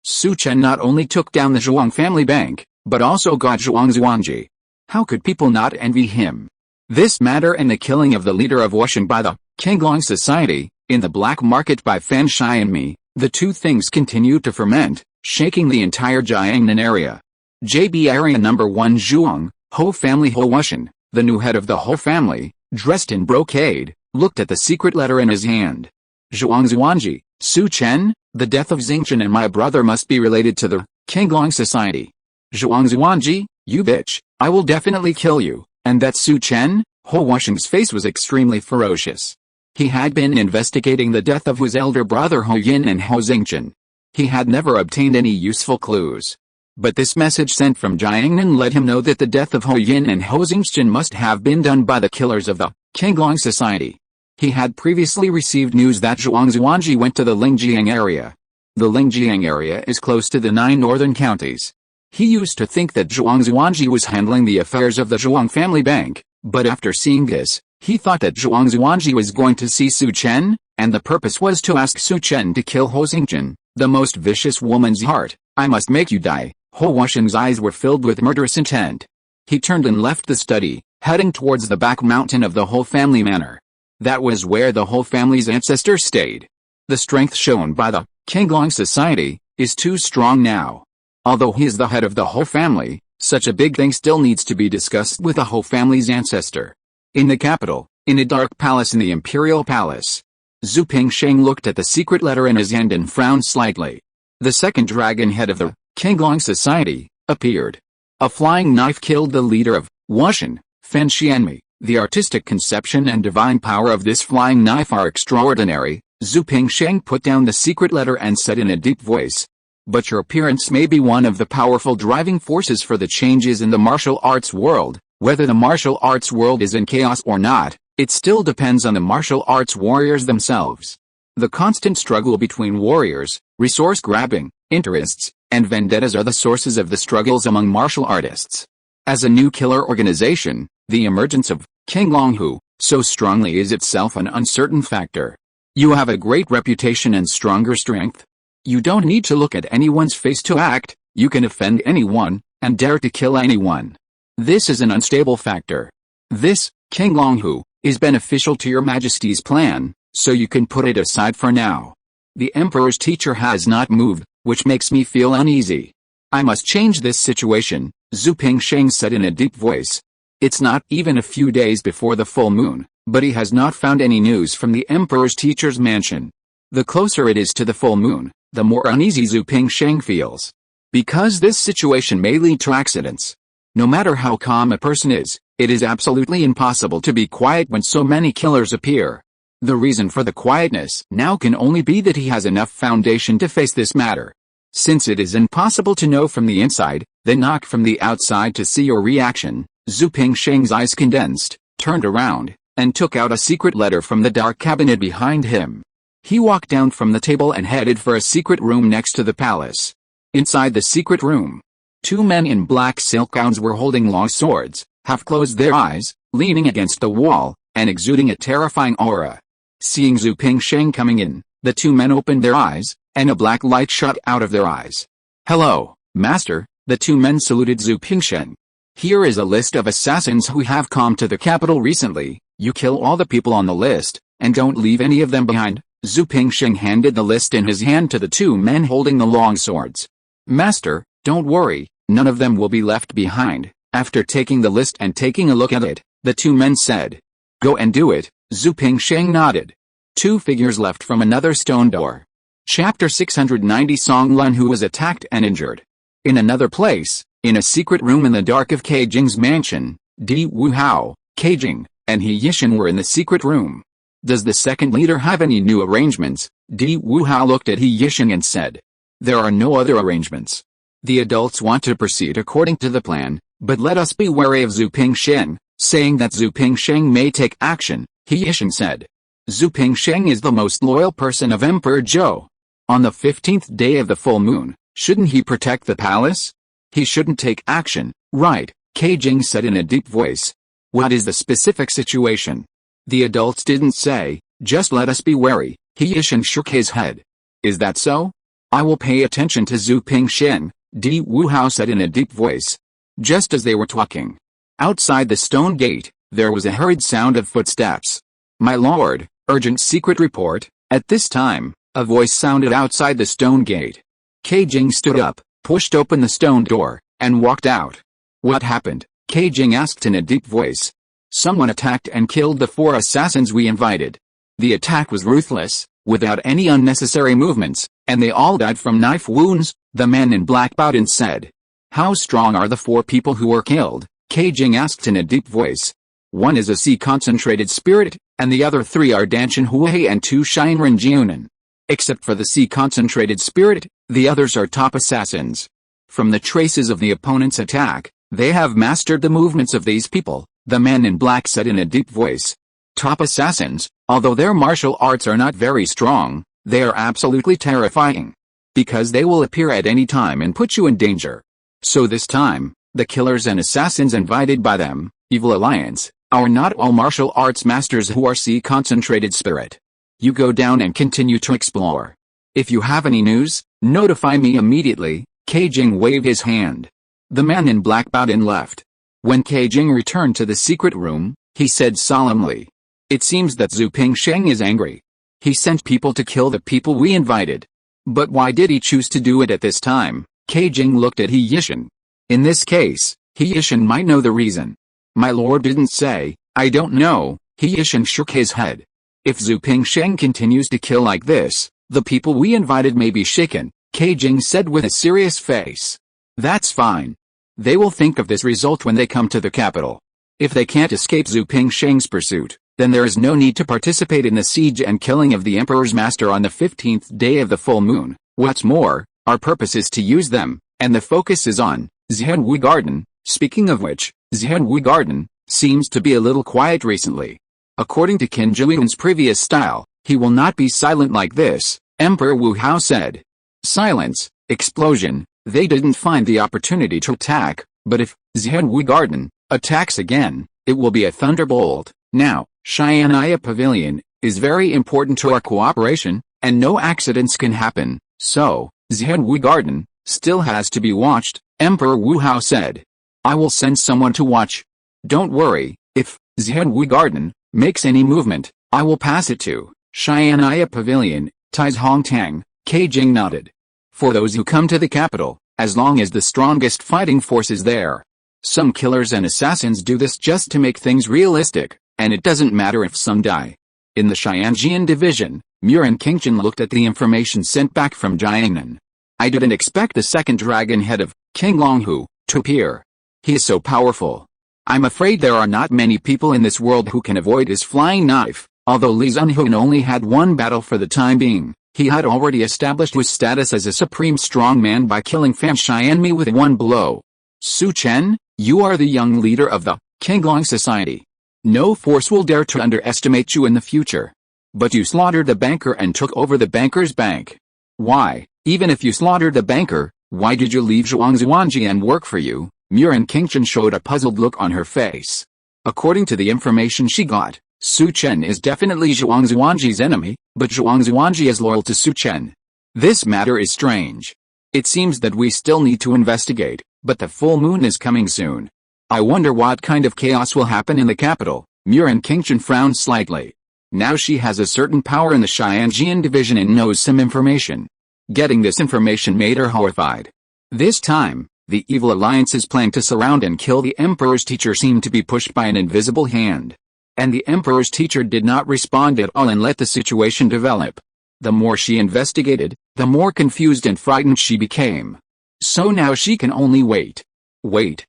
A: Su Chen not only took down the Zhuang family bank, but also got Zhuang Zhuangji. How could people not envy him? This matter and the killing of the leader of Wuxian by the Qinglong Society, in the black market by Fan Xianmi, the two things continued to ferment, shaking the entire Jiangnan area. JB Area Number 1 Zhuang, Ho family Ho Wuxian, the new head of the Ho family, dressed in brocade, looked at the secret letter in his hand. Zhuang Zhuangji, Su Chen, the death of Xingchen and my brother must be related to the Qinglong Society. Zhuang Zhuangji, you bitch, I will definitely kill you, and that Su Chen? Ho Wuxian's face was extremely ferocious. He had been investigating the death of his elder brother Ho Yin and Ho Xingchen. He had never obtained any useful clues. But this message sent from Jiangnan let him know that the death of Ho Yin and Ho Xingqian must have been done by the killers of the Qinglong Society. He had previously received news that Zhuang Zuanji went to the Lingjiang area. The Lingjiang area is close to the 9 northern counties. He used to think that Zhuang Zuanji was handling the affairs of the Zhuang family bank, but after seeing this, he thought that Zhuang Zuanji was going to see Su Chen, and the purpose was to ask Su Chen to kill Ho Xingqian, the most vicious woman's heart. "I must make you die." Ho Wusheng's eyes were filled with murderous intent. He turned and left the study, heading towards the back mountain of the whole family manor. That was where the whole family's ancestors stayed. The strength shown by the Qinglong Society is too strong now. Although he is the head of the whole family, such a big thing still needs to be discussed with the whole family's ancestor. In the capital, in a dark palace in the imperial palace, Zhu Pingsheng looked at the secret letter in his hand and frowned slightly. The second dragon head of the Qinglong Society appeared. A flying knife killed the leader of Wushan, Fen Xianmi. The artistic conception and divine power of this flying knife are extraordinary. Zhu Pingsheng put down the secret letter and said in a deep voice, "But your appearance may be one of the powerful driving forces for the changes in the martial arts world. Whether the martial arts world is in chaos or not, it still depends on the martial arts warriors themselves. The constant struggle between warriors, resource grabbing, interests, and vendettas are the sources of the struggles among martial artists. As a new killer organization, the emergence of Qinglong Hu so strongly is itself an uncertain factor. You have a great reputation and stronger strength. You don't need to look at anyone's face to act, you can offend anyone, and dare to kill anyone. This is an unstable factor. This, Qinglong Hu, is beneficial to your Majesty's plan, so you can put it aside for now. The Emperor's teacher has not moved, which makes me feel uneasy. I must change this situation," Zhu Pingsheng said in a deep voice. It's not even a few days before the full moon, but he has not found any news from the Emperor's teacher's mansion. The closer it is to the full moon, the more uneasy Zhu Pingsheng feels. Because this situation may lead to accidents. No matter how calm a person is, it is absolutely impossible to be quiet when so many killers appear. The reason for the quietness now can only be that he has enough foundation to face this matter. Since it is impossible to know from the inside, then knock from the outside to see your reaction, Zhu Pingsheng's eyes condensed, turned around, and took out a secret letter from the dark cabinet behind him. He walked down from the table and headed for a secret room next to the palace. Inside the secret room, 2 men in black silk gowns were holding long swords, half closed their eyes, leaning against the wall, and exuding a terrifying aura. Seeing Zhu Pingsheng coming in, the 2 men opened their eyes, and a black light shot out of their eyes. "Hello, Master," the 2 men saluted Zhu Pingsheng. "Here is a list of assassins who have come to the capital recently. You kill all the people on the list, and don't leave any of them behind." Zhu Pingsheng handed the list in his hand to the 2 men holding the long swords. "Master, don't worry, none of them will be left behind." After taking the list and taking a look at it, the 2 men said, "Go and do it." Zhu Pingsheng nodded. 2 figures left from another stone door. Chapter 690 Song Lun, who was attacked and injured. In another place, in a secret room in the dark of Ke Jing's mansion, Di Wu Hao, Ke Jing, and He Yishan were in the secret room. "Does the second leader have any new arrangements?" Di Wu Hao looked at He Yishan and said, "There are no other arrangements. The adults want to proceed according to the plan, but let us be wary of Zhu Pingsheng." Saying that Zhu Pingsheng may take action, He Yishan said, "Zhu Pingsheng is the most loyal person of Emperor Zhou. On the 15th day of the full moon, shouldn't he protect the palace? He shouldn't take action, right?" Ke Jing said in a deep voice. "What is the specific situation?" "The adults didn't say, just let us be wary." He Yishan shook his head. "Is that so? I will pay attention to Zhu Pingsheng," Di Wu Hao said in a deep voice. Just as they were talking, outside the stone gate, there was a hurried sound of footsteps. "My lord, urgent secret report." At this time, a voice sounded outside the stone gate. Ke Jing stood up, pushed open the stone door, and walked out. "What happened?" Ke Jing asked in a deep voice. "Someone attacked and killed the 4 assassins we invited. The attack was ruthless, without any unnecessary movements, and they all died from knife wounds," the man in black bowed and said. "How strong are the 4 people who were killed?" Ke Jing asked in a deep voice. "One is a sea-concentrated spirit, and the other 3 are Danshan Huai and 2 Shinran Jiunan. Except for the sea-concentrated spirit, the others are top assassins." From the traces of the opponent's attack, they have mastered the movements of these people, the man in black said in a deep voice. Top assassins, although their martial arts are not very strong, they are absolutely terrifying. Because they will appear at any time and put you in danger. So this time, the killers and assassins invited by them, Evil Alliance, are not all martial arts masters who are concentrated spirit. You go down and continue to explore. If you have any news, notify me immediately. Keijing waved his hand. The man in black bowed and left. When Keijing returned to the secret room, he said solemnly, "It seems that Zhu Pingsheng is angry. He sent people to kill the people we invited. But why did he choose to do it at this time?" Keijing looked at He Yishan. In this case, He Yishan might know the reason. My lord didn't say. I don't know. He Yishan shook his head. If Zhu Pingsheng continues to kill like this, the people we invited may be shaken, Keijing said with a serious face. That's fine. They will think of this result when they come to the capital. If they can't escape Zhu Pingsheng's pursuit, then there is no need to participate in the siege and killing of the Emperor's master on the 15th day of the full moon. What's more, our purpose is to use them, and the focus is on Xianwu Garden. Speaking of which, Xianwu Garden seems to be a little quiet recently. According to Qin Zhuyan's previous style, he will not be silent like this, Emperor Wu Hao said. Silence, explosion, they didn't find the opportunity to attack, but if Xianwu Garden attacks again, it will be a thunderbolt. Now, Xian'ai Pavilion is very important to our cooperation, and no accidents can happen, so Xianwu Garden still has to be watched, Emperor Wu Hao said. I will send someone to watch. Don't worry, if Xianwu Garden makes any movement, I will pass it to Xian'ai Pavilion, Tai's Hongtang. Keijing nodded. For those who come to the capital, as long as the strongest fighting force is there. Some killers and assassins do this just to make things realistic, and it doesn't matter if some die. In the Xianjian division, Murin Qingchen looked at the information sent back from Jiangnan. I didn't expect the second dragon head of King Longhu to appear. He is so powerful. I'm afraid there are not many people in this world who can avoid his flying knife. Although Li Zunhun only had one battle for the time being, he had already established his status as a supreme strongman by killing Fan Xianmi with one blow. Su Chen, you are the young leader of the Qinglong Society. No force will dare to underestimate you in the future. But you slaughtered the banker and took over the banker's bank. Why, even if you slaughtered the banker, why did you leave Zhuang Zuanji and work for you? Murin Qingchen showed a puzzled look on her face. According to the information she got, Su Chen is definitely Zhuang Zuanji's enemy, but Zhuang Zuanji is loyal to Su Chen. This matter is strange. It seems that we still need to investigate, but the full moon is coming soon. I wonder what kind of chaos will happen in the capital. Murin Qingchen frowned slightly. Now she has a certain power in the Xianjian division and knows some information. Getting this information made her horrified. This time, the Evil Alliance's plan to surround and kill the Emperor's teacher seemed to be pushed by an invisible hand. And the Emperor's teacher did not respond at all and let the situation develop. The more she investigated, the more confused and frightened she became. So now she can only wait. Wait,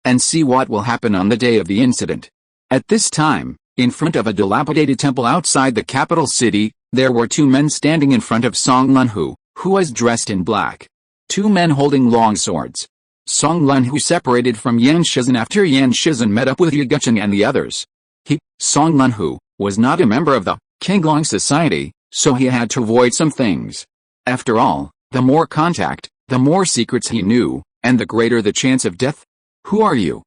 A: and see what will happen on the day of the incident. At this time, in front of a dilapidated temple outside the capital city, there were two men standing in front of Song Lunhu, who was dressed in black. Two men holding long swords. Song Lunhu separated from Yan Shizhen after Yan Shizhen met up with Yaguchen and the others. Song Lunhu, was not a member of the Qinglong Society, so he had to avoid some things. After all, the more contact, the more secrets he knew, and the greater the chance of death. Who are you?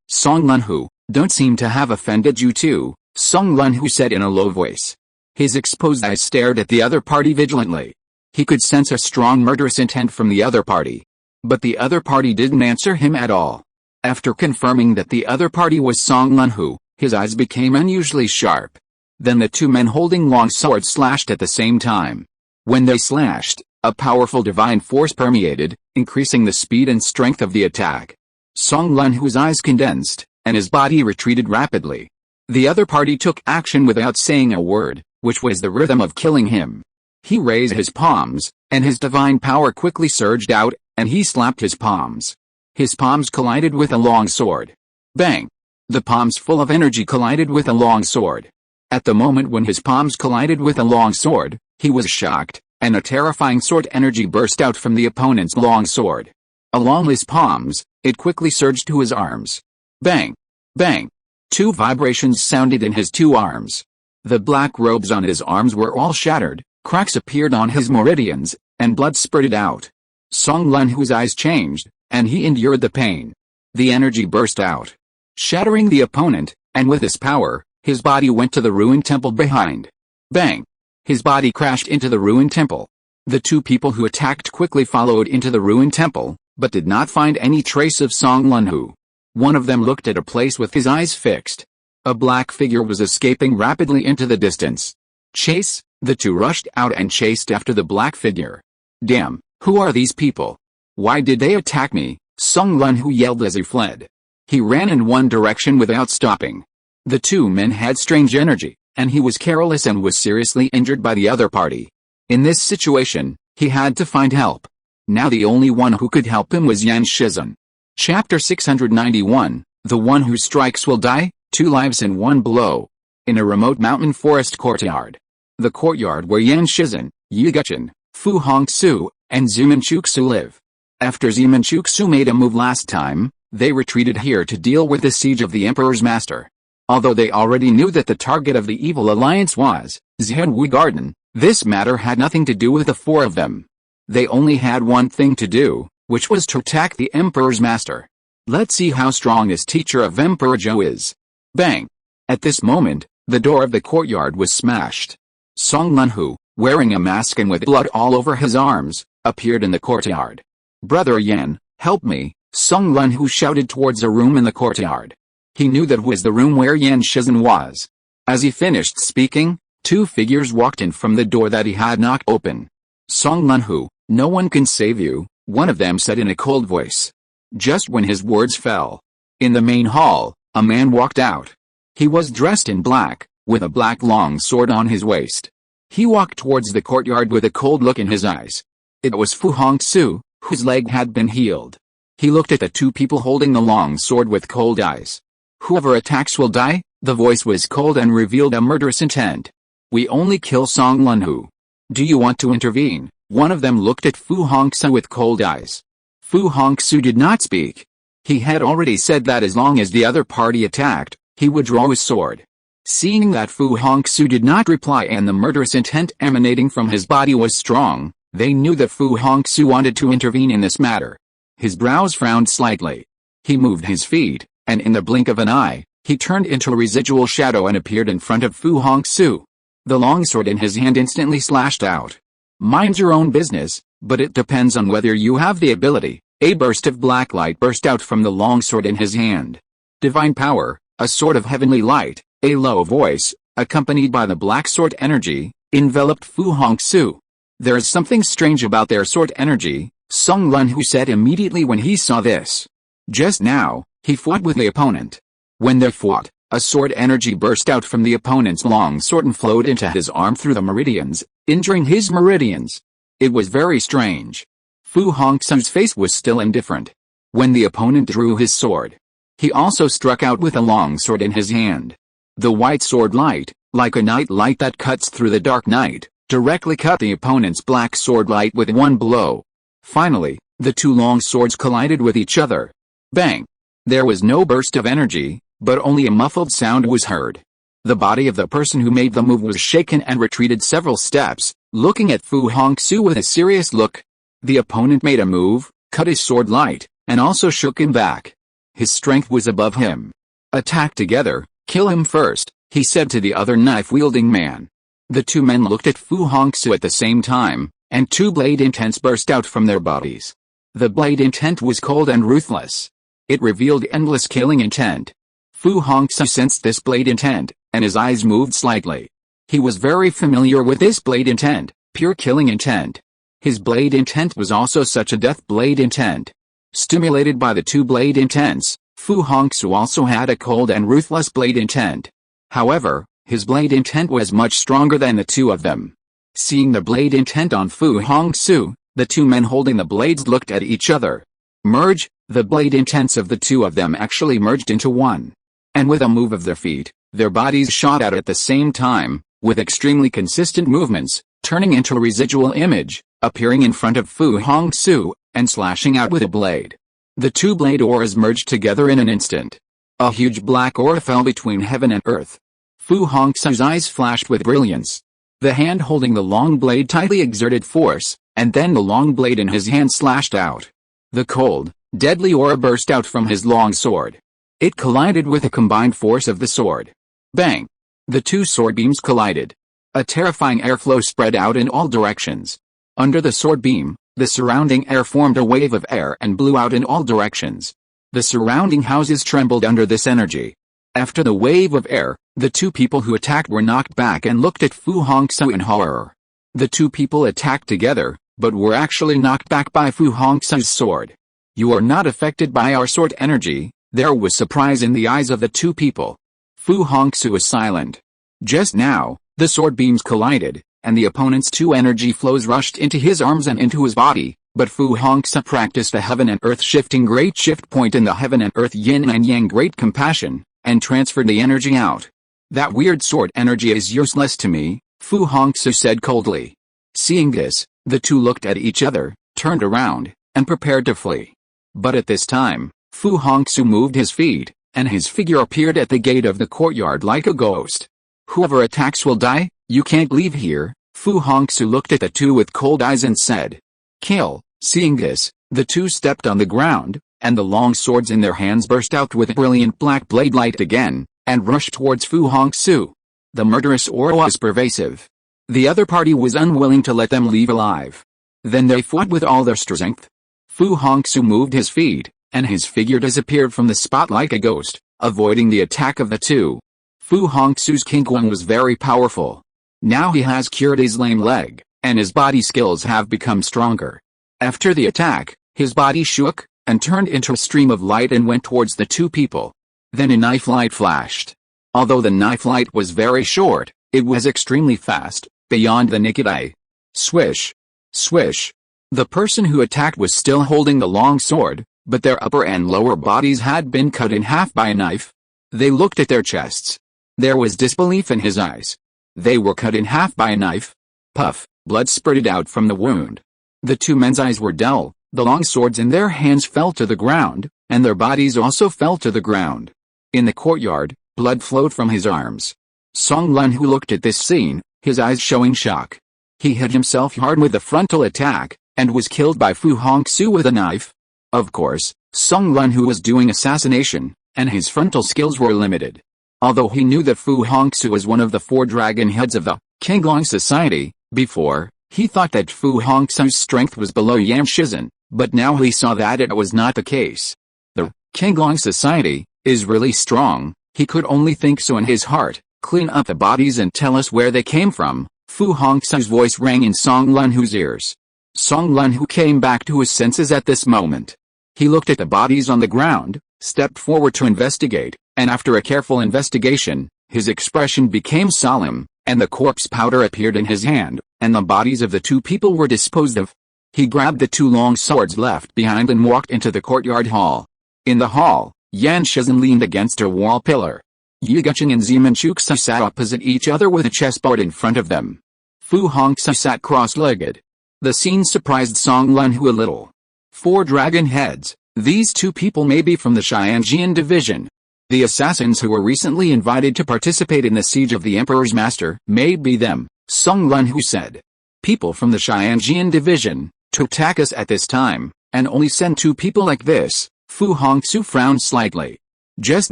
A: Song Lunhu, don't seem to have offended you too, Song Lunhu said in a low voice. His exposed eyes stared at the other party vigilantly. He could sense a strong murderous intent from the other party. But the other party didn't answer him at all. After confirming that the other party was Song Lunhu, his eyes became unusually sharp. Then the two men holding long swords slashed at the same time. When they slashed, a powerful divine force permeated, increasing the speed and strength of the attack. Song Lunhu's eyes condensed, and his body retreated rapidly. The other party took action without saying a word, which was the rhythm of killing him. He raised his palms, and his divine power quickly surged out, and he slapped his palms. His palms collided with a long sword. Bang! The palms full of energy collided with a long sword. At the moment when his palms collided with a long sword, he was shocked, and a terrifying sword energy burst out from the opponent's long sword. Along his palms, it quickly surged to his arms. Bang! Bang! Two vibrations sounded in his two arms. The black robes on his arms were all shattered, cracks appeared on his meridians, and blood spurted out. Song Lunhu's eyes changed, and he endured the pain. The energy burst out, shattering the opponent, and with this power, his body went to the ruined temple behind. Bang! His body crashed into the ruined temple. The two people who attacked quickly followed into the ruined temple, but did not find any trace of Song Lunhu. One of them looked at a place with his eyes fixed. A black figure was escaping rapidly into the distance. Chase! The two rushed out and chased after the black figure. Damn, who are these people? Why did they attack me? Song Lunhu yelled as he fled. He ran in one direction without stopping. The two men had strange energy, and he was careless and was seriously injured by the other party. In this situation, he had to find help. Now the only one who could help him was Yan Shizhen. Chapter 691, The One Who Strikes Will Die, 2 Lives in 1 Blow. In a remote mountain forest courtyard. The courtyard where Yan Shizhen, Yi Guchen, Fu Hongxue, and Zumanchuxu live. After Zumanchuxu made a move last time, they retreated here to deal with the siege of the Emperor's master. Although they already knew that the target of the evil alliance was Zhenwu Garden, this matter had nothing to do with the four of them. They only had one thing to do, which was to attack the Emperor's master. Let's see how strong this teacher of Emperor Zhou is. Bang! At this moment, the door of the courtyard was smashed. Song Lunhu, wearing a mask and with blood all over his arms, appeared in the courtyard. Brother Yan, help me, Song Lunhu shouted towards a room in the courtyard. He knew that was the room where Yan Shizhen was. As he finished speaking, two figures walked in from the door that he had knocked open. Song Lunhu, no one can save you, one of them said in a cold voice. Just when his words fell, in the main hall, a man walked out. He was dressed in black, with a black long sword on his waist. He walked towards the courtyard with a cold look in his eyes. It was Fu Hongxue, whose leg had been healed. He looked at the two people holding the long sword with cold eyes. Whoever attacks will die, the voice was cold and revealed a murderous intent. We only kill Song Lunhu. Do you want to intervene? One of them looked at Fu Hongxue with cold eyes. Fu Hongxue did not speak. He had already said that as long as the other party attacked, he would draw his sword. Seeing that Fu Hongxue did not reply and the murderous intent emanating from his body was strong, they knew that Fu Hongxue wanted to intervene in this matter. His brows frowned slightly. He moved his feet, and in the blink of an eye, he turned into a residual shadow and appeared in front of Fu Hongxue. The longsword in his hand instantly slashed out. Mind your own business, but it depends on whether you have the ability. A burst of black light burst out from the longsword in his hand. Divine power, a sword of heavenly light, a low voice, accompanied by the black sword energy, enveloped Fu Hongxue. There is something strange about their sword energy, Song Lunhu said immediately when he saw this. Just now, he fought with the opponent. When they fought, a sword energy burst out from the opponent's long sword and flowed into his arm through the meridians, injuring his meridians. It was very strange. Fu Hongxue's face was still indifferent. When the opponent drew his sword, he also struck out with a long sword in his hand. The white sword light, like a night light that cuts through the dark night, directly cut the opponent's black sword light with one blow. Finally, the two long swords collided with each other. Bang! There was no burst of energy, but only a muffled sound was heard. The body of the person who made the move was shaken and retreated several steps, looking at Fu Hongxue with a serious look. The opponent made a move, cut his sword light, and also shook him back. His strength was above him. Attack together, kill him first, he said to the other knife-wielding man. The two men looked at Fu Hongxue at the same time, and two blade intents burst out from their bodies. The blade intent was cold and ruthless. It revealed endless killing intent. Fu Hongxue sensed this blade intent, and his eyes moved slightly. He was very familiar with this blade intent, pure killing intent. His blade intent was also such a death blade intent. Stimulated by the two blade intents, Fu Hongxue also had a cold and ruthless blade intent. However, his blade intent was much stronger than the two of them. Seeing the blade intent on Fu Hongxue, the two men holding the blades looked at each other. Merge, the blade intents of the two of them actually merged into one. And with a move of their feet, their bodies shot out at the same time, with extremely consistent movements, turning into a residual image, appearing in front of Fu Hongxue, and slashing out with a blade. The two blade auras merged together in an instant. A huge black aura fell between heaven and earth. Fu Hongxu's eyes flashed with brilliance. The hand holding the long blade tightly exerted force, and then the long blade in his hand slashed out. The cold, deadly aura burst out from his long sword. It collided with the combined force of the sword. Bang! The two sword beams collided. A terrifying airflow spread out in all directions. Under the sword beam, the surrounding air formed a wave of air and blew out in all directions. The surrounding houses trembled under this energy. After the wave of air, the two people who attacked were knocked back and looked at Fu Hongxu in horror. The two people attacked together, but were actually knocked back by Fu Hongxu's sword. "You are not affected by our sword energy." There was surprise in the eyes of the two people. Fu Hongxu was silent. Just now, the sword beams collided, and the opponent's two energy flows rushed into his arms and into his body, but Fu Hongxu practiced a heaven and earth shifting great shift point in the heaven and earth yin and yang great compassion, and transferred the energy out. "That weird sword energy is useless to me," Fu Hongxu said coldly. Seeing this, the two looked at each other, turned around, and prepared to flee. But at this time, Fu Hongxu moved his feet, and his figure appeared at the gate of the courtyard like a ghost. "Whoever attacks will die, you can't leave here." Fu Hongxu looked at the two with cold eyes and said, "Kill." Seeing this, the two stepped on the ground, and the long swords in their hands burst out with brilliant black blade light again, and rushed towards Fu Hongxu. The murderous aura was pervasive. The other party was unwilling to let them leave alive. Then they fought with all their strength. Fu Hongxu moved his feet, and his figure disappeared from the spot like a ghost, avoiding the attack of the two. Fu Hongxu's Qinggong was very powerful. Now he has cured his lame leg, and his body skills have become stronger. After the attack, his body shook, and turned into a stream of light and went towards the two people. Then a knife light flashed. Although the knife light was very short, it was extremely fast, beyond the naked eye. Swish! Swish! The person who attacked was still holding the long sword, but their upper and lower bodies had been cut in half by a knife. They looked at their chests. There was disbelief in his eyes. They were cut in half by a knife. Puff! Blood spurted out from the wound. The two men's eyes were dull, the long swords in their hands fell to the ground, and their bodies also fell to the ground. In the courtyard, blood flowed from his arms. Song Lun who looked at this scene, his eyes showing shock. He hit himself hard with a frontal attack, and was killed by Fu Hongxu with a knife. Of course, Song Lun who was doing assassination, and his frontal skills were limited. Although he knew that Fu Hongxu was one of the 4 dragon heads of the Qinglong Society, before, he thought that Fu Hongxu's strength was below Yan Shizhen, but now he saw that it was not the case. The Qinglong Society is really strong. He could only think so in his heart. "Clean up the bodies and tell us where they came from." Fu Hongxu's voice rang in Song Lunhu's ears. Song Lunhu came back to his senses at this moment. He looked at the bodies on the ground, stepped forward to investigate, and after a careful investigation, his expression became solemn, and the corpse powder appeared in his hand, and the bodies of the two people were disposed of. He grabbed the 2 long swords left behind and walked into the courtyard hall. In the hall, Yan Shizhen leaned against a wall pillar. Yi Guqing and Zeman Chuksa sat opposite each other with a chessboard in front of them. Fu Hongxu sat cross-legged. The scene surprised Song Lunhu a little. 4 dragon heads, these 2 people may be from the Xianjian division. The assassins who were recently invited to participate in the siege of the Emperor's Master may be them, Song Lunhu said. People from the Xianjian division, to attack us at this time, and only send 2 people like this. Fu Hongxu frowned slightly. Just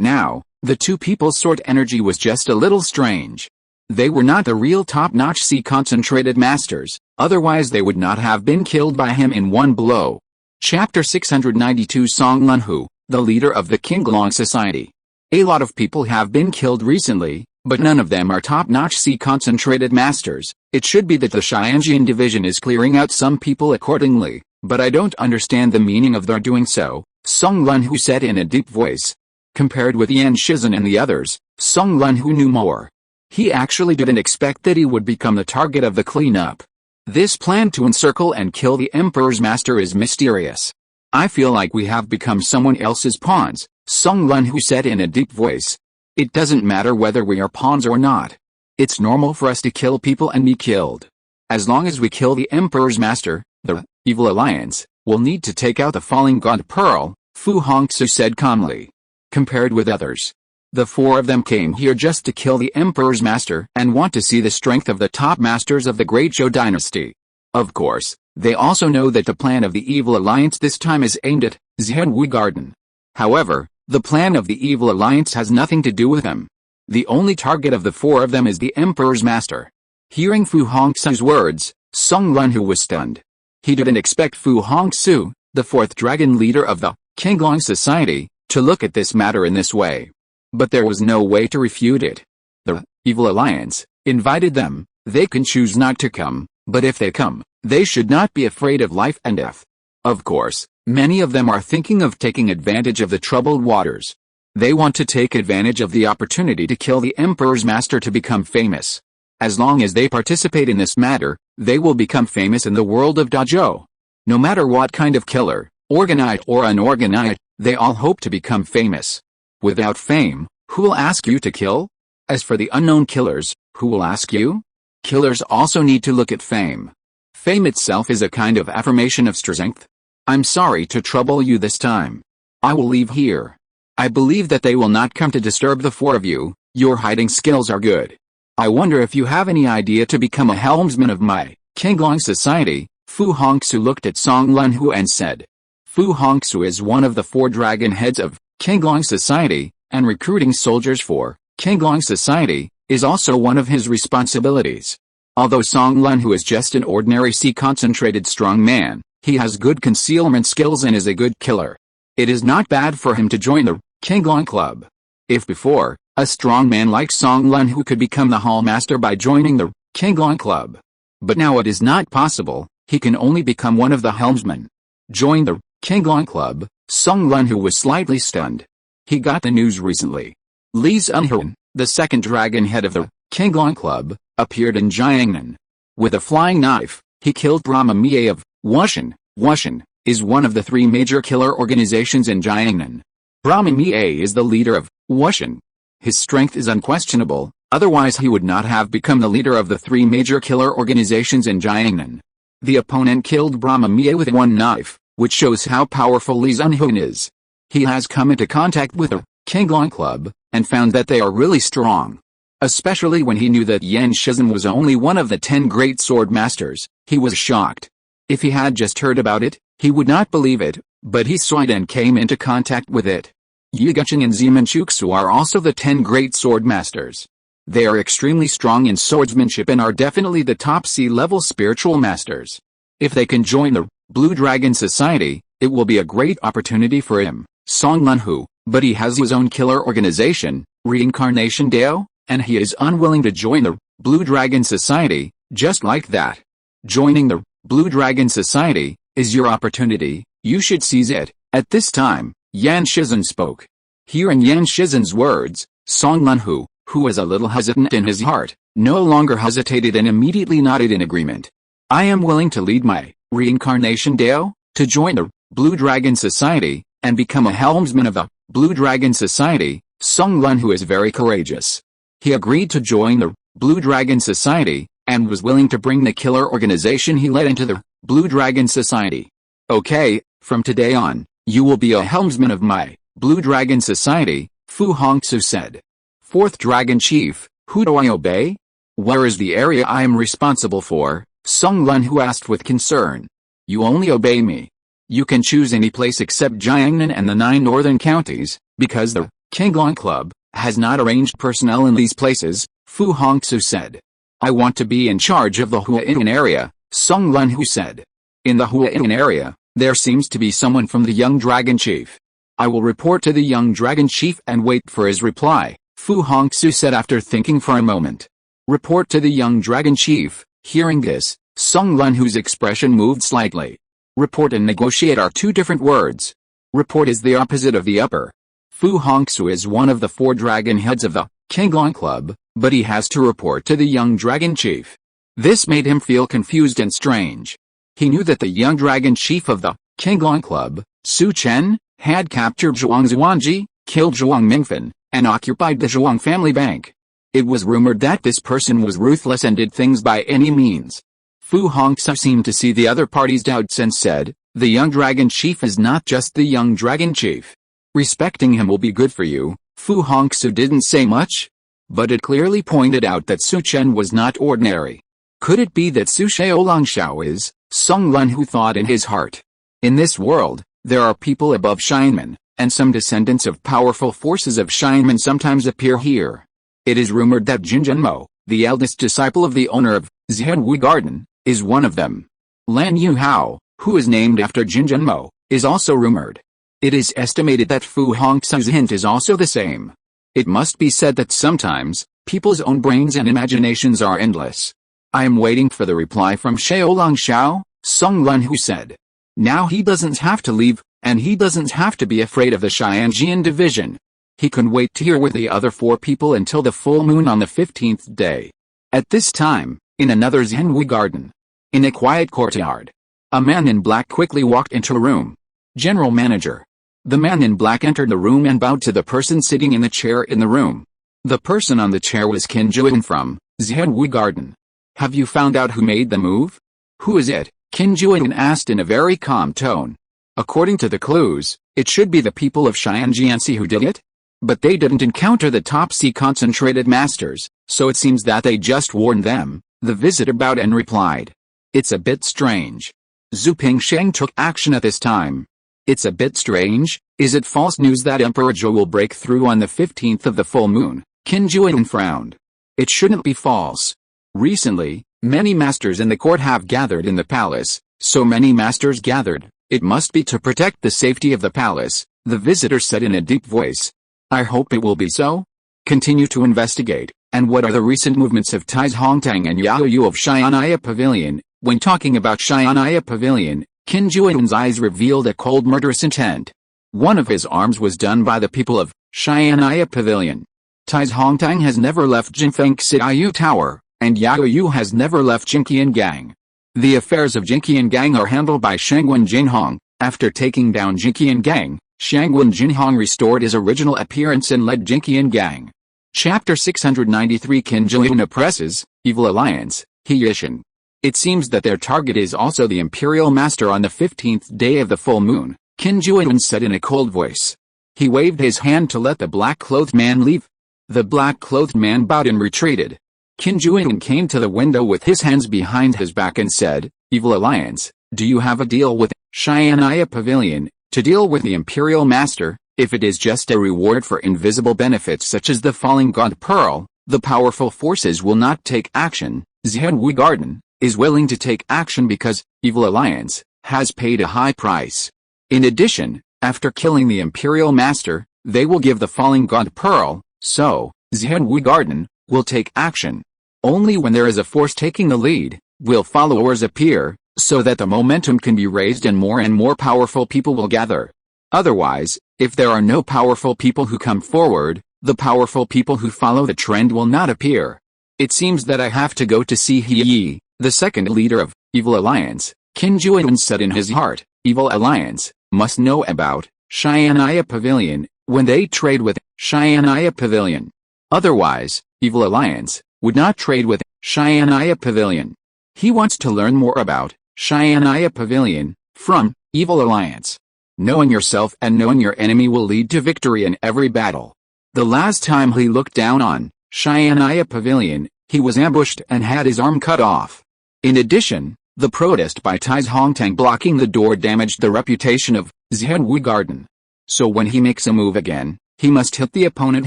A: now, the 2 people's sword energy was just a little strange. They were not the real top-notch concentrated masters, otherwise they would not have been killed by him in one blow. Chapter 692 Song Lunhu, the leader of the Qinglong Society. A lot of people have been killed recently, but none of them are top-notch concentrated masters. It should be that the Xianjian division is clearing out some people accordingly, but I don't understand the meaning of their doing so, Song Lunhu said in a deep voice. Compared with Yan Shizhen and the others, Song Lunhu knew more. He actually didn't expect that he would become the target of the cleanup. This plan to encircle and kill the Emperor's Master is mysterious. I feel like we have become someone else's pawns, Song Lunhu said in a deep voice. It doesn't matter whether we are pawns or not. It's normal for us to kill people and be killed. As long as we kill the Emperor's Master, the Evil Alliance, We'll need to take out the falling god pearl, Fu Hongxue said calmly. Compared with others, the four of them came here just to kill the emperor's master and want to see the strength of the top masters of the great Zhou dynasty. Of course, they also know that the plan of the Evil Alliance this time is aimed at Xianwu Garden. However, the plan of the Evil Alliance has nothing to do with them. The only target of the four of them is the emperor's master. Hearing Fu Hongxue's words, Song Lunhu was stunned. He didn't expect Fu Hongxue, the fourth dragon leader of the Qinglong Society, to look at this matter in this way. But there was no way to refute it. The Evil Alliance invited them. They can choose not to come, but if they come, they should not be afraid of life and death. Of course, many of them are thinking of taking advantage of the troubled waters. They want to take advantage of the opportunity to kill the emperor's master to become famous. As long as they participate in this matter, they will become famous in the world of Dazhou. No matter what kind of killer, organized or unorganized, they all hope to become famous. Without fame, who will ask you to kill? As for the unknown killers, who will ask you? Killers also need to look at fame. Fame itself is a kind of affirmation of strength. I'm sorry to trouble you this time. I will leave here. I believe that they will not come to disturb the four of you. Your hiding skills are good. I wonder if you have any idea to become a helmsman of my Qinglong Society. Fu Hongxue looked at Song Lunhu and said. Fu Hongxue is one of the four dragon heads of Qinglong Society, and recruiting soldiers for Qinglong Society is also one of his responsibilities. Although Song Lunhu is just an ordinary concentrated strong man, he has good concealment skills and is a good killer. It is not bad for him to join the Qinglong Club. If before, a strong man like Song Lunhu could become the Hall Master by joining the Qinglong Club. But now it is not possible, he can only become one of the helmsmen. Join the Qinglong Club. Song Lunhu was slightly stunned. He got the news recently. Li Zhenhun, the second dragon head of the Qinglong Club, appeared in Jiangnan. With a flying knife, he killed Brahma Mie of Wushan. Wushan is one of the three major killer organizations in Jiangnan. Brahma Mie is the leader of Wushan. His strength is unquestionable, otherwise he would not have become the leader of the three major killer organizations in Jiangnan. The opponent killed Brahma Mie with one knife, which shows how powerful Li Zhenhun is. He has come into contact with the Qinglong Club, and found that they are really strong. Especially when he knew that Yan Shizhen was only one of the 10 great sword masters, he was shocked. If he had just heard about it, he would not believe it, but he saw it and came into contact with it. Yi Guqing and Zimen Chuxu are also the 10 great sword masters. They are extremely strong in swordsmanship and are definitely the top C-level spiritual masters. If they can join the Blue Dragon Society, it will be a great opportunity for him, Song Lunhu, but he has his own killer organization, Reincarnation Dao, and he is unwilling to join the Blue Dragon Society, just like that. Joining the Blue Dragon Society is your opportunity, you should seize it. At this time, Yan Shizhen spoke. Hearing Yan Shizhen's words, Song Lunhu, who was a little hesitant in his heart, no longer hesitated and immediately nodded in agreement. I am willing to lead my Reincarnation Dao to join the Blue Dragon Society and become a helmsman of the Blue Dragon Society. Song Lunhu is very courageous. He agreed to join the Blue Dragon Society and was willing to bring the killer organization he led into the Blue Dragon Society. Okay, from today on, you will be a helmsman of my Blue Dragon Society, Fu Hongxue said. Fourth Dragon Chief, who do I obey? Where is the area I am responsible for? Song Lunhu asked with concern. You only obey me. You can choose any place except Jiangnan and the 9 northern counties, because the Qinglong Club has not arranged personnel in these places, Fu Hongxue said. I want to be in charge of the Huaiyin area, Song Lunhu said. In the Huaiyin area, there seems to be someone from the young dragon chief. I will report to the young dragon chief and wait for his reply, Fu Hongxue said after thinking for a moment. Report to the young dragon chief. Hearing this, Song Lunhu's expression moved slightly. Report and negotiate are two different words. Report is the opposite of the upper. Fu Hongxue is one of the 4 dragon heads of the Qinglong Club, but he has to report to the young dragon chief. This made him feel confused and strange. He knew that the young dragon chief of the Qinglong Club, Su Chen, had captured Zhuang Zuanji, killed Zhuang Mingfen, and occupied the Zhuang family bank. It was rumored that this person was ruthless and did things by any means. Fu Hongxue seemed to see the other party's doubts and said, The young dragon chief is not just the young dragon chief. Respecting him will be good for you. Fu Hongxue didn't say much, but it clearly pointed out that Su Chen was not ordinary. Could it be that Su Xiaolongxiao is Song Lun, who thought in his heart? In this world, there are people above Shinemen, and some descendants of powerful forces of Shinemen sometimes appear here. It is rumored that Jin Zhenmo, the eldest disciple of the owner of Zhenwu Garden, is one of them. Lan Yu Hao, who is named after Jin Zhenmo, is also rumored. It is estimated that Fu Hongxue's hint is also the same. It must be said that sometimes, people's own brains and imaginations are endless. I am waiting for the reply from Xiaolongxiao, Song Lun, who said. Now he doesn't have to leave, and he doesn't have to be afraid of the Xianjian division. He can wait here with the other 4 people until the full moon on the 15th day. At this time, in another Zhenwu garden, in a quiet courtyard, a man in black quickly walked into a room. General Manager. The man in black entered the room and bowed to the person sitting in the chair in the room. The person on the chair was Qin Juan from Zhenwu Garden. Have you found out who made the move? Who is it? Qin Juan asked in a very calm tone. According to the clues, it should be the people of Xianjianxi who did it. But they didn't encounter the top C concentrated masters, so it seems that they just warned them. The visitor bowed and replied. It's a bit strange. Zhu Pingsheng took action at this time. It's a bit strange. Is it false news that Emperor Zhou will break through on the 15th of the full moon? Qin Juan frowned. It shouldn't be false. Recently, many masters in the court have gathered in the palace. So many masters gathered, it must be to protect the safety of the palace, the visitor said in a deep voice. I hope it will be so. Continue to investigate. And what are the recent movements of Tais Hongtang and Yao Yu of Xianaya Pavilion? When talking about Xianaya Pavilion, Qin Juan's eyes revealed a cold murderous intent. One of his arms was done by the people of Xianaya Pavilion. Tais Hongtang has never left Jinfeng Xiaoyu Tower, and Yao Yu has never left Jinqian Gang. The affairs of Jinqian Gang are handled by Shangwen Jinhong. After taking down Jinqian Gang, Shangwen Jinhong restored his original appearance and led Jinqian Gang. Chapter 693 Qin Juan oppresses, Evil Alliance, He Yishan. It seems that their target is also the Imperial Master on the 15th day of the full moon, Qin Juan said in a cold voice. He waved his hand to let the black-clothed man leave. The black-clothed man bowed and retreated. Qin Juan came to the window with his hands behind his back and said, Evil Alliance, do you have a deal with Xianaya Pavilion, to deal with the Imperial Master? If it is just a reward for invisible benefits such as the falling god pearl, the powerful forces will not take action. Zhenwu Garden is willing to take action because Evil Alliance has paid a high price. In addition, after killing the Imperial Master, they will give the falling god pearl, so Zhenwu Garden will take action. Only when there is a force taking the lead, will followers appear, so that the momentum can be raised and more powerful people will gather. Otherwise, if there are no powerful people who come forward, the powerful people who follow the trend will not appear. It seems that I have to go to see He Yi, the second leader of Evil Alliance, Qin Juan said in his heart. Evil Alliance must know about Xianaya Pavilion when they trade with Xianaya Pavilion. Otherwise, Evil Alliance would not trade with Xianaya Pavilion. He wants to learn more about Xianaya Pavilion from Evil Alliance. Knowing yourself and knowing your enemy will lead to victory in every battle. The last time he looked down on Xianaya Pavilion, he was ambushed and had his arm cut off. In addition, the protest by Tais Hongtang blocking the door damaged the reputation of Zhenwu Garden. So when he makes a move again, he must hit the opponent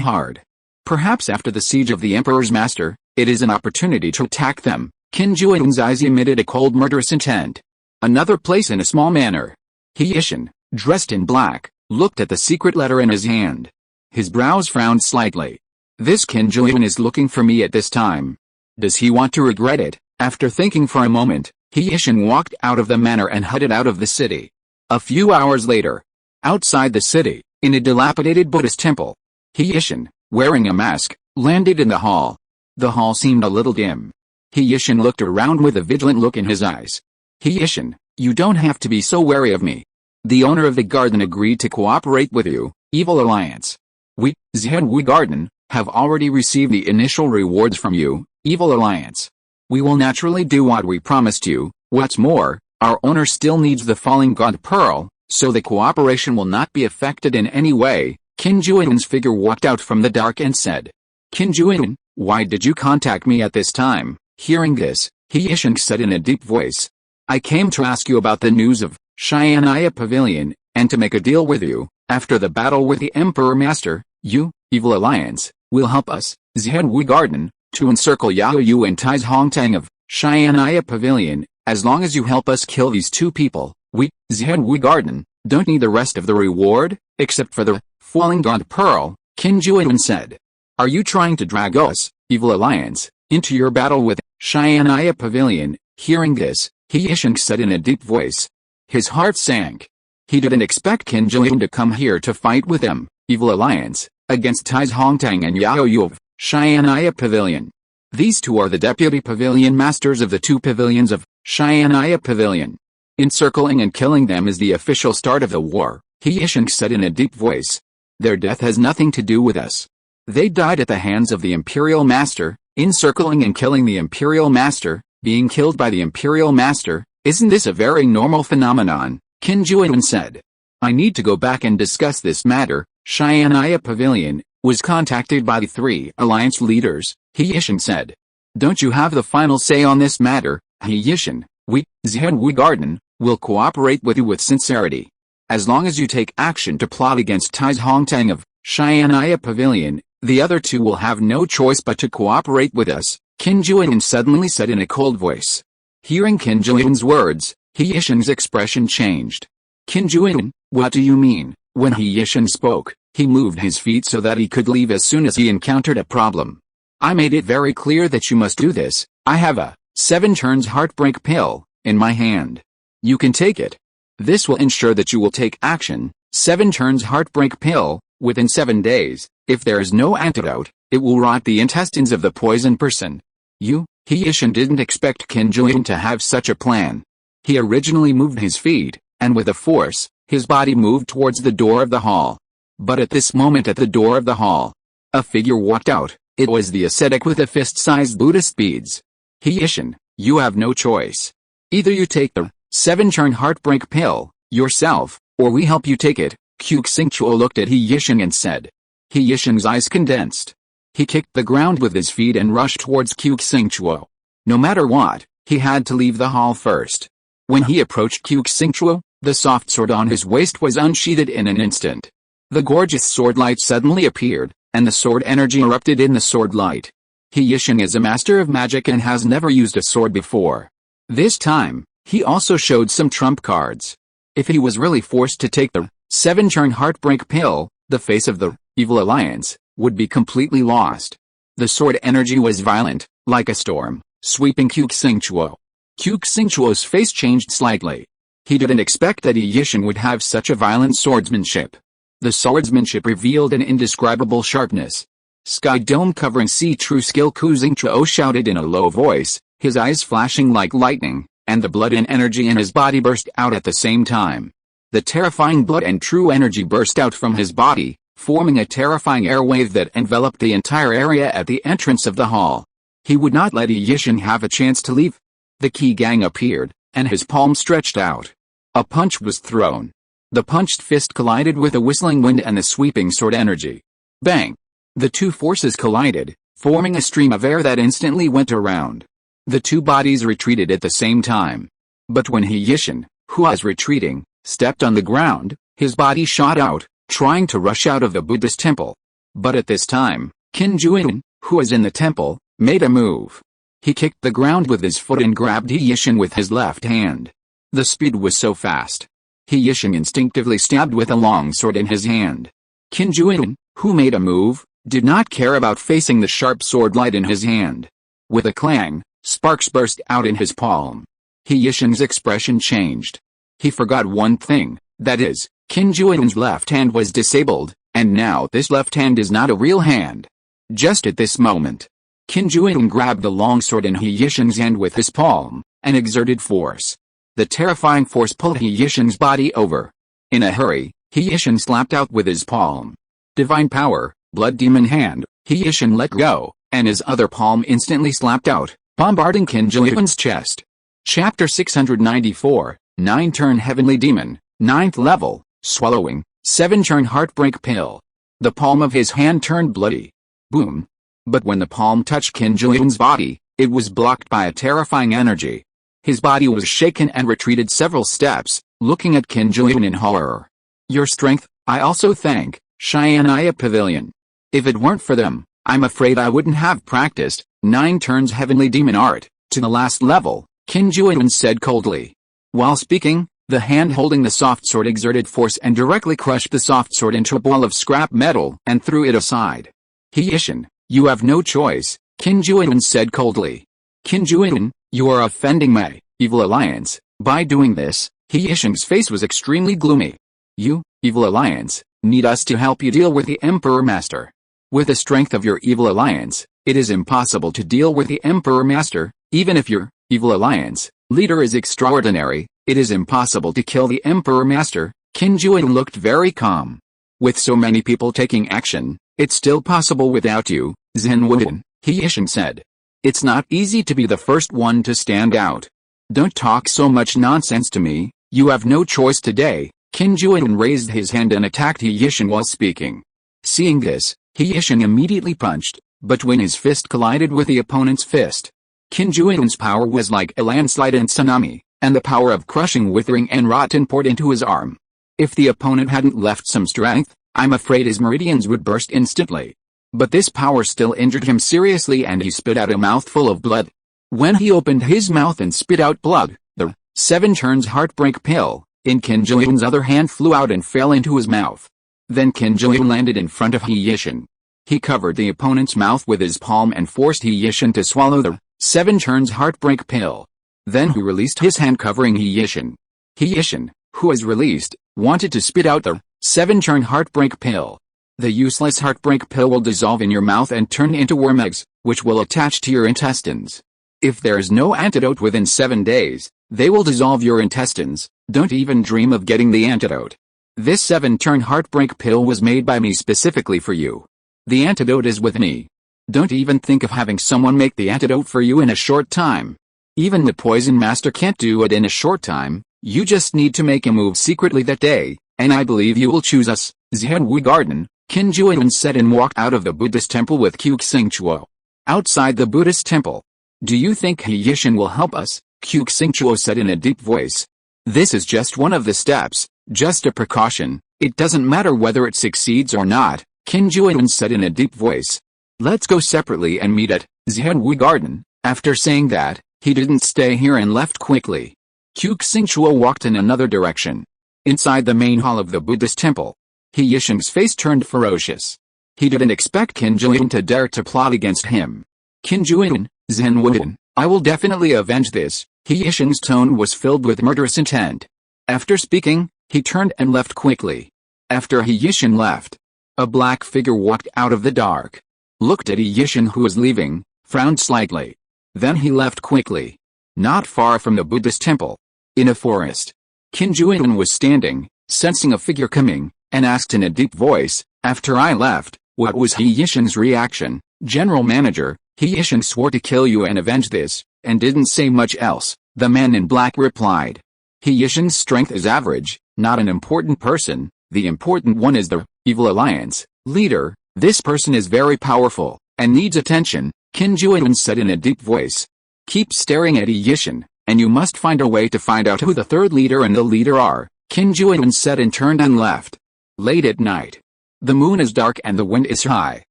A: hard. Perhaps after the siege of the Emperor's Master, it is an opportunity to attack them. Qin Juan's eyes emitted a cold murderous intent. Another place in a small manner. He Yishan, dressed in black, looked at the secret letter in his hand. His brows frowned slightly. This Qin Juan is looking for me at this time. Does he want to regret it? After thinking for a moment, He Yishan walked out of the manor and headed out of the city. A few hours later, outside the city, in a dilapidated Buddhist temple, He Yishan, wearing a mask, landed in the hall. The hall seemed a little dim. He Yishan looked around with a vigilant look in his eyes. He Yishan, you don't have to be so wary of me. The owner of the garden agreed to cooperate with you, Evil Alliance. We, Zhenwu Garden, have already received the initial rewards from you, Evil Alliance. We will naturally do what we promised you. What's more, Our owner still needs the falling god pearl, so the cooperation will not be affected in any way. Qin Juin's figure walked out from the dark and said, Qin Juin, why did you contact me at this time? Hearing this, He Yisheng said in a deep voice. I came to ask you about the news of Xian'ai Pavilion, and to make a deal with you. After the battle with the Emperor Master, you, Evil Alliance, will help us, Xianwu Garden, to encircle Yao Yu and Tai's Hongtang of Xian'ai Pavilion. As long as you help us kill these two people, we, Xianwu Garden, don't need the rest of the reward, except for the falling god pearl, Qin Juin said. Are you trying to drag us, Evil Alliance, into your battle with Xian'ai Pavilion? Hearing this, He Yisheng said in a deep voice. His heart sank. He didn't expect Qin Juin to come here to fight with them, Evil Alliance, against Tai's Hongtang and Yao Yu of Xian'ai Pavilion. These two are the deputy pavilion masters of the two pavilions of Xian'ai Pavilion. Encircling and killing them is the official start of the war, He Yisheng said in a deep voice. Their death has nothing to do with us. They died at the hands of the Imperial Master. Encircling and killing the Imperial Master, being killed by the Imperial Master, isn't this a very normal phenomenon? Qin Juin said. I need to go back and discuss this matter. Xian'ai Pavilion was contacted by the three alliance leaders, He Yisheng said. Don't you have the final say on this matter, He Yisheng? We, Xianwu Garden, will cooperate with you with sincerity. As long as you take action to plot against Tai's Hongtang of Xian'ai Pavilion, the other two will have no choice but to cooperate with us, Qin Juin suddenly said in a cold voice. Hearing Qin Juin's words, He Yisheng's expression changed. Qin Juin, what do you mean? When He Yisheng spoke, he moved his feet so that he could leave as soon as he encountered a problem. I made it very clear that you must do this. I have a 7 turns heartbreak pill in my hand. You can take it. This will ensure that you will take action. 7 turns heartbreak pill, within 7 days. If there is no antidote, it will rot the intestines of the poisoned person. You, He Yisheng didn't expect Qin Juin to have such a plan. He originally moved his feet, and with a force, his body moved towards the door of the hall. But at this moment at the door of the hall, a figure walked out. It was the ascetic with the fist-sized Buddhist beads. He Yisheng, you have no choice. Either you take the 7-turn heartbreak pill, yourself, or we help you take it. Qiu Xingchuo looked at He Yisheng and said. He Yisheng's eyes condensed. He kicked the ground with his feet and rushed towards Qiu Xingchuo. No matter what, he had to leave the hall first. When he approached Qiu Xingchuo, the soft sword on his waist was unsheathed in an instant. The gorgeous sword light suddenly appeared, and the sword energy erupted in the sword light. He Yisheng is a master of magic and has never used a sword before. This time, he also showed some trump cards. If he was really forced to take the 7-turn heartbreak pill, the face of the Evil Alliance would be completely lost. The sword energy was violent, like a storm, sweeping Qiu Xingchuo. Qiu Xingchuo's face changed slightly. He didn't expect that He Yisheng would have such a violent swordsmanship. The swordsmanship revealed an indescribable sharpness. Sky dome covering see true skill. Qiu Xingchuo shouted in a low voice, his eyes flashing like lightning, and the blood and energy in his body burst out at the same time. The terrifying blood and true energy burst out from his body, forming a terrifying airwave that enveloped the entire area at the entrance of the hall. He would not let He Yisheng have a chance to leave. The Qi Gang appeared, and his palm stretched out. A punch was thrown. The punched fist collided with the whistling wind and the sweeping sword energy. Bang! The two forces collided, forming a stream of air that instantly went around. The two bodies retreated at the same time. But when He Yisheng, who was retreating, stepped on the ground, his body shot out, trying to rush out of the Buddhist temple. But at this time, Qin Juin, who was in the temple, made a move. He kicked the ground with his foot and grabbed He Yisheng with his left hand. The speed was so fast. He Yisheng instinctively stabbed with a long sword in his hand. Qin Juin, who made a move, did not care about facing the sharp sword light in his hand. With a clang, sparks burst out in his palm. He Yisheng's expression changed. He forgot one thing, that is, Qin Juin's left hand was disabled, and now this left hand is not a real hand. Just at this moment, Qin Juin grabbed the long sword in He Yisheng's hand with his palm, and exerted force. The terrifying force pulled He Yisheng's body over. In a hurry, He Yisheng slapped out with his palm. Divine power, blood demon hand. He Yisheng let go, and his other palm instantly slapped out, bombarding Qin Juin's chest. Chapter 694, 9-turn Heavenly Demon, 9th level, swallowing, 7-turn Heartbreak Pill. The palm of his hand turned bloody. Boom. But when the palm touched Qin Zhiyun's body, it was blocked by a terrifying energy. His body was shaken and retreated several steps, looking at Qin Zhiyun in horror. Your strength, I also thank, Xianaya Pavilion. If it weren't for them, I'm afraid I wouldn't have practiced 9 turns Heavenly Demon art to the last level, Qin Zhiyun said coldly. While speaking, the hand holding the soft sword exerted force and directly crushed the soft sword into a ball of scrap metal and threw it aside. He Yishin, you have no choice, Qin Zhiyun said coldly. Qin Zhiyun, you are offending my evil alliance. By doing this, He Yishin's face was extremely gloomy. You, evil alliance, need us to help you deal with the Emperor Master. With the strength of your evil alliance, it is impossible to deal with the Emperor Master. Even if your evil alliance leader is extraordinary, it is impossible to kill the Emperor Master. Qin Zhiyun looked very calm. With so many people taking action, it's still possible without you, Zhen Wuden, He Yishin said. It's not easy to be the first one to stand out. Don't talk so much nonsense to me, you have no choice today. Qin Zhiyun raised his hand and attacked He Yishin while speaking. Seeing this, He Yishin immediately punched, but when his fist collided with the opponent's fist, Qin Zhiyun's power was like a landslide and tsunami, and the power of crushing withering and rotten poured into his arm. If the opponent hadn't left some strength, I'm afraid his meridians would burst instantly. But this power still injured him seriously and he spit out a mouthful of blood. When he opened his mouth and spit out blood, the 7 turns Heartbreak Pill in Qin Zhiyun's other hand flew out and fell into his mouth. Then Qin Zhiyun landed in front of He Yishin. He covered the opponent's mouth with his palm and forced He Yishin to swallow the 7 turns Heartbreak Pill. Then he released his hand covering He Yishin. He Yishin, who was released, wanted to spit out the 7-turn Heartbreak Pill. The useless Heartbreak Pill will dissolve in your mouth and turn into worm eggs, which will attach to your intestines. If there is no antidote within 7 days, they will dissolve your intestines. Don't even dream of getting the antidote. This 7-turn Heartbreak Pill was made by me specifically for you. The antidote is with me. Don't even think of having someone make the antidote for you in a short time. Even the Poison Master can't do it in a short time. You just need to make a move secretly that day, and I believe you will choose us, Zhenwu Garden, Qin Zhiyun said and walked out of the Buddhist temple with Qixingchuo. Outside the Buddhist temple. Do you think He Yishin will help us? Qixingchuo said in a deep voice. This is just one of the steps, just a precaution, it doesn't matter whether it succeeds or not, Qin Zhiyun said in a deep voice. Let's go separately and meet at Zhenwu Garden. After saying that, he didn't stay here and left quickly. Qixingchuo walked in another direction. Inside the main hall of the Buddhist temple, He Yishin's face turned ferocious. He didn't expect Qin Zhiyun to dare to plot against him. Qin Zhiyun, Zhen Wuden, I will definitely avenge this. He Yishin's tone was filled with murderous intent. After speaking, he turned and left quickly. After He Yishin left, a black figure walked out of the dark, looked at He Yishin who was leaving, frowned slightly. Then he left quickly. Not far from the Buddhist temple, in a forest, Qin Zhiyun was standing, sensing a figure coming, and asked in a deep voice, after I left, what was He Yishin's reaction? General Manager, He Yishin swore to kill you and avenge this, and didn't say much else, the man in black replied. He Yishin's strength is average, not an important person, the important one is the evil alliance leader. This person is very powerful, and needs attention, Qin Zhiyun said in a deep voice. Keep staring at He Yishin, and you must find a way to find out who the third leader and the leader are, Qin Zhiyun said and turned and left. Late at night. The moon is dark and the wind is high.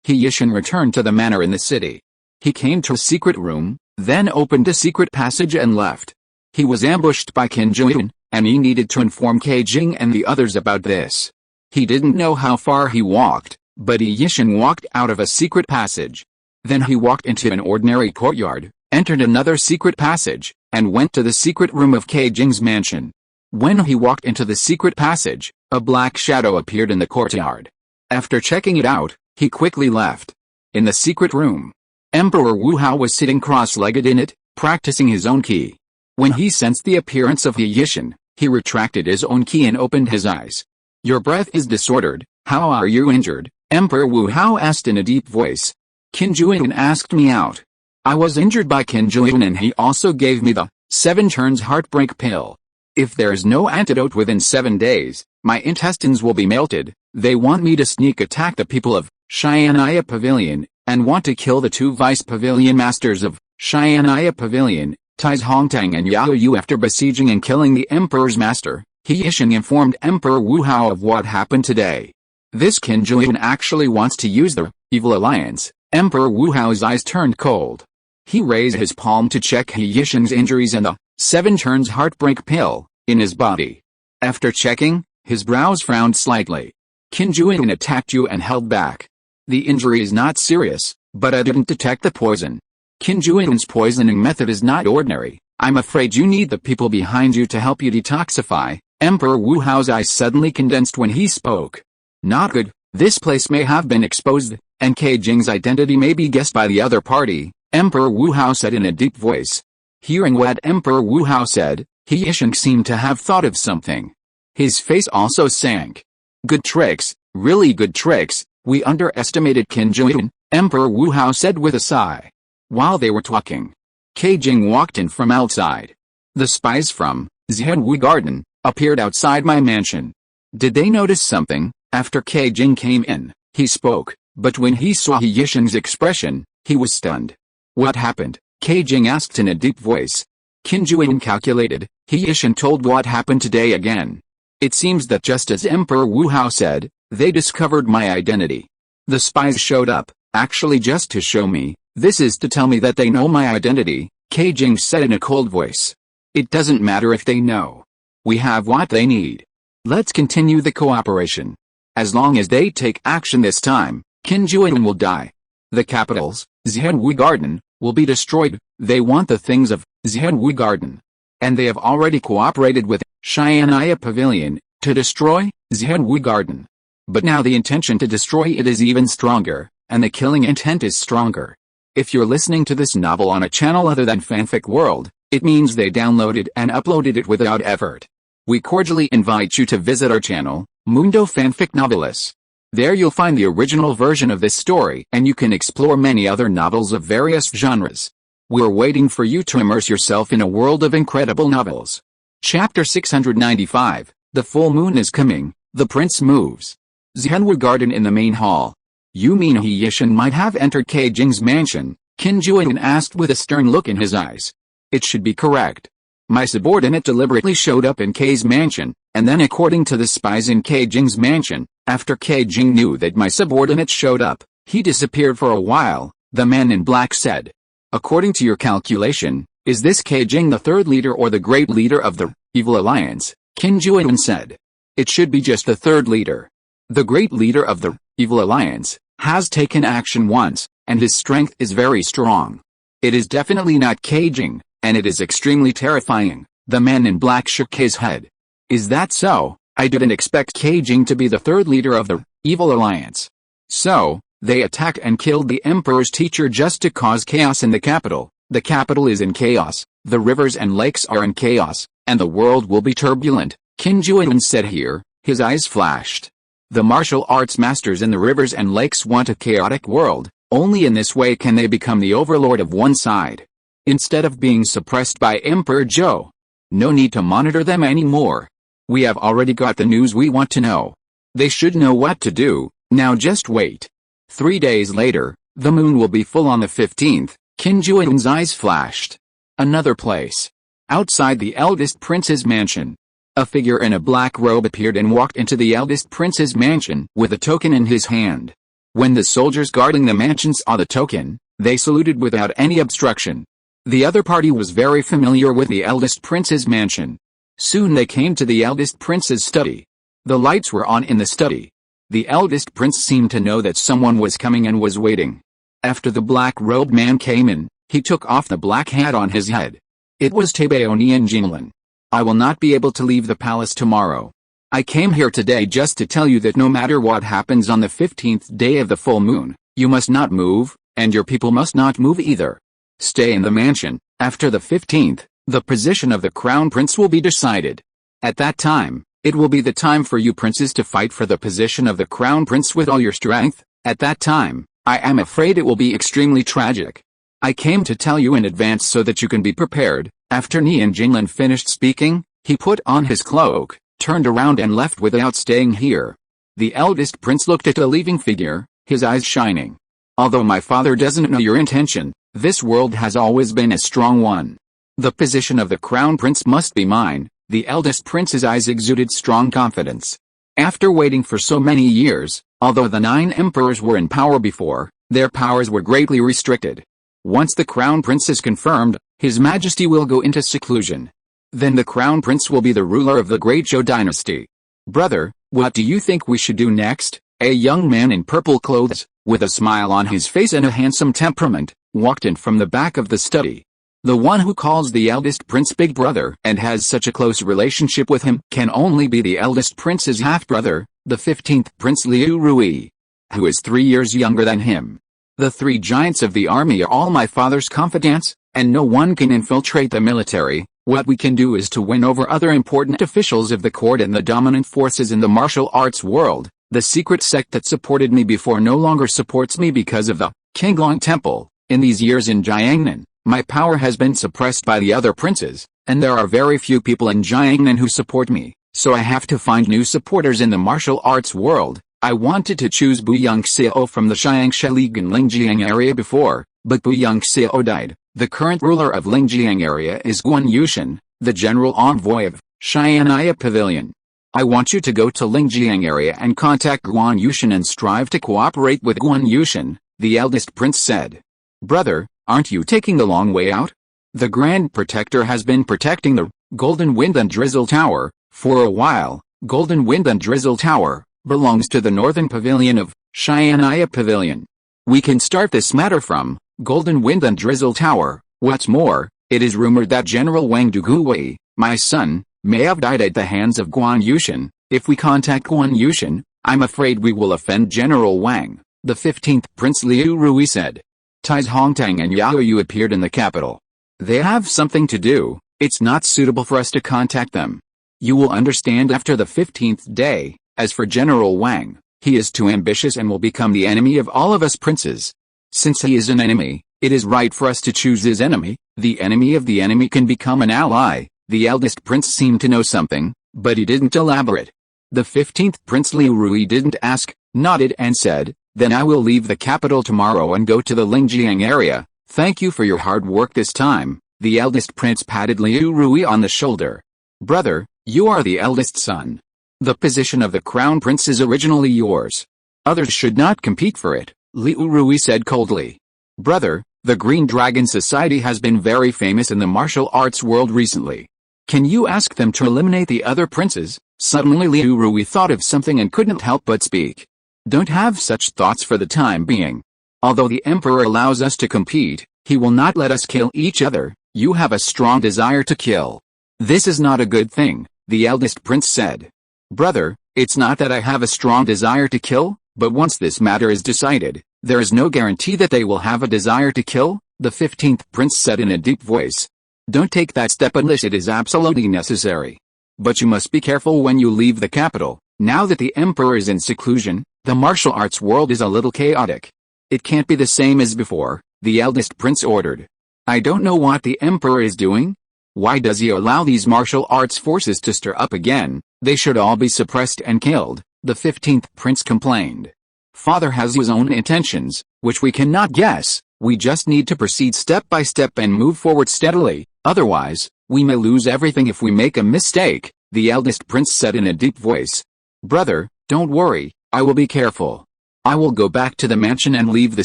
A: He Yishin returned to the manor in the city. He came to a secret room, then opened a secret passage and left. He was ambushed by Qin Zhiyun, and he needed to inform Jing and the others about this. He didn't know how far he walked, but He Yishin walked out of a secret passage. Then he walked into an ordinary courtyard, entered another secret passage, and went to the secret room of Jing's mansion. When he walked into the secret passage, a black shadow appeared in the courtyard. After checking it out, he quickly left. In the secret room, Emperor Wu Hao was sitting cross-legged in it, practicing his own ki. When he sensed the appearance of He Yishin, he retracted his own ki and opened his eyes. Your breath is disordered, how are you injured? Emperor Wu Hao asked in a deep voice. Qin Zhiyun asked me out. I was injured by Qin Zhiyun and he also gave me the 7 turns heartbreak pill. If there is no antidote within 7 days, my intestines will be melted. They want me to sneak attack the people of Xian'ai Pavilion, and want to kill the 2 vice pavilion masters of Xian'ai Pavilion, Tais Hongtang and Yao Yu. After besieging and killing the emperor's master, He Yisheng informed Emperor Wu Hao of what happened today. This Qin Juan actually wants to use the evil alliance. Emperor Wu Hao's eyes turned cold. He raised his palm to check He Yisheng's injuries and the 7 turns heartbreak pill in his body. After checking, his brows frowned slightly. Qin Juan attacked you and held back. The injury is not serious, but I didn't detect the poison. Qin Juan's poisoning method is not ordinary. I'm afraid you need the people behind you to help you detoxify. Emperor Wu Hao's eyes suddenly condensed when he spoke. Not good. This place may have been exposed, and Ke Jing's identity may be guessed by the other party, Emperor Wu Hao said in a deep voice. Hearing what Emperor Wu Hao said, He Yisheng seemed to have thought of something. His face also sank. Good tricks, really good tricks. We underestimated Qin Juan, Emperor Wu Hao said with a sigh. While they were talking, Ke Jing walked in from outside. The spies from Zhenwu Garden appeared outside my mansion. Did they notice something? After Ke Jing came in, he spoke, but when he saw He Yisheng's expression, he was stunned. What happened? Ke Jing asked in a deep voice. Qin Juan calculated. He Yisheng told what happened today again. It seems that just as Emperor Wu Hao said, they discovered my identity. The spies showed up, actually just to show me. This is to tell me that they know my identity, Ke Jing said in a cold voice. It doesn't matter if they know. We have what they need. Let's continue the cooperation. As long as they take action this time, Qin Juan will die. The capitals, Zhenwu Garden, will be destroyed. They want the things of Zhenwu Garden. And they have already cooperated with Xian'ai Pavilion to destroy Zhenwu Garden. But now the intention to destroy it is even stronger, and the killing intent is stronger. If you're listening to this novel on a channel other than Fanfic World, it means they downloaded and uploaded it without effort. We cordially invite you to visit our channel, Mundo Fanfic Novelis. There you'll find the original version of this story and you can explore many other novels of various genres. We're waiting for you to immerse yourself in a world of incredible novels. Chapter 695, The Full Moon is Coming, The Prince Moves. Zhenwu Garden in the main hall. You mean He Yisheng might have entered Ke Jing's mansion? Qin Juan asked with a stern look in his eyes. It should be correct. My subordinate deliberately showed up in Ke's mansion, and then according to the spies in Ke Jing's mansion, after Ke Jing knew that my subordinate showed up, he disappeared for a while, the man in black said. According to your calculation, is this Ke Jing the third leader or the great leader of the evil alliance? Qin Juan said. It should be just the third leader. The great leader of the evil alliance has taken action once, and his strength is very strong. It is definitely not Ke Jing, and it is extremely terrifying. The man in black shook his head. Is that so? I didn't expect Ke Jing to be the third leader of the evil alliance. So, they attacked and killed the emperor's teacher just to cause chaos in the capital. The capital is in chaos, the rivers and lakes are in chaos, and the world will be turbulent, Qin Juan said here, his eyes flashed. The martial arts masters in the rivers and lakes want a chaotic world. Only in this way can they become the overlord of one side. Instead of being suppressed by Emperor Zhou. No need to monitor them anymore. We have already got the news we want to know. They should know what to do, now just wait. 3 days later, the moon will be full on the 15th, Qin Juan's eyes flashed. Another place. Outside the eldest prince's mansion. A figure in a black robe appeared and walked into the eldest prince's mansion with a token in his hand. When the soldiers guarding the mansion saw the token, they saluted without any obstruction. The other party was very familiar with the eldest prince's mansion. Soon they came to the eldest prince's study. The lights were on in the study. The eldest prince seemed to know that someone was coming and was waiting. After the black-robed man came in, he took off the black hat on his head. It was Taebaonian Jinlin. I will not be able to leave the palace tomorrow. I came here today just to tell you that no matter what happens on the 15th day of the full moon, you must not move, and your people must not move either. Stay in the mansion. After the 15th, the position of the crown prince will be decided. At that time, it will be the time for you princes to fight for the position of the crown prince with all your strength. At that time, I am afraid it will be extremely tragic. I came to tell you in advance so that you can be prepared. After Nian Jinlin finished speaking, he put on his cloak, turned around and left without staying here. The eldest prince looked at the leaving figure, his eyes shining. Although my father doesn't know your intention, this world has always been a strong one. The position of the crown prince must be mine. The eldest prince's eyes exuded strong confidence. After waiting for so many years, although the 9 emperors were in power before, their powers were greatly restricted. Once the crown prince is confirmed, His Majesty will go into seclusion. Then the crown prince will be the ruler of the great Zhou dynasty. Brother, what do you think we should do next? A young man in purple clothes, with a smile on his face and a handsome temperament, walked in from the back of the study. The one who calls the eldest prince big brother and has such a close relationship with him can only be the eldest prince's half-brother, the 15th Prince Liu Rui, who is 3 years younger than him. The 3 giants of the army are all my father's confidants, and no one can infiltrate the military. What we can do is to win over other important officials of the court and the dominant forces in the martial arts world. The secret sect that supported me before no longer supports me because of the Qinglong Temple. In these years in Jiangnan, my power has been suppressed by the other princes, and there are very few people in Jiangnan who support me, so I have to find new supporters in the martial arts world. I wanted to choose Bu Yongxiao from the Xiangshe League in Lingjiang area before, but Bu Yongxiao died. The current ruler of Lingjiang area is Guan Yushan, the general envoy of Xianaya Pavilion. I want you to go to Lingjiang area and contact Guan Yushan and strive to cooperate with Guan Yushan, the eldest prince said. Brother, aren't you taking the long way out? The Grand Protector has been protecting the Golden Wind and Drizzle Tower for a while. Golden Wind and Drizzle Tower belongs to the northern pavilion of Xianaya Pavilion. We can start this matter from Golden Wind and Drizzle Tower. What's more, it is rumored that General Wang Duguwei, my son, may have died at the hands of Guan Yushan. If we contact Guan Yushan, I'm afraid we will offend General Wang, the 15th Prince Liu Rui said. Tais Hongtang and Yao Yu appeared in the capital. They have something to do. It's not suitable for us to contact them. You will understand after the 15th day. As for General Wang, he is too ambitious and will become the enemy of all of us princes. Since he is an enemy, it is right for us to choose his enemy. The enemy of the enemy can become an ally. The eldest prince seemed to know something, but he didn't elaborate. The 15th Prince Liu Rui didn't ask, nodded and said, then I will leave the capital tomorrow and go to the Lingjiang area. Thank you for your hard work this time. The eldest prince patted Liu Rui on the shoulder. Brother, you are the eldest son. The position of the crown prince is originally yours. Others should not compete for it, Liu Rui said coldly. Brother, the Green Dragon Society has been very famous in the martial arts world recently. Can you ask them to eliminate the other princes? Suddenly Liu Rui thought of something and couldn't help but speak. Don't have such thoughts for the time being. Although the emperor allows us to compete, he will not let us kill each other. You have a strong desire to kill. This is not a good thing, the eldest prince said. Brother, it's not that I have a strong desire to kill, but once this matter is decided, there is no guarantee that they will have a desire to kill, the 15th prince said in a deep voice. Don't take that step unless it is absolutely necessary. But you must be careful when you leave the capital. Now that the emperor is in seclusion, the martial arts world is a little chaotic. It can't be the same as before, the eldest prince ordered. I don't know what the emperor is doing. Why does he allow these martial arts forces to stir up again? They should all be suppressed and killed, the 15th prince complained. Father has his own intentions, which we cannot guess. We just need to proceed step by step and move forward steadily, otherwise, we may lose everything if we make a mistake, the eldest prince said in a deep voice. Brother, don't worry, I will be careful. I will go back to the mansion and leave the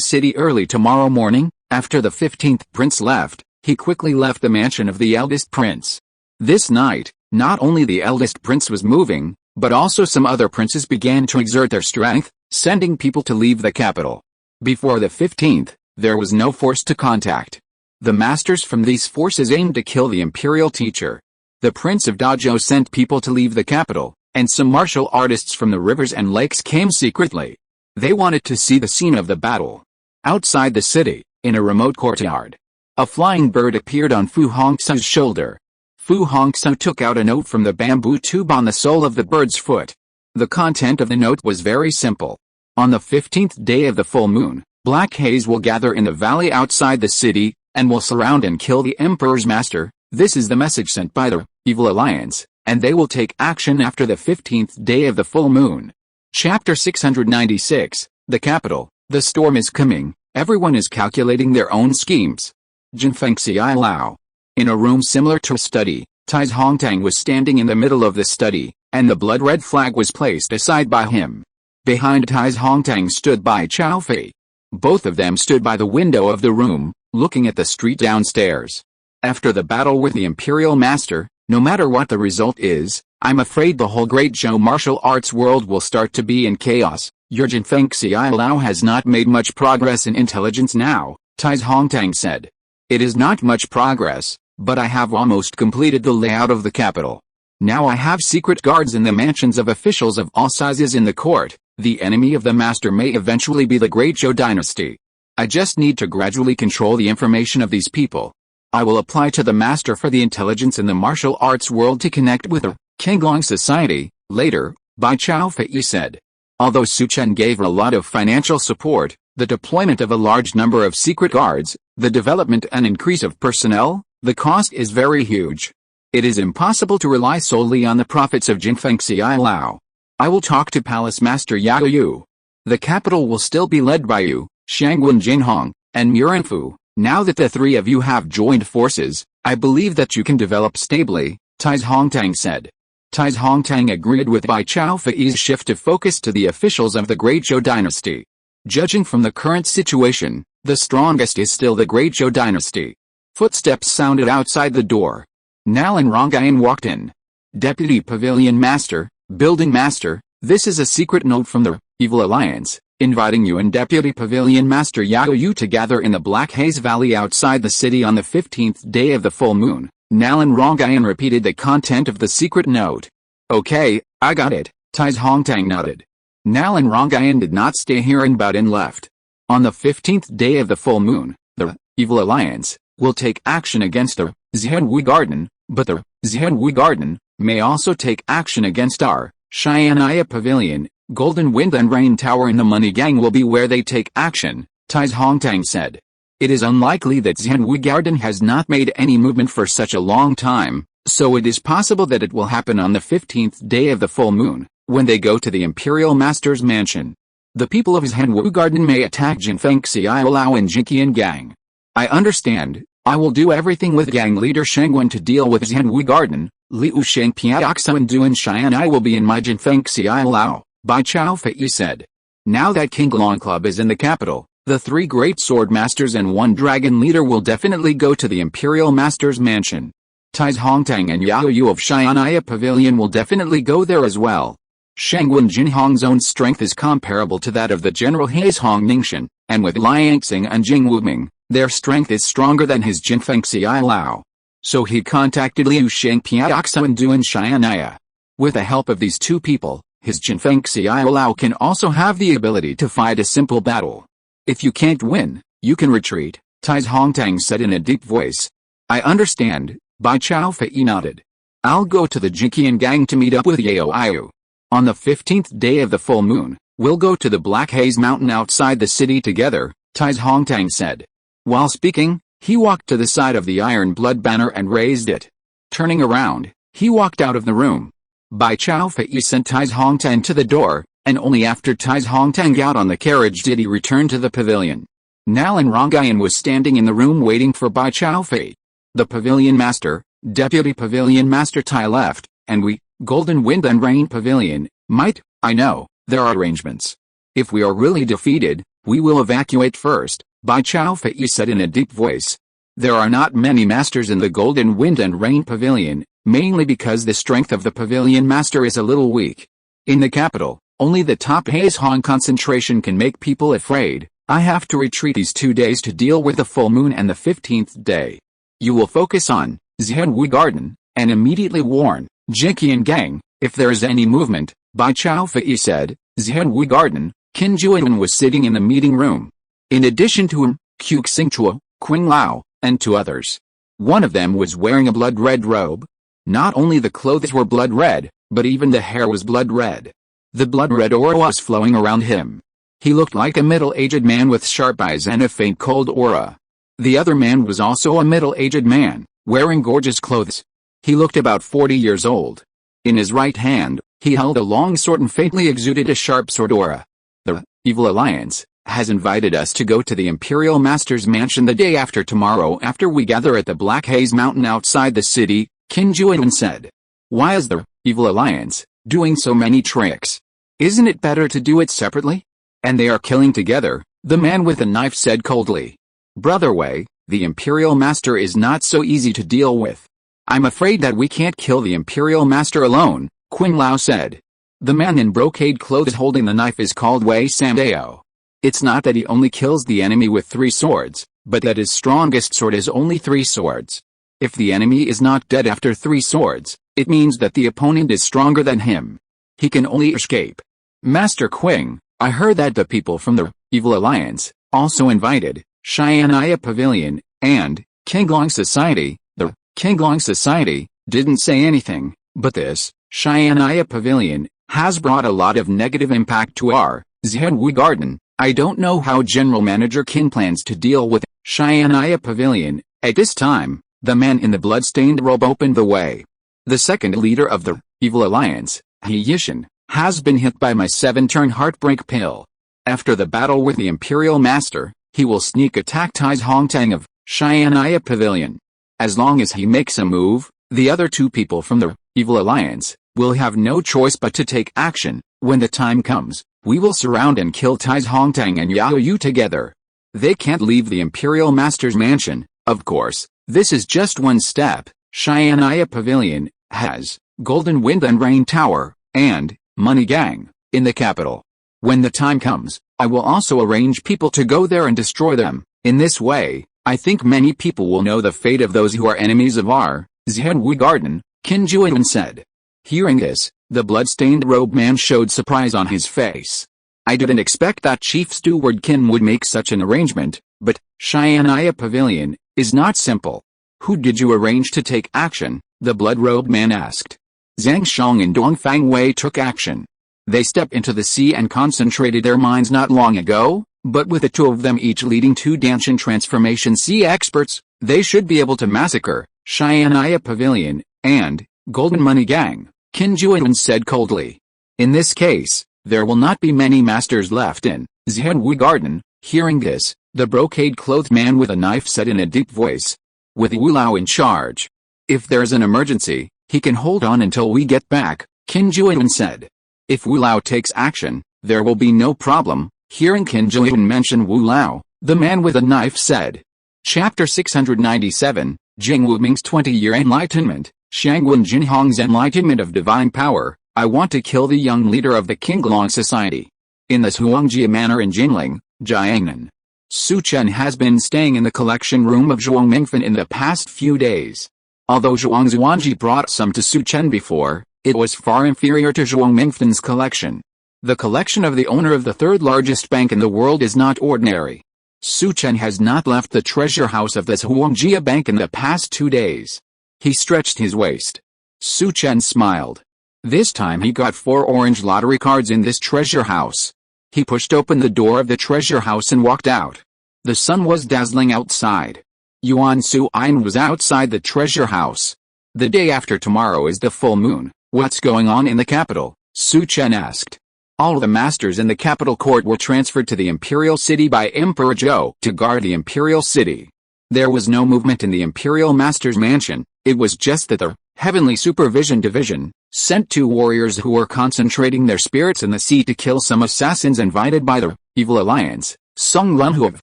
A: city early tomorrow morning. After the 15th prince left, he quickly left the mansion of the eldest prince. This night, not only the eldest prince was moving, but also some other princes began to exert their strength, sending people to leave the capital. Before the 15th, there was no force to contact. The masters from these forces aimed to kill the imperial teacher. The prince of Dazhou sent people to leave the capital, and some martial artists from the rivers and lakes came secretly. They wanted to see the scene of the battle. Outside the city, in a remote courtyard, a flying bird appeared on Fu Hongxu's shoulder. Fu Hongxu took out a note from the bamboo tube on the sole of the bird's foot. The content of the note was very simple. On the 15th day of the full moon, black haze will gather in the valley outside the city, and will surround and kill the emperor's master, This is the message sent by the Evil Alliance, and they will take action after the 15th day of the full moon. Chapter 696, The Capital. The storm is coming, everyone is calculating their own schemes. Jinfeng Xi Lao. In a room similar to a study, Tai Hongtang was standing in the middle of the study, and the blood-red flag was placed aside by him. Behind Tai Hongtang stood Bai Tianyu. Both of them stood by the window of the room, looking at the street downstairs. After the battle with the Imperial Master, no matter what the result is, I'm afraid the whole great Zhou martial arts world will start to be in chaos. Your Jinfeng Xi Lao has not made much progress in intelligence now, Tai Hongtang said. It is not much progress, but I have almost completed the layout of the capital. Now I have secret guards in the mansions of officials of all sizes in the court. The enemy of the master may eventually be the great Zhou dynasty. I just need to gradually control the information of these people. I will apply to the master for the intelligence in the martial arts world to connect with the Qinglong society. Later, Bai Tianyu said. Although Su Chen gave a lot of financial support, the deployment of a large number of secret guards, the development and increase of personnel, the cost is very huge. It is impossible to rely solely on the profits of Jinfeng Xi Lao. I will talk to Palace Master Yao Yu. The capital will still be led by you, Shangwen Jinhong, and Murenfu. Now that the three of you have joined forces, I believe that you can develop stably, Tai Hongtang said. Tai Hongtang agreed with Bai Tianyu's shift of focus to the officials of the great Zhou dynasty. Judging from the current situation, the strongest is still the great Zhou dynasty. Footsteps sounded outside the door. Nalan Rongayan walked in. Deputy Pavilion Master, Building Master, this is a secret note from the Evil Alliance, inviting you and Deputy Pavilion Master Yao Yu to gather in the Black Haze Valley outside the city on the 15th day of the full moon. Nalan Rongayan repeated the content of the secret note. Okay, I got it, Tai Hongtang nodded. Nalan Rongayan did not stay here and left. On the 15th day of the full moon, the Evil Alliance will take action against the Zhenwu Garden, but the Zhenwu Garden may also take action against our Xianaya Pavilion. Golden Wind and Rain Tower in the Money Gang will be where they take action, Tai Hongtang said. It is unlikely that Zhenwu Garden has not made any movement for such a long time, so it is possible that it will happen on the 15th day of the full moon, when they go to the Imperial Master's mansion. The people of Zhenwu Garden may attack Jinfeng Xi Lao and Jinqian Gang. I understand. I will do everything with gang leader Shengwen to deal with Zhenwu Garden. Liu Sheng Piaoxu and Duan Xianai will be in my Jinfeng Xi Lao, Bai Tianyu said. Now that Qinglong Club is in the capital, the three great sword masters and one dragon leader will definitely go to the Imperial Master's mansion. Tai Hongtang and Yao Yu of Xianaya Pavilion will definitely go there as well. Shangwen Jinhong's own strength is comparable to that of the General Heizhong Ningxian, and with Liangxing and Jing Wuming, their strength is stronger than his Jinfeng Xi Lao. So he contacted Liu Sheng Piaoxu and Duan Xianaya. With the help of these two people, his Jinfeng Xi Lao can also have the ability to fight a simple battle. If you can't win, you can retreat, Tai Hongtang said in a deep voice. I understand, Bai Tianyu nodded. I'll go to the Jinqian Gang to meet up with Yao Yu. On the 15th day of the full moon, we'll go to the Black Haze Mountain outside the city together, Tai Hongtang said. While speaking, he walked to the side of the Iron Blood banner and raised it. Turning around, he walked out of the room. Bai Tianyu sent Tai Hongtang to the door, and only after Tai Hongtang got on the carriage did he return to the pavilion. Nalan Rongayan was standing in the room waiting for Bai Tianyu. The pavilion master, Deputy Pavilion Master Tai left, and we, Golden Wind and Rain Pavilion, might, I know, there are arrangements. If we are really defeated, we will evacuate first, Bai Tianyu said in a deep voice. There are not many masters in the Golden Wind and Rain Pavilion, mainly because the strength of the Pavilion Master is a little weak. In the capital, only the top Heizhong concentration can make people afraid. I have to retreat these 2 days to deal with the full moon and the 15th day. You will focus on Zhenwu Garden, and immediately warn Jinqian Gang if there is any movement, Bai Tianyu said. Zhenwu Garden, Qin Juan was sitting in the meeting room. In addition to him, Qu Xingchua, Qing Lao, and two others. One of them was wearing a blood-red robe. Not only the clothes were blood-red, but even the hair was blood-red. The blood-red aura was flowing around him. He looked like a middle-aged man with sharp eyes and a faint cold aura. The other man was also a middle-aged man, wearing gorgeous clothes. He looked about 40 years old. In his right hand, he held a long sword and faintly exuded a sharp sword aura. The Evil Alliance has invited us to go to the Imperial Master's mansion the day after tomorrow after we gather at the Black Haze Mountain outside the city, Qin Juan said. Why is the Evil Alliance doing so many tricks? Isn't it better to do it separately? And they are killing together, the man with the knife said coldly. Brother Wei, the Imperial Master is not so easy to deal with. I'm afraid that we can't kill the Imperial Master alone, Qin Lao said. The man in brocade clothes holding the knife is called Wei Samdao. It's not that he only kills the enemy with 3 swords, but that his strongest sword is only 3 swords. If the enemy is not dead after 3 swords, it means that the opponent is stronger than him. He can only escape. Master Qing, I heard that the people from the Evil Alliance also invited Xianaya Pavilion and Qinglong Society. The Qinglong Society didn't say anything, but this Xianaya Pavilion has brought a lot of negative impact to our Zhenwu Garden. I don't know how General Manager Qin plans to deal with Xianaya Pavilion. At this time, the man in the blood-stained robe opened the way. The second leader of the Evil Alliance, He Yishan, has been hit by my 7-turn heartbreak pill. After the battle with the Imperial Master, he will sneak attack Tai's Hongtang of Xianaya Pavilion. As long as he makes a move, the other 2 people from the Evil Alliance will have no choice but to take action. When the time comes, we will surround and kill Tai's Hongtang and Yao Yu together. They can't leave the Imperial Master's mansion. Of course, this is just one step. Xianaya Pavilion has Golden Wind and Rain Tower and Money Gang in the capital. When the time comes, I will also arrange people to go there and destroy them. In this way, I think many people will know the fate of those who are enemies of our Zhenwu Garden, Qin Juan said. Hearing this, the blood-stained robe man showed surprise on his face. I didn't expect that Chief Steward Qin would make such an arrangement, but Xianaya Pavilion is not simple. Who did you arrange to take action? The blood-robed man asked. Zhang Shang and Dongfang Wei took action. They stepped into the sea and concentrated their minds not long ago, but with the 2 of them each leading 2 Danshan transformation sea experts, they should be able to massacre Xianaya Pavilion and Golden Money Gang, Qin Juan said coldly. In this case, there will not be many masters left in Zhenwu Garden. Hearing this, the brocade-clothed man with a knife said in a deep voice. With Wu Lao in charge. If there's an emergency, he can hold on until we get back, Qin Juan said. If Wu Lao takes action, there will be no problem. Hearing Qin Juan mention Wu Lao, the man with a knife said. Chapter 697, Jing Wu Ming's 20-year enlightenment, Shangwen Jinhong's enlightenment of divine power. I want to kill the young leader of the Qinglong Society. In the Zhuangjia Manor in Jinling, Jiangnan. Su Chen has been staying in the collection room of Zhuang Mingfen in the past few days. Although Zhuang Zuanji brought some to Su Chen before, it was far inferior to Zhuang Mingfen's collection. The collection of the owner of the 3rd largest bank in the world is not ordinary. Su Chen has not left the treasure house of the Zhuangjia Bank in the past 2 days. He stretched his waist. Su Chen smiled. This time he got 4 orange lottery cards in this treasure house. He pushed open the door of the treasure house and walked out. The sun was dazzling outside. Yuan Su'in was outside the treasure house. The day after tomorrow is the full moon. What's going on in the capital? Su Chen asked. All the masters in the capital court were transferred to the imperial city by Emperor Zhou to guard the imperial city. There was no movement in the imperial master's mansion. It was just that the Heavenly Supervision Division sent 2 warriors who were concentrating their spirits in the sea to kill some assassins invited by the Evil Alliance. Song Lunhu of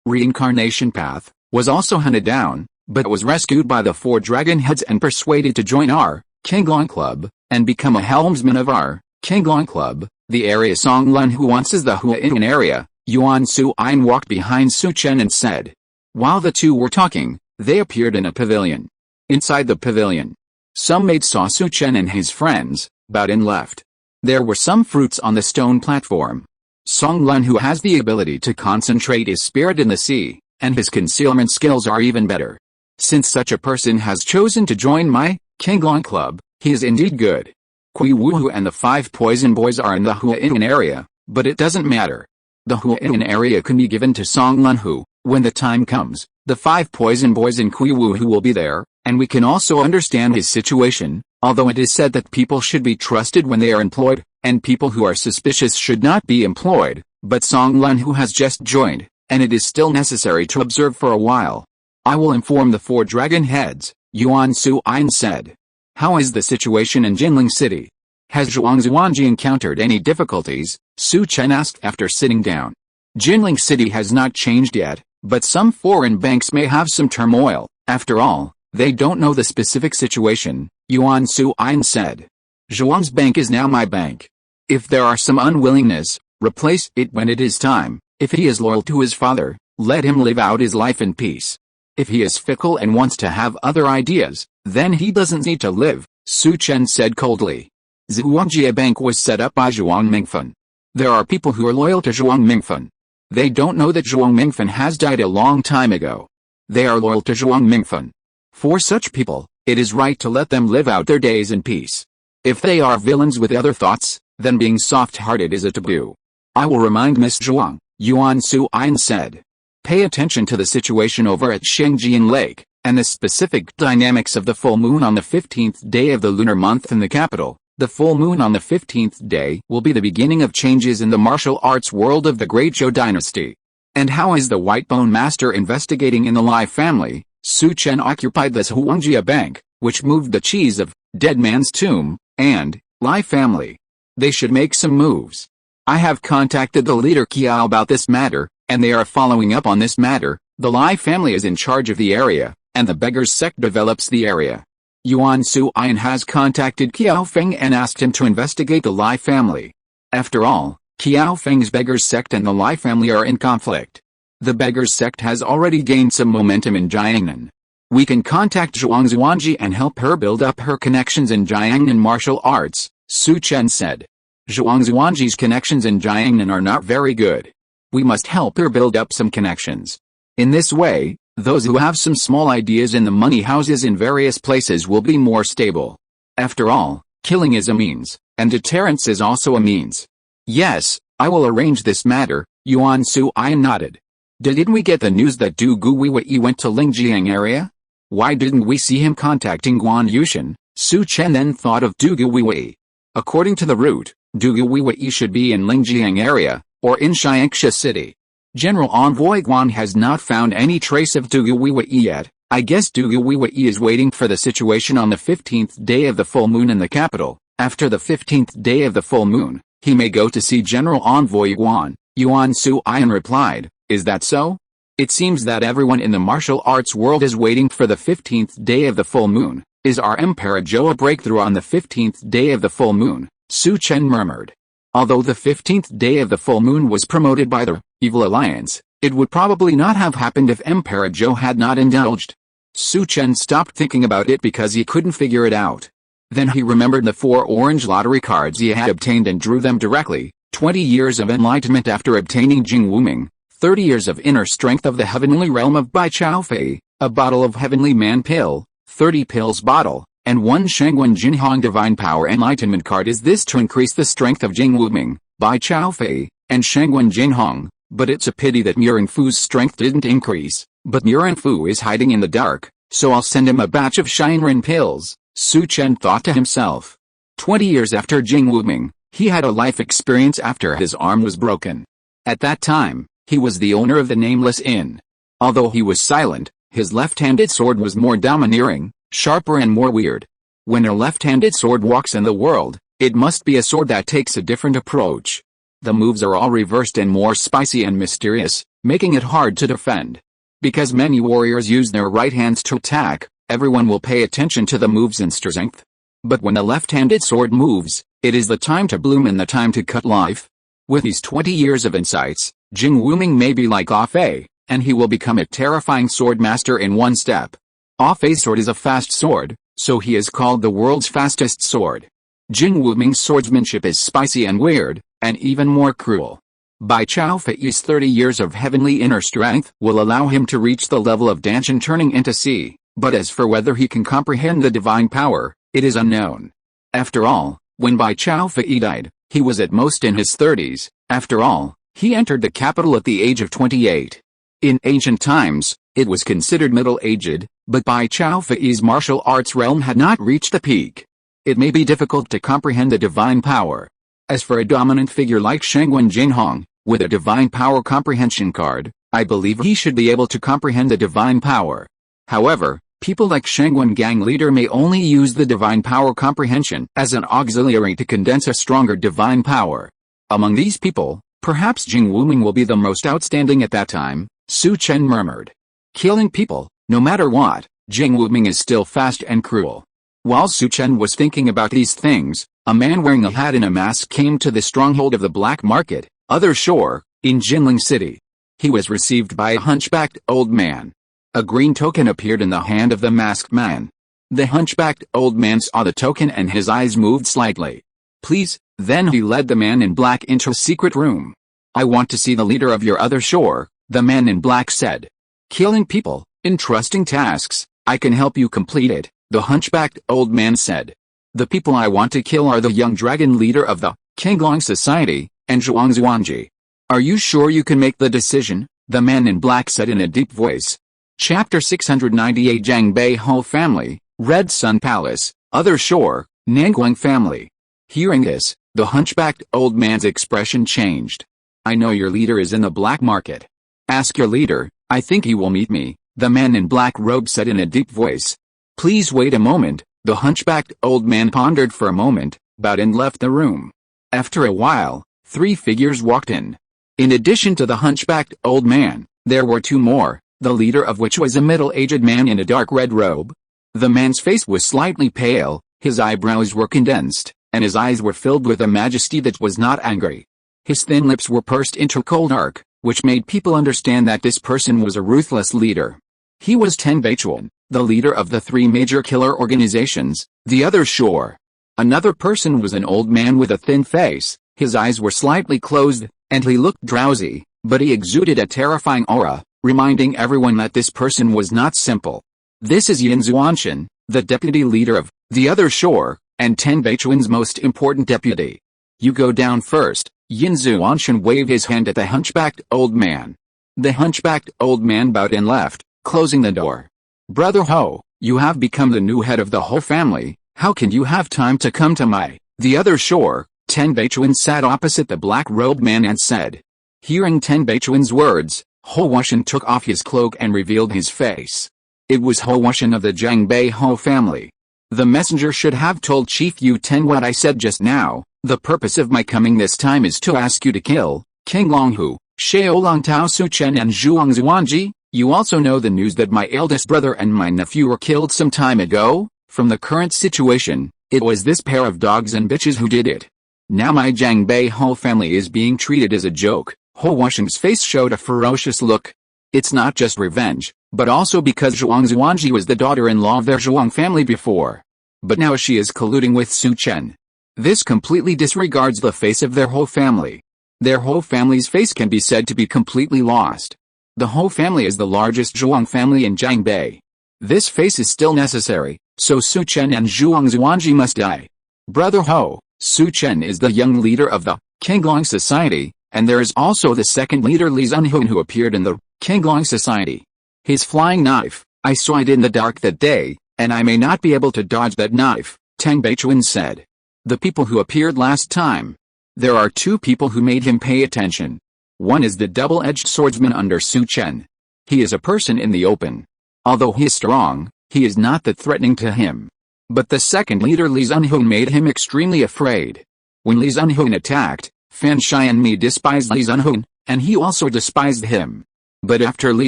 A: Reincarnation Path was also hunted down, but was rescued by the 4 dragon heads and persuaded to join our Qinglong Club and become a helmsman of our Qinglong Club. The area Song Lunhu wants is the Huayin area. Yuan Su'in walked behind Su Chen and said. While the 2 were talking, they appeared in a pavilion. Inside the pavilion, some maids saw Su Chen and his friends, bowed and left. There were some fruits on the stone platform. Song Lunhu has the ability to concentrate his spirit in the sea, and his concealment skills are even better. Since such a person has chosen to join my Qinglong Club, he is indeed good. Kui Wuhu and the 5 poison boys are in the Huayin area, but it doesn't matter. The Huayin area can be given to Song Lunhu. When the time comes, the 5 poison boys and Kui Wuhu will be there, And we can also understand his situation, although it is said that people should be trusted when they are employed, and people who are suspicious should not be employed, but Song Lun who has just joined, and it is still necessary to observe for a while. I will inform the 4 dragon heads, Yuan Su-Ain said. How is the situation in Jinling City? Has Zhuang Zuanji encountered any difficulties? Su Chen asked after sitting down. Jinling City has not changed yet, but some foreign banks may have some turmoil. After all, they don't know the specific situation, Yuan Su-Ain said. Zhuang's bank is now my bank. If there are some unwillingness, replace it when it is time. If he is loyal to his father, let him live out his life in peace. If he is fickle and wants to have other ideas, then he doesn't need to live, Su Chen said coldly. Zhuangjia Bank was set up by Zhuang Mingfen. There are people who are loyal to Zhuang Mingfen. They don't know that Zhuang Mingfen has died a long time ago. They are loyal to Zhuang Mingfen. For such people, it is right to let them live out their days in peace. If they are villains with other thoughts, then being soft-hearted is a taboo. I will remind Miss Zhuang, Yuan Su-Ain said. Pay attention to the situation over at Shengjian Lake, and the specific dynamics of the full moon on the 15th day of the lunar month in the capital. The full moon on the 15th day will be the beginning of changes in the martial arts world of the Great Zhou dynasty. And how is the White Bone Master investigating in the Lai family? Su Chen occupied the Zhuangjia Bank, which moved the cheese of Dead Man's Tomb, and Lai family. They should make some moves. I have contacted the leader Qiao about this matter, and they are following up on this matter. The Lai family is in charge of the area, and the Beggars sect develops the area. Yuan Su-Ain has contacted Qiao Feng and asked him to investigate the Lai family. After all, Qiao Feng's Beggars sect and the Lai family are in conflict. The Beggars sect has already gained some momentum in Jiangnan. We can contact Zhuang Zuanji and help her build up her connections in Jiangnan martial arts, Su Chen said. Zhuang Zuanji's connections in Jiangnan are not very good. We must help her build up some connections. In this way, those who have some small ideas in the money houses in various places will be more stable. After all, killing is a means, and deterrence is also a means. Yes, I will arrange this matter, Yuan Su-Ain nodded. Didn't we get the news that Du Guiwei went to Lingjiang area? Why didn't we see him contacting Guan Yushan? Su Chen then thought of Du Guiwei. According to the route, Du Guiwei should be in Lingjiang area, or in Xianxia City. General Envoy Guan has not found any trace of Du Guiwei yet. I guess Du Guiwei is waiting for the situation on the 15th day of the full moon in the capital. After the 15th day of the full moon, he may go to see General Envoy Guan. Yuan Su-Ain replied, is that so? It seems that everyone in the martial arts world is waiting for the 15th day of the full moon. Is our Emperor Zhou a breakthrough on the 15th day of the full moon? Su Chen murmured. Although the 15th day of the full moon was promoted by the Evil Alliance, it would probably not have happened if Emperor Zhou had not indulged. Su Chen stopped thinking about it because he couldn't figure it out. Then he remembered the 4 orange lottery cards he had obtained and drew them directly. 20 years of enlightenment after obtaining Jing Wuming, 30 years of inner strength of the heavenly realm of Bai Tianyu, a bottle of heavenly man pill, 30 pills bottle, and 1 Shangwen Jinhong divine power enlightenment card. Is this to increase the strength of Jing Wuming, Bai Tianyu, and Shangwen Jinhong? But it's a pity that Murin Fu's strength didn't increase. But Murin Fu is hiding in the dark, so I'll send him a batch of Shinrin pills, Su Chen thought to himself. 20 years after Jing Wuming, he had a life experience after his arm was broken. At that time, he was the owner of the Nameless Inn. Although he was silent, his left-handed sword was more domineering, sharper and more weird. When a left-handed sword walks in the world, it must be a sword that takes a different approach. The moves are all reversed and more spicy and mysterious, making it hard to defend. Because many warriors use their right hands to attack, everyone will pay attention to the move's strength. But when a left-handed sword moves, it is the time to bloom and the time to cut life. With these 20 years of insights, Jing Wuming may be like Ah Fei, and he will become a terrifying sword master in one step. Ah Fei's sword is a fast sword, so he is called the world's fastest sword. Jing Wuming's swordsmanship is spicy and weird, and even more cruel. Bai Tianyu's 30 years of heavenly inner strength will allow him to reach the level of Danshan turning into sea, but as for whether he can comprehend the divine power, it is unknown. After all, when Bai Tianyu died, he was at most in his 30s. After all, he entered the capital at the age of 28. In ancient times, it was considered middle-aged, but Bai Tianyu's martial arts realm had not reached the peak. It may be difficult to comprehend the divine power. As for a dominant figure like Shangwen Jinhong, with a divine power comprehension card, I believe he should be able to comprehend the divine power. However, people like Shangwen gang leader may only use the divine power comprehension as an auxiliary to condense a stronger divine power. Among these people, perhaps Jing Wuming will be the most outstanding at that time, Su Chen murmured. Killing people, no matter what, Jing Wuming is still fast and cruel. While Su Chen was thinking about these things, a man wearing a hat and a mask came to the stronghold of the black market, other shore, in Jinling City. He was received by a hunchbacked old man. A green token appeared in the hand of the masked man. The hunchbacked old man saw the token and his eyes moved slightly. Please, then he led the man in black into a secret room. I want to see the leader of your other shore, the man in black said. Killing people, entrusting tasks, I can help you complete it, the hunchbacked old man said. The people I want to kill are the young dragon leader of the Qinglong Society, and Zhuang Zuanji. Are you sure you can make the decision? The man in black said in a deep voice. Chapter 698 Zhang Bei Ho Family, Red Sun Palace, Other Shore, Nanguang Family. Hearing this, the hunchbacked old man's expression changed. I know your leader is in the black market. Ask your leader, I think he will meet me, the man in black robe said in a deep voice. Please wait a moment, the hunchbacked old man pondered for a moment, bowed and left the room. After a while, 3 figures walked in. In addition to the hunchbacked old man, there were 2 more, the leader of which was a middle-aged man in a dark red robe. The man's face was slightly pale, his eyebrows were condensed, and his eyes were filled with a majesty that was not angry. His thin lips were pursed into a cold arc, which made people understand that this person was a ruthless leader. He was Ten Beichuan, the leader of the 3 major killer organizations, the other shore. Another person was an old man with a thin face, his eyes were slightly closed, and he looked drowsy, but he exuded a terrifying aura, reminding everyone that this person was not simple. This is Yin Zuanshan, the deputy leader of the other shore, and Ten Beichuan's most important deputy. You go down first, Yin Zuanshan waved his hand at the hunchbacked old man. The hunchbacked old man bowed and left, closing the door. Brother Ho, you have become the new head of the whole family, how can you have time to come to the other shore? Ten Beichuan sat opposite the black-robed man and said. Hearing Ten Beichuan's words, Ho Wuxian took off his cloak and revealed his face. It was Ho Wuxian of the Zhang Bei Ho family. The messenger should have told Chief Yu Ten what I said just now. The purpose of my coming this time is to ask you to kill King Longhu, Xiaolong Tao Su Chen and Zhuang Zuanji. You also know the news that my eldest brother and my nephew were killed some time ago. From the current situation, it was this pair of dogs and bitches who did it. Now my Zhang Bei Ho family is being treated as a joke. Ho Wuxian's face showed a ferocious look. It's not just revenge, but also because Zhuang Zuanji was the daughter-in-law of their Zhuang family before. But now she is colluding with Su Chen. This completely disregards the face of their whole family. Their whole family's face can be said to be completely lost. The whole family is the largest Zhuang family in Jiangbei. This face is still necessary, so Su Chen and Zhuang Zuanji must die. Brother Ho, Su Chen is the young leader of the Qinglong Society, and there is also the second leader Li Zunhun who appeared in the Qinglong Society. His flying knife, I saw it in the dark that day, and I may not be able to dodge that knife, Ten Beichuan said. The people who appeared last time. There are 2 people who made him pay attention. One is the double-edged swordsman under Su Chen. He is a person in the open. Although he is strong, he is not that threatening to him. But the second leader Li Zunhun made him extremely afraid. When Li Zunhun attacked, Fan Xianmi despised Li Zunhun, and he also despised him. But after Li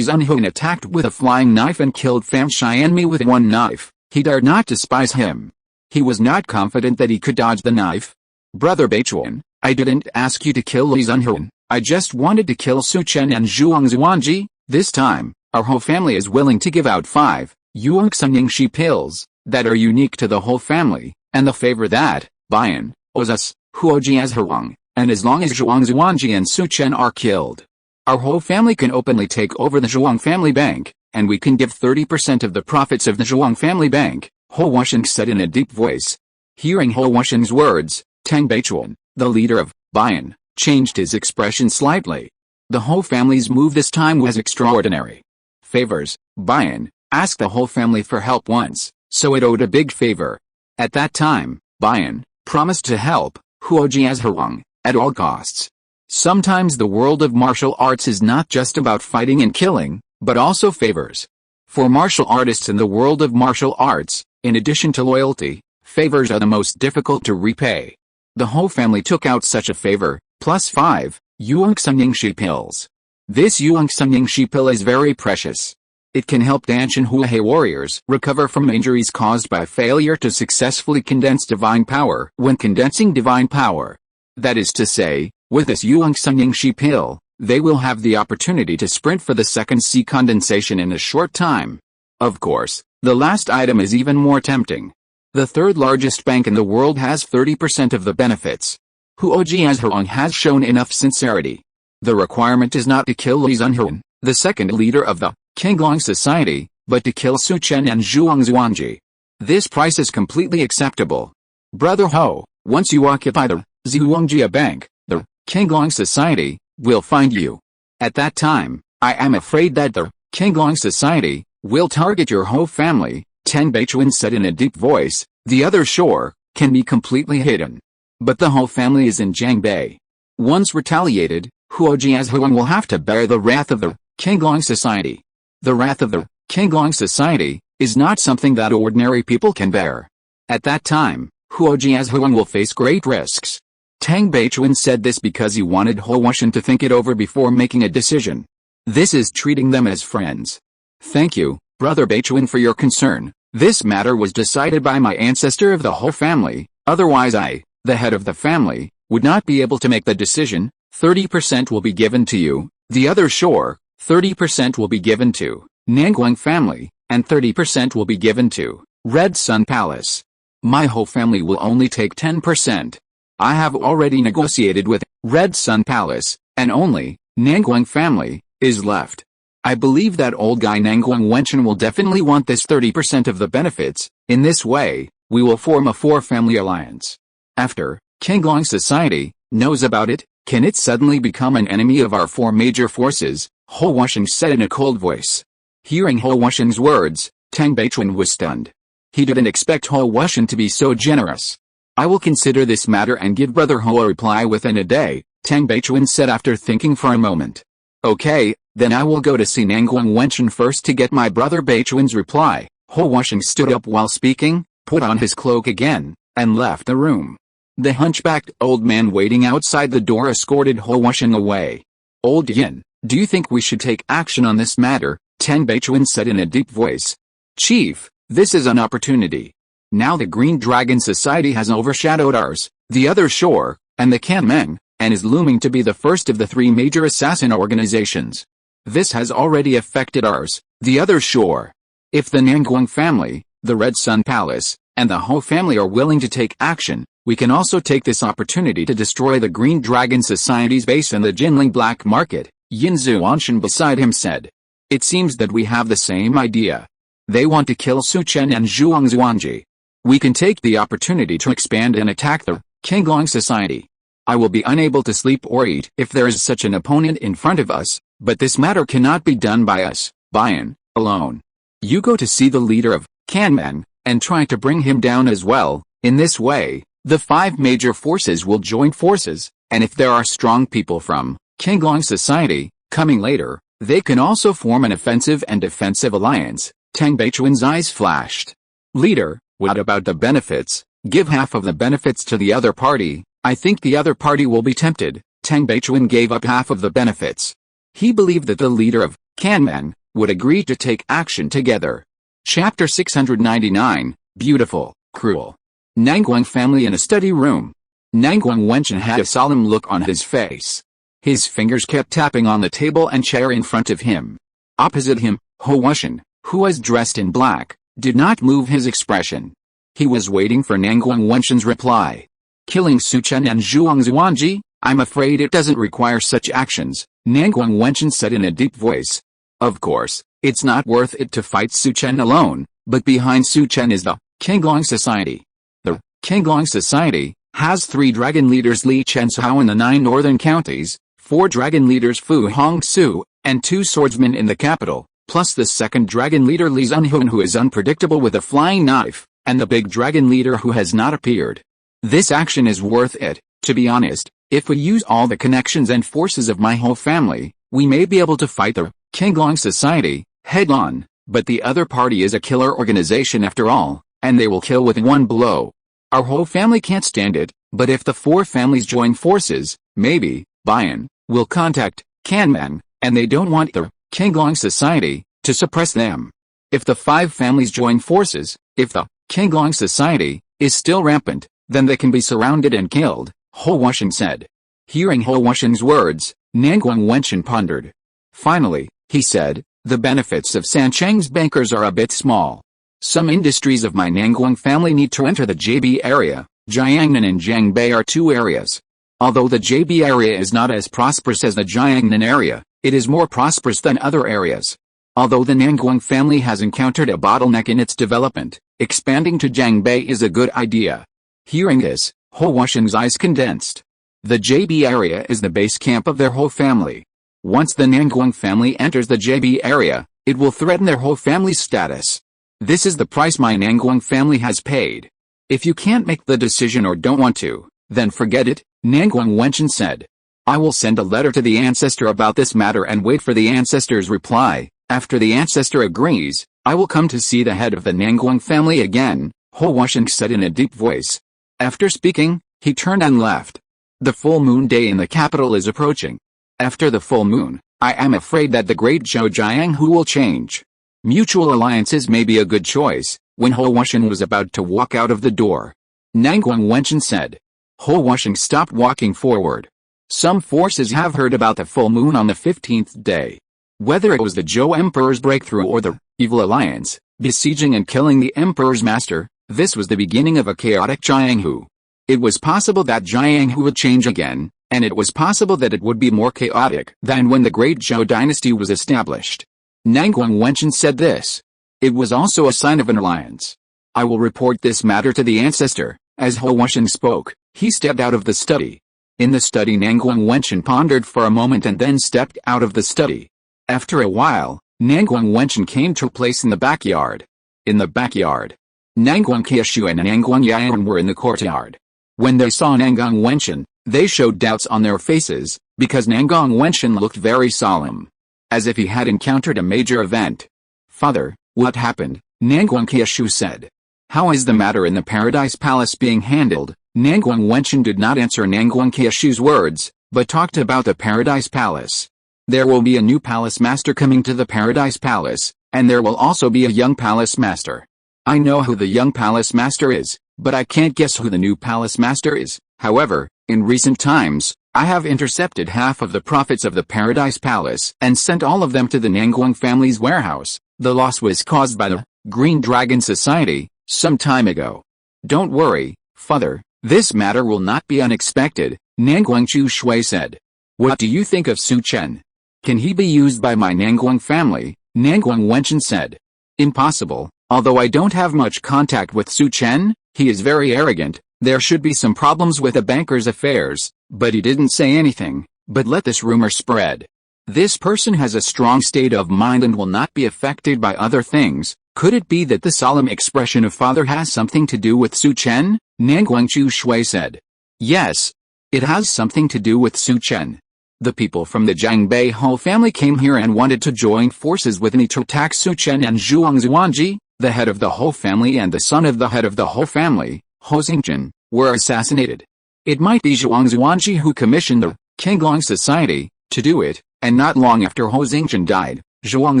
A: Zunhun attacked with a flying knife and killed Fan Xianmi with one knife, he dared not despise him. He was not confident that he could dodge the knife. Brother Beichuan, I didn't ask you to kill Li Zunhun, I just wanted to kill Su Chen and Zhuang Zuanji. This time, our whole family is willing to give out 5 Yuangxanyingshi pills that are unique to the whole family, and the favor that, Bian, Ozus, Huoji as Huang, and as long as Zhuang Zuanji and Su Chen are killed, our whole family can openly take over the Zhuang family bank, and we can give 30% of the profits of the Zhuang family bank, Ho Wuxian said in a deep voice. Hearing Ho Wuxian's words, Ten Beichuan, the leader of Bian, changed his expression slightly. The whole family's move this time was extraordinary. Favors. Baiyan asked the whole family for help once, so it owed a big favor. At that time, Baiyan promised to help Huojiazhuang at all costs. Sometimes the world of martial arts is not just about fighting and killing, but also favors. For martial artists in the world of martial arts, in addition to loyalty, favors are the most difficult to repay. The whole family took out such a favor, plus 5 Yuangsunyingshi pills. This Yuangsunyingshi pill is very precious. It can help Danshan Huahe warriors recover from injuries caused by failure to successfully condense divine power when condensing divine power. That is to say, with this Yuangsunyingshi pill, they will have the opportunity to sprint for the second C condensation in a short time. Of course, the last item is even more tempting. The third largest bank in the world has 30% of the benefits. Huojiazhuang has shown enough sincerity. The requirement is not to kill Li Zunhuan, the second leader of the Qinglong Society, but to kill Su Chen and Zhuang Zuanji. This price is completely acceptable. Brother Ho, once you occupy the Zhuangjia Bank, the Qinglong Society will find you. At that time, I am afraid that the Qinglong Society will target your whole family, Ten Beichuan said in a deep voice. The other shore can be completely hidden. But the whole family is in Jiangbei. Once retaliated, Huojiazhuang will have to bear the wrath of the Qinglong Society. The wrath of the Qinglong Society is not something that ordinary people can bear. At that time, Huojiazhuang will face great risks. Tang Beichuan said this because he wanted Huoshan to think it over before making a decision. This is treating them as friends. Thank you, Brother Beichuan, for your concern. This matter was decided by my ancestor of the whole family, otherwise I, the head of the family, would not be able to make the decision. 30% will be given to you, the other shore, 30% will be given to Nanguang family, and 30% will be given to Red Sun Palace. My whole family will only take 10%. I have already negotiated with Red Sun Palace, and only Nanguang family is left. I believe that old guy Nanguang Wenchen will definitely want this 30% of the benefits. In this way, we will form a 4-family alliance. After Qinglong Society knows about it, can it suddenly become an enemy of our 4 major forces? Huoshan said in a cold voice. Hearing Huoshan's words, Tang Beichuan was stunned. He didn't expect Huoshan to be so generous. I will consider this matter and give Brother Ho a reply within a day, Tang Beichuan said after thinking for a moment. Okay, then I will go to see Nanguang Wenchen first to get my brother Beichuan's reply. Huoshan stood up while speaking, put on his cloak again, and left the room. The hunchbacked old man waiting outside the door escorted Huoshan away. Old Yin, do you think we should take action on this matter? Tang Beichuan said in a deep voice. Chief, this is an opportunity. Now the Green Dragon Society has overshadowed ours, the other shore, and the Kanmeng, and is looming to be the first of the 3 major assassin organizations. This has already affected ours, the other shore. If the Nanguang family, the Red Sun Palace, and the Ho family are willing to take action, we can also take this opportunity to destroy the Green Dragon Society's base in the Jinling black market, Yin Zuanshan beside him said. It seems that we have the same idea. They want to kill Su Chen and Zhuang Zuanji. We can take the opportunity to expand and attack the Qinglong Society. I will be unable to sleep or eat if there is such an opponent in front of us, but this matter cannot be done by us, Baiyan, alone. You go to see the leader of Kanmeng, and try to bring him down as well. In this way, the 5 major forces will join forces, and if there are strong people from Qinglong Society coming later, they can also form an offensive and defensive alliance. Tang Beichuan's eyes flashed. Leader, what about the benefits? Give half of the benefits to the other party. I think the other party will be tempted. Tang Beichuan gave up half of the benefits. He believed that the leader of Kanmeng would agree to take action together. Chapter 699, Beautiful, Cruel. Nanguang family in a study room. Nanguang Wenchen had a solemn look on his face. His fingers kept tapping on the table and chair in front of him. Opposite him, Huoshan, who was dressed in black, did not move his expression. He was waiting for Nanguang Wenshen's reply. Killing Su Chen and Zhuang Zuanji? I'm afraid it doesn't require such actions, Nanguang Wenshen said in a deep voice. Of course, it's not worth it to fight Su Chen alone, but behind Su Chen is the Qinglong Society. The Qinglong Society has 3 dragon leaders Li Chen Cao in the 9 northern counties, 4 dragon leaders Fu Hongsu, and 2 swordsmen in the capital, plus the second dragon leader Li Zunhun who is unpredictable with a flying knife, and the big dragon leader who has not appeared. This action is worth it, to be honest. If we use all the connections and forces of my whole family, we may be able to fight the Qinglong Society head-on, but the other party is a killer organization after all, and they will kill with one blow. Our whole family can't stand it, but if the 4 families join forces, maybe, Baiyan, will contact Kanman, and they don't want the Qinglong Society to suppress them. If the 5 families join forces, if the Qinglong Society is still rampant, then they can be surrounded and killed, Ho Wusheng said. Hearing Ho Wusheng's words, Nanguang Wenchen pondered. Finally, he said, the benefits of Sancheng's bankers are a bit small. Some industries of my Nanguang family need to enter the JB area. Jiangnan and Jiangbei are 2 areas. Although the JB area is not as prosperous as the Jiangnan area, it is more prosperous than other areas. Although the Nanguang family has encountered a bottleneck in its development, expanding to Jiangbei is a good idea. Hearing this, Ho Wusheng's eyes condensed. The JB area is the base camp of their whole family. Once the Nanguang family enters the JB area, it will threaten their whole family's status. This is the price my Nanguang family has paid. If you can't make the decision or don't want to, then forget it, Nanguang Wenchen said. I will send a letter to the ancestor about this matter and wait for the ancestor's reply. After the ancestor agrees, I will come to see the head of the Nanguang family again, Ho Wusheng said in a deep voice. After speaking, he turned and left. The full moon day in the capital is approaching. After the full moon, I am afraid that the great Zhou Jianghu will change. Mutual alliances may be a good choice. When Ho Wusheng was about to walk out of the door, Nanguang Wenchen said. Ho Wusheng stopped walking forward. Some forces have heard about the full moon on the 15th day. Whether it was the Zhou Emperor's breakthrough or the evil alliance, besieging and killing the Emperor's master, this was the beginning of a chaotic Jianghu. It was possible that Jianghu would change again, and it was possible that it would be more chaotic than when the great Zhou dynasty was established. Nanguang Wenchen said this. It was also a sign of an alliance. I will report this matter to the ancestor. As Ho Wusheng spoke, he stepped out of the study. In the study Nanguang Wenchen pondered for a moment and then stepped out of the study. After a while, Nanguang Wenchen came to a place in the backyard. In the backyard, Nanguang Qiushu and Nanguang Yayan were in the courtyard. When they saw Nanguang Wenchen, they showed doubts on their faces, because Nanguang Wenchen looked very solemn, as if he had encountered a major event. Father, what happened? Nanguang Qiushu said. How is the matter in the Paradise Palace being handled? Nanguang Wenchen did not answer Nanguang Qiushu's words, but talked about the Paradise Palace. There will be a new palace master coming to the Paradise Palace, and there will also be a young palace master. I know who the young palace master is, but I can't guess who the new palace master is. However, in recent times, I have intercepted half of the profits of the Paradise Palace and sent all of them to the Nanguang family's warehouse. The loss was caused by the Green Dragon Society some time ago. Don't worry, father, this matter will not be unexpected, Nanguang Chu Shui said. What do you think of Su Chen? Can he be used by my Nanguang family? Nanguang Wenchen said. Impossible, although I don't have much contact with Su Chen, he is very arrogant. There should be some problems with the banker's affairs, but he didn't say anything. But let this rumor spread. This person has a strong state of mind and will not be affected by other things. Could it be that the solemn expression of father has something to do with Su Chen? Nanguang Chu Shui said. Yes, it has something to do with Su Chen. The people from the Jiangbei whole family came here and wanted to join forces with me to attack Su Chen and Zhuang Zuanji, the head of the whole family and the son of the head of the whole family, Ho Xingzhen, were assassinated. It might be Zhuang Zuanji who commissioned the Qinglong Society to do it, and not long after Ho Xingzhen died, Zhuang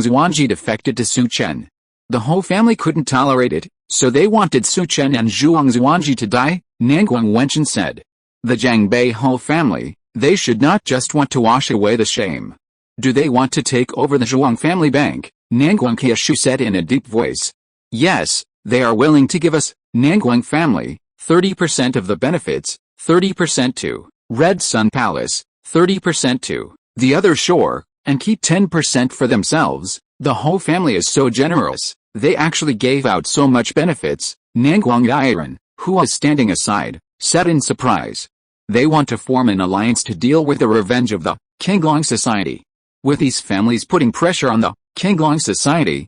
A: Zuanji defected to Su Chen. The whole family couldn't tolerate it, so they wanted Su Chen and Zhuang Zuanji to die, Nanguang Wenchen said. The Jiangbei whole family, they should not just want to wash away the shame. Do they want to take over the Zhuang family bank? Nanguang Qiushu said in a deep voice. Yes, they are willing to give us, Nanguang family, 30% of the benefits, 30% to Red Sun Palace, 30% to the other shore, and keep 10% for themselves. The whole family is so generous, they actually gave out so much benefits, Nanguang Yayan, who was standing aside, said in surprise. They want to form an alliance to deal with the revenge of the Qinglong Society. With these families putting pressure on the Qinglong Society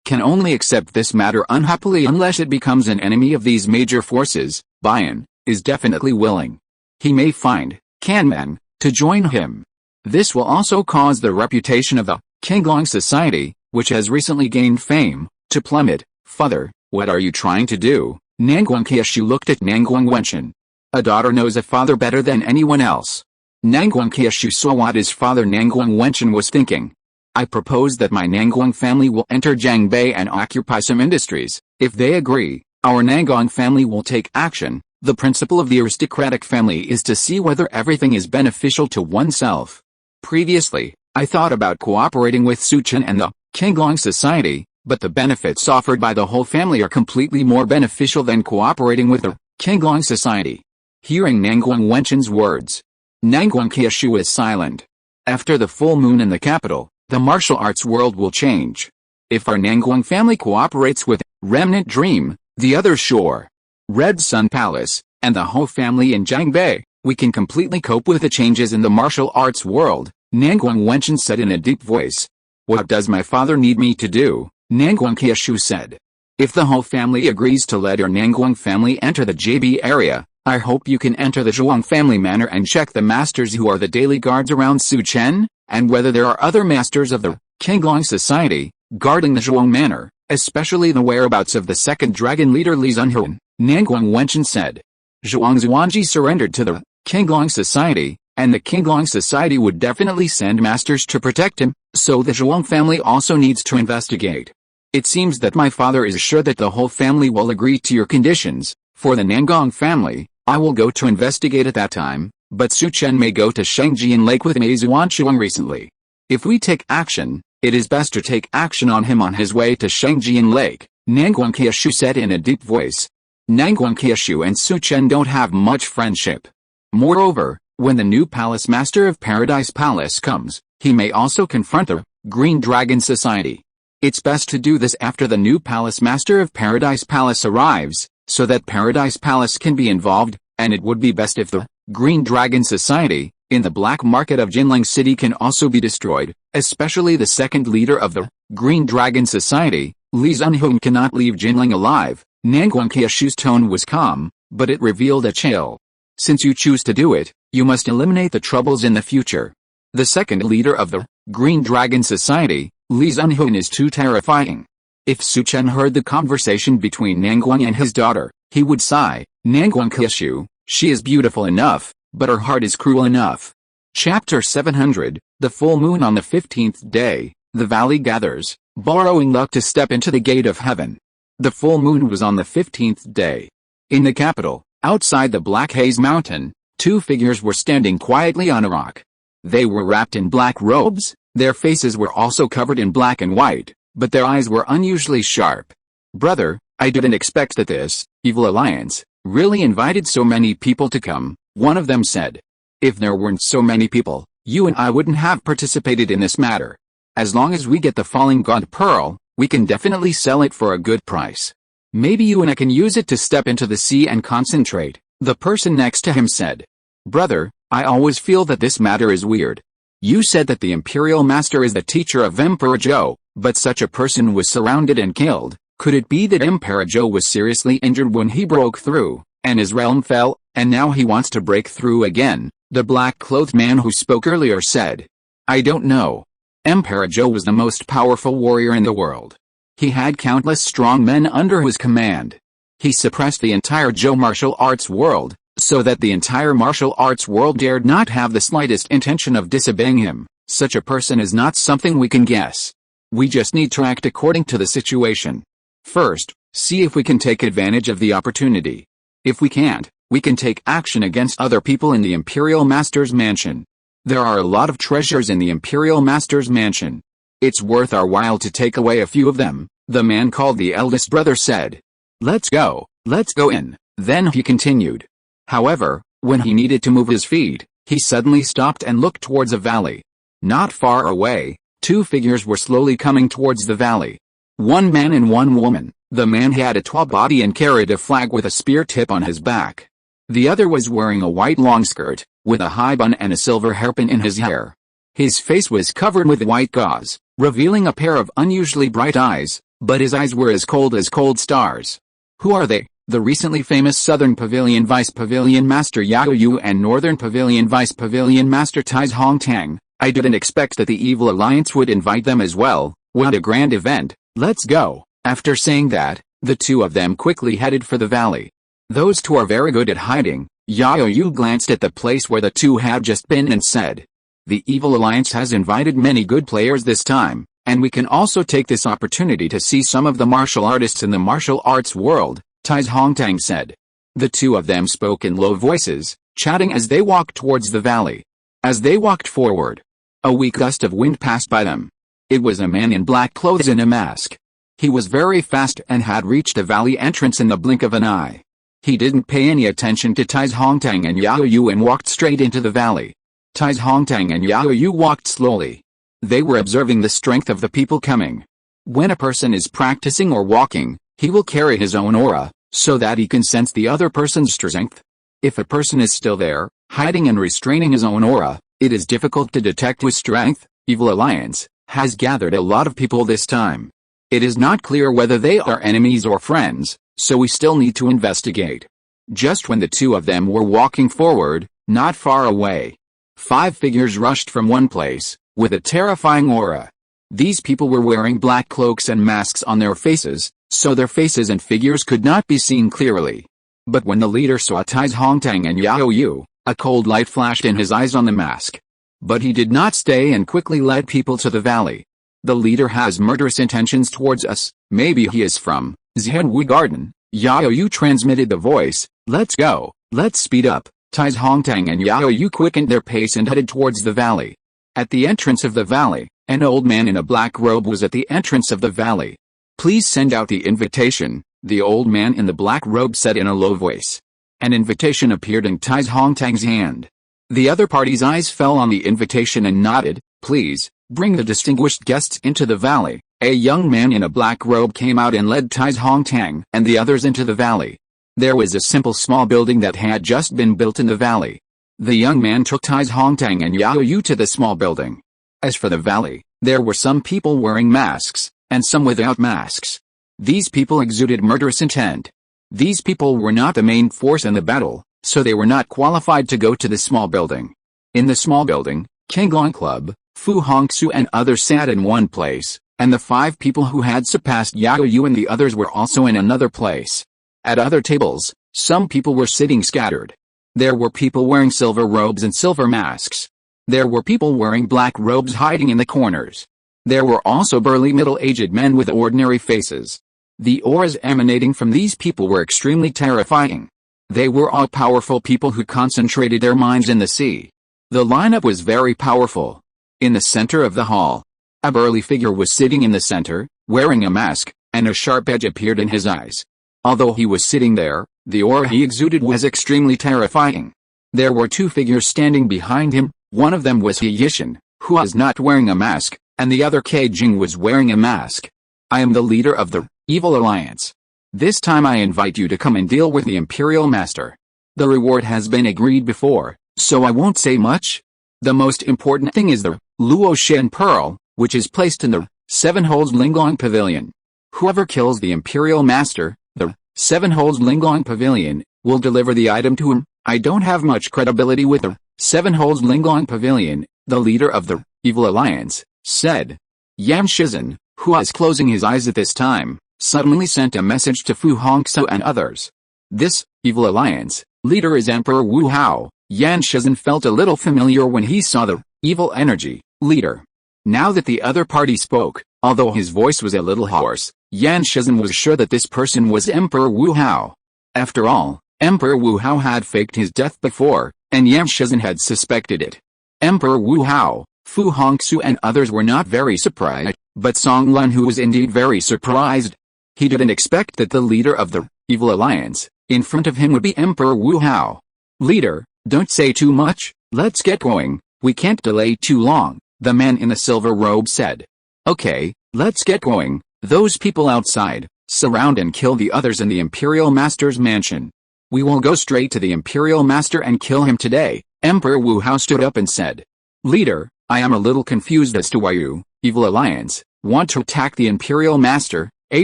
A: can only accept this matter unhappily unless it becomes an enemy of these major forces. Bai is definitely willing. He may find Kanman to join him. This will also cause the reputation of the Qinglong Society, which has recently gained fame, to plummet. Father, what are you trying to do? Nanguang Qiushu looked at Nanguang Wenchen. A daughter knows a father better than anyone else. Nanguang Qiushu saw what his father Nanguang Wenchen was thinking. I propose that my Nanguang family will enter Jiangbei and occupy some industries. If they agree, our Nanguang family will take action. The principle of the aristocratic family is to see whether everything is beneficial to oneself. Previously, I thought about cooperating with Su Chen and the Qinglong Society, but the benefits offered by the whole family are completely more beneficial than cooperating with the Qinglong Society. Hearing Nanguang Wenchen's words, Nanguang Qiushu is silent. After the full moon in the capital, the martial arts world will change. If our Nanguang family cooperates with Remnant Dream, the other shore, Red Sun Palace, and the whole family in Jiangbei, we can completely cope with the changes in the martial arts world, Nanguang Wenchen said in a deep voice. What does my father need me to do? Nanguang Qiushu said. If the whole family agrees to let your Nanguang family enter the JB area, I hope you can enter the Zhuang family manor and check the masters who are the daily guards around Su Chen, and whether there are other masters of the Qinglong Society guarding the Zhuang manor, especially the whereabouts of the second dragon leader Li Zunhuan, Nanguang Wenchen said. Zhuang Zuanji surrendered to the Qinglong Society, and the Qinglong Society would definitely send masters to protect him, so the Zhuang family also needs to investigate. It seems that my father is sure that the whole family will agree to your conditions. For the Nanguang family, I will go to investigate at that time, but Su Chen may go to Shengjian Lake with Mei Zuanshuang recently. If we take action, it is best to take action on him on his way to Shengjian Lake, Nanguang Qiushu said in a deep voice. Nanguang Qiushu and Su Chen don't have much friendship. Moreover, when the new Palace Master of Paradise Palace comes, he may also confront the Green Dragon Society. It's best to do this after the new Palace Master of Paradise Palace arrives, so that Paradise Palace can be involved, and it would be best if the Green Dragon Society, in the black market of Jinling City can also be destroyed, especially the second leader of the Green Dragon Society, Li Zunhuan cannot leave Jinling alive. Nanguang Qiushu's tone was calm, but it revealed a chill. Since you choose to do it, you must eliminate the troubles in the future. The second leader of the Green Dragon Society, Li Zunhuan, is too terrifying. If Su Chen heard the conversation between Nanguang and his daughter, he would sigh. Nanguang Qiushu, she is beautiful enough, but her heart is cruel enough. Chapter 700, The Full Moon. On the 15th day, the valley gathers, borrowing luck to step into the gate of heaven. The full moon was on the 15th day. In the capital, outside the Black Haze Mountain, two figures were standing quietly on a rock. They were wrapped in black robes, their faces were also covered in black and white, but their eyes were unusually sharp. Brother, I didn't expect that this evil alliance really invited so many people to come, one of them said. If there weren't so many people, you and I wouldn't have participated in this matter. As long as we get the Falling God Pearl, we can definitely sell it for a good price. Maybe you and I can use it to step into the sea and concentrate, the person next to him said. Brother, I always feel that this matter is weird. You said that the Imperial Master is the teacher of Emperor Zhou, but such a person was surrounded and killed. Could it be that Emperor Zhou was seriously injured when he broke through, and his realm fell, and now he wants to break through again? The black-clothed man who spoke earlier said. I don't know. Emperor Zhou was the most powerful warrior in the world. He had countless strong men under his command. He suppressed the entire Zhou martial arts world, so that the entire martial arts world dared not have the slightest intention of disobeying him. Such a person is not something we can guess. We just need to act according to the situation. First, see if we can take advantage of the opportunity. If we can't, we can take action against other people in the Imperial Master's mansion. There are a lot of treasures in the Imperial Master's mansion. It's worth our while to take away a few of them, the man called the eldest brother said. Let's go in, then he continued. However, when he needed to move his feet, he suddenly stopped and looked towards a valley. Not far away, two figures were slowly coming towards the valley. One man and one woman. The man had a tall body and carried a flag with a spear tip on his back. The other was wearing a white long skirt, with a high bun and a silver hairpin in his hair. His face was covered with white gauze, revealing a pair of unusually bright eyes, but his eyes were as cold stars. Who are they? The recently famous Southern Pavilion Vice Pavilion Master Yao Yu and Northern Pavilion Vice Pavilion Master Tais Hong Tang. I didn't expect that the Evil Alliance would invite them as well. What a grand event, let's go. After saying that, the two of them quickly headed for the valley. Those two are very good at hiding. Yao Yu glanced at the place where the two had just been and said, "The Evil Alliance has invited many good players this time, and we can also take this opportunity to see some of the martial artists in the martial arts world," Tais Hong Tang said. The two of them spoke in low voices, chatting as they walked towards the valley. As they walked forward, a weak gust of wind passed by them. It was a man in black clothes and a mask. He was very fast and had reached the valley entrance in the blink of an eye. He didn't pay any attention to Tais Hong Tang and Yao Yu and walked straight into the valley. Tais Hong Tang and Yao Yu walked slowly. They were observing the strength of the people coming. When a person is practicing or walking, he will carry his own aura, so that he can sense the other person's strength. If a person is still there, hiding and restraining his own aura, it is difficult to detect his strength. Evil Alliance has gathered a lot of people this time. It is not clear whether they are enemies or friends, so we still need to investigate. Just when the two of them were walking forward, not far away, 5 figures rushed from one place, with a terrifying aura. These people were wearing black cloaks and masks on their faces, so their faces and figures could not be seen clearly. But when the leader saw Tais Hong Tang and Yao Yu, a cold light flashed in his eyes on the mask. But he did not stay and quickly led people to the valley. The leader has murderous intentions towards us. Maybe he is from Zhenwu Garden. Yao Yu transmitted the voice. Let's go. Let's speed up. Tais Hong Tang and Yao Yu quickened their pace and headed towards the valley. At the entrance of the valley, an old man in a black robe was at the entrance of the valley. "Please send out the invitation," the old man in the black robe said in a low voice. An invitation appeared in Tais Hong Tang's hand. The other party's eyes fell on the invitation and nodded. "Please, bring the distinguished guests into the valley." A young man in a black robe came out and led Tais Hong Tang and the others into the valley. There was a simple small building that had just been built in the valley. The young man took Tais Hong Tang and Yao Yu to the small building. As for the valley, there were some people wearing masks, and some without masks. These people exuded murderous intent. These people were not the main force in the battle, so they were not qualified to go to the small building. In the small building, King Long Club, Fu Hongxue and others sat in one place, and the 5 people who had surpassed Yao Yu and the others were also in another place. At other tables, some people were sitting scattered. There were people wearing silver robes and silver masks. There were people wearing black robes hiding in the corners. There were also burly middle-aged men with ordinary faces. The auras emanating from these people were extremely terrifying. They were all powerful people who concentrated their minds in the sea. The lineup was very powerful. In the center of the hall, a burly figure was sitting in the center, wearing a mask, and a sharp edge appeared in his eyes. Although he was sitting there, the aura he exuded was extremely terrifying. There were 2 figures standing behind him. One of them was He Yishan, who was not wearing a mask, and the other Ke Jing was wearing a mask. "I am the leader of the Evil Alliance. This time I invite you to come and deal with the Imperial Master. The reward has been agreed before, so I won't say much. The most important thing is the Luo Shen Pearl, which is placed in the 7 Holes Linglong Pavilion. Whoever kills the Imperial Master, the 7 Holes Linglong Pavilion, will deliver the item to him. I don't have much credibility with the 7 Holes Linglong Pavilion," the leader of the Evil Alliance said. Yan Shizhen, who was closing his eyes at this time, suddenly sent a message to Fu Hongxue and others. "This Evil Alliance leader is Emperor Wu Hao." Yan Shizhen felt a little familiar when he saw the evil energy leader. Now that the other party spoke, although his voice was a little hoarse, Yan Shizhen was sure that this person was Emperor Wu Hao. After all, Emperor Wu Hao had faked his death before, and Yan Shizhen had suspected it. Emperor Wu Hao, Fu Hongxue and others were not very surprised, but Song Lun who was indeed very surprised. He didn't expect that the leader of the Evil Alliance, in front of him would be Emperor Wu Hao. "Leader, don't say too much, let's get going, we can't delay too long," the man in the silver robe said. "Okay, let's get going. Those people outside, surround and kill the others in the Imperial Master's mansion." We will go straight to the Imperial Master and kill him today. Emperor Wu Hao stood up and said, "Leader, I am a little confused as to why you, Evil Alliance, want to attack the Imperial Master," a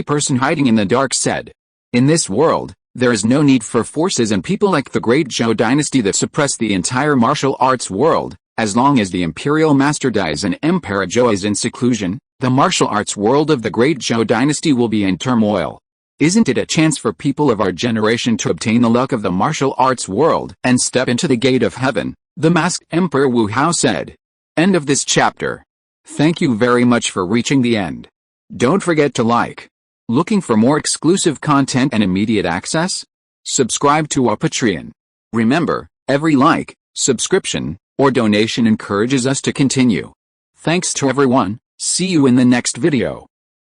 A: person hiding in the dark said. "In this world, there is no need for forces and people like the Great Zhou Dynasty that suppress the entire martial arts world. As long as the Imperial Master dies and Emperor Zhou is in seclusion, the martial arts world of the Great Zhou Dynasty will be in turmoil. Isn't it a chance for people of our generation to obtain the luck of the martial arts world and step into the gate of heaven?" the masked Emperor Wu Hao said. End of this chapter. Thank you very much for reaching the end. Don't forget to like. Looking for more exclusive content and immediate access? Subscribe to our Patreon. Remember, every like, subscription, or donation encourages us to continue. Thanks to everyone. See you in the next video.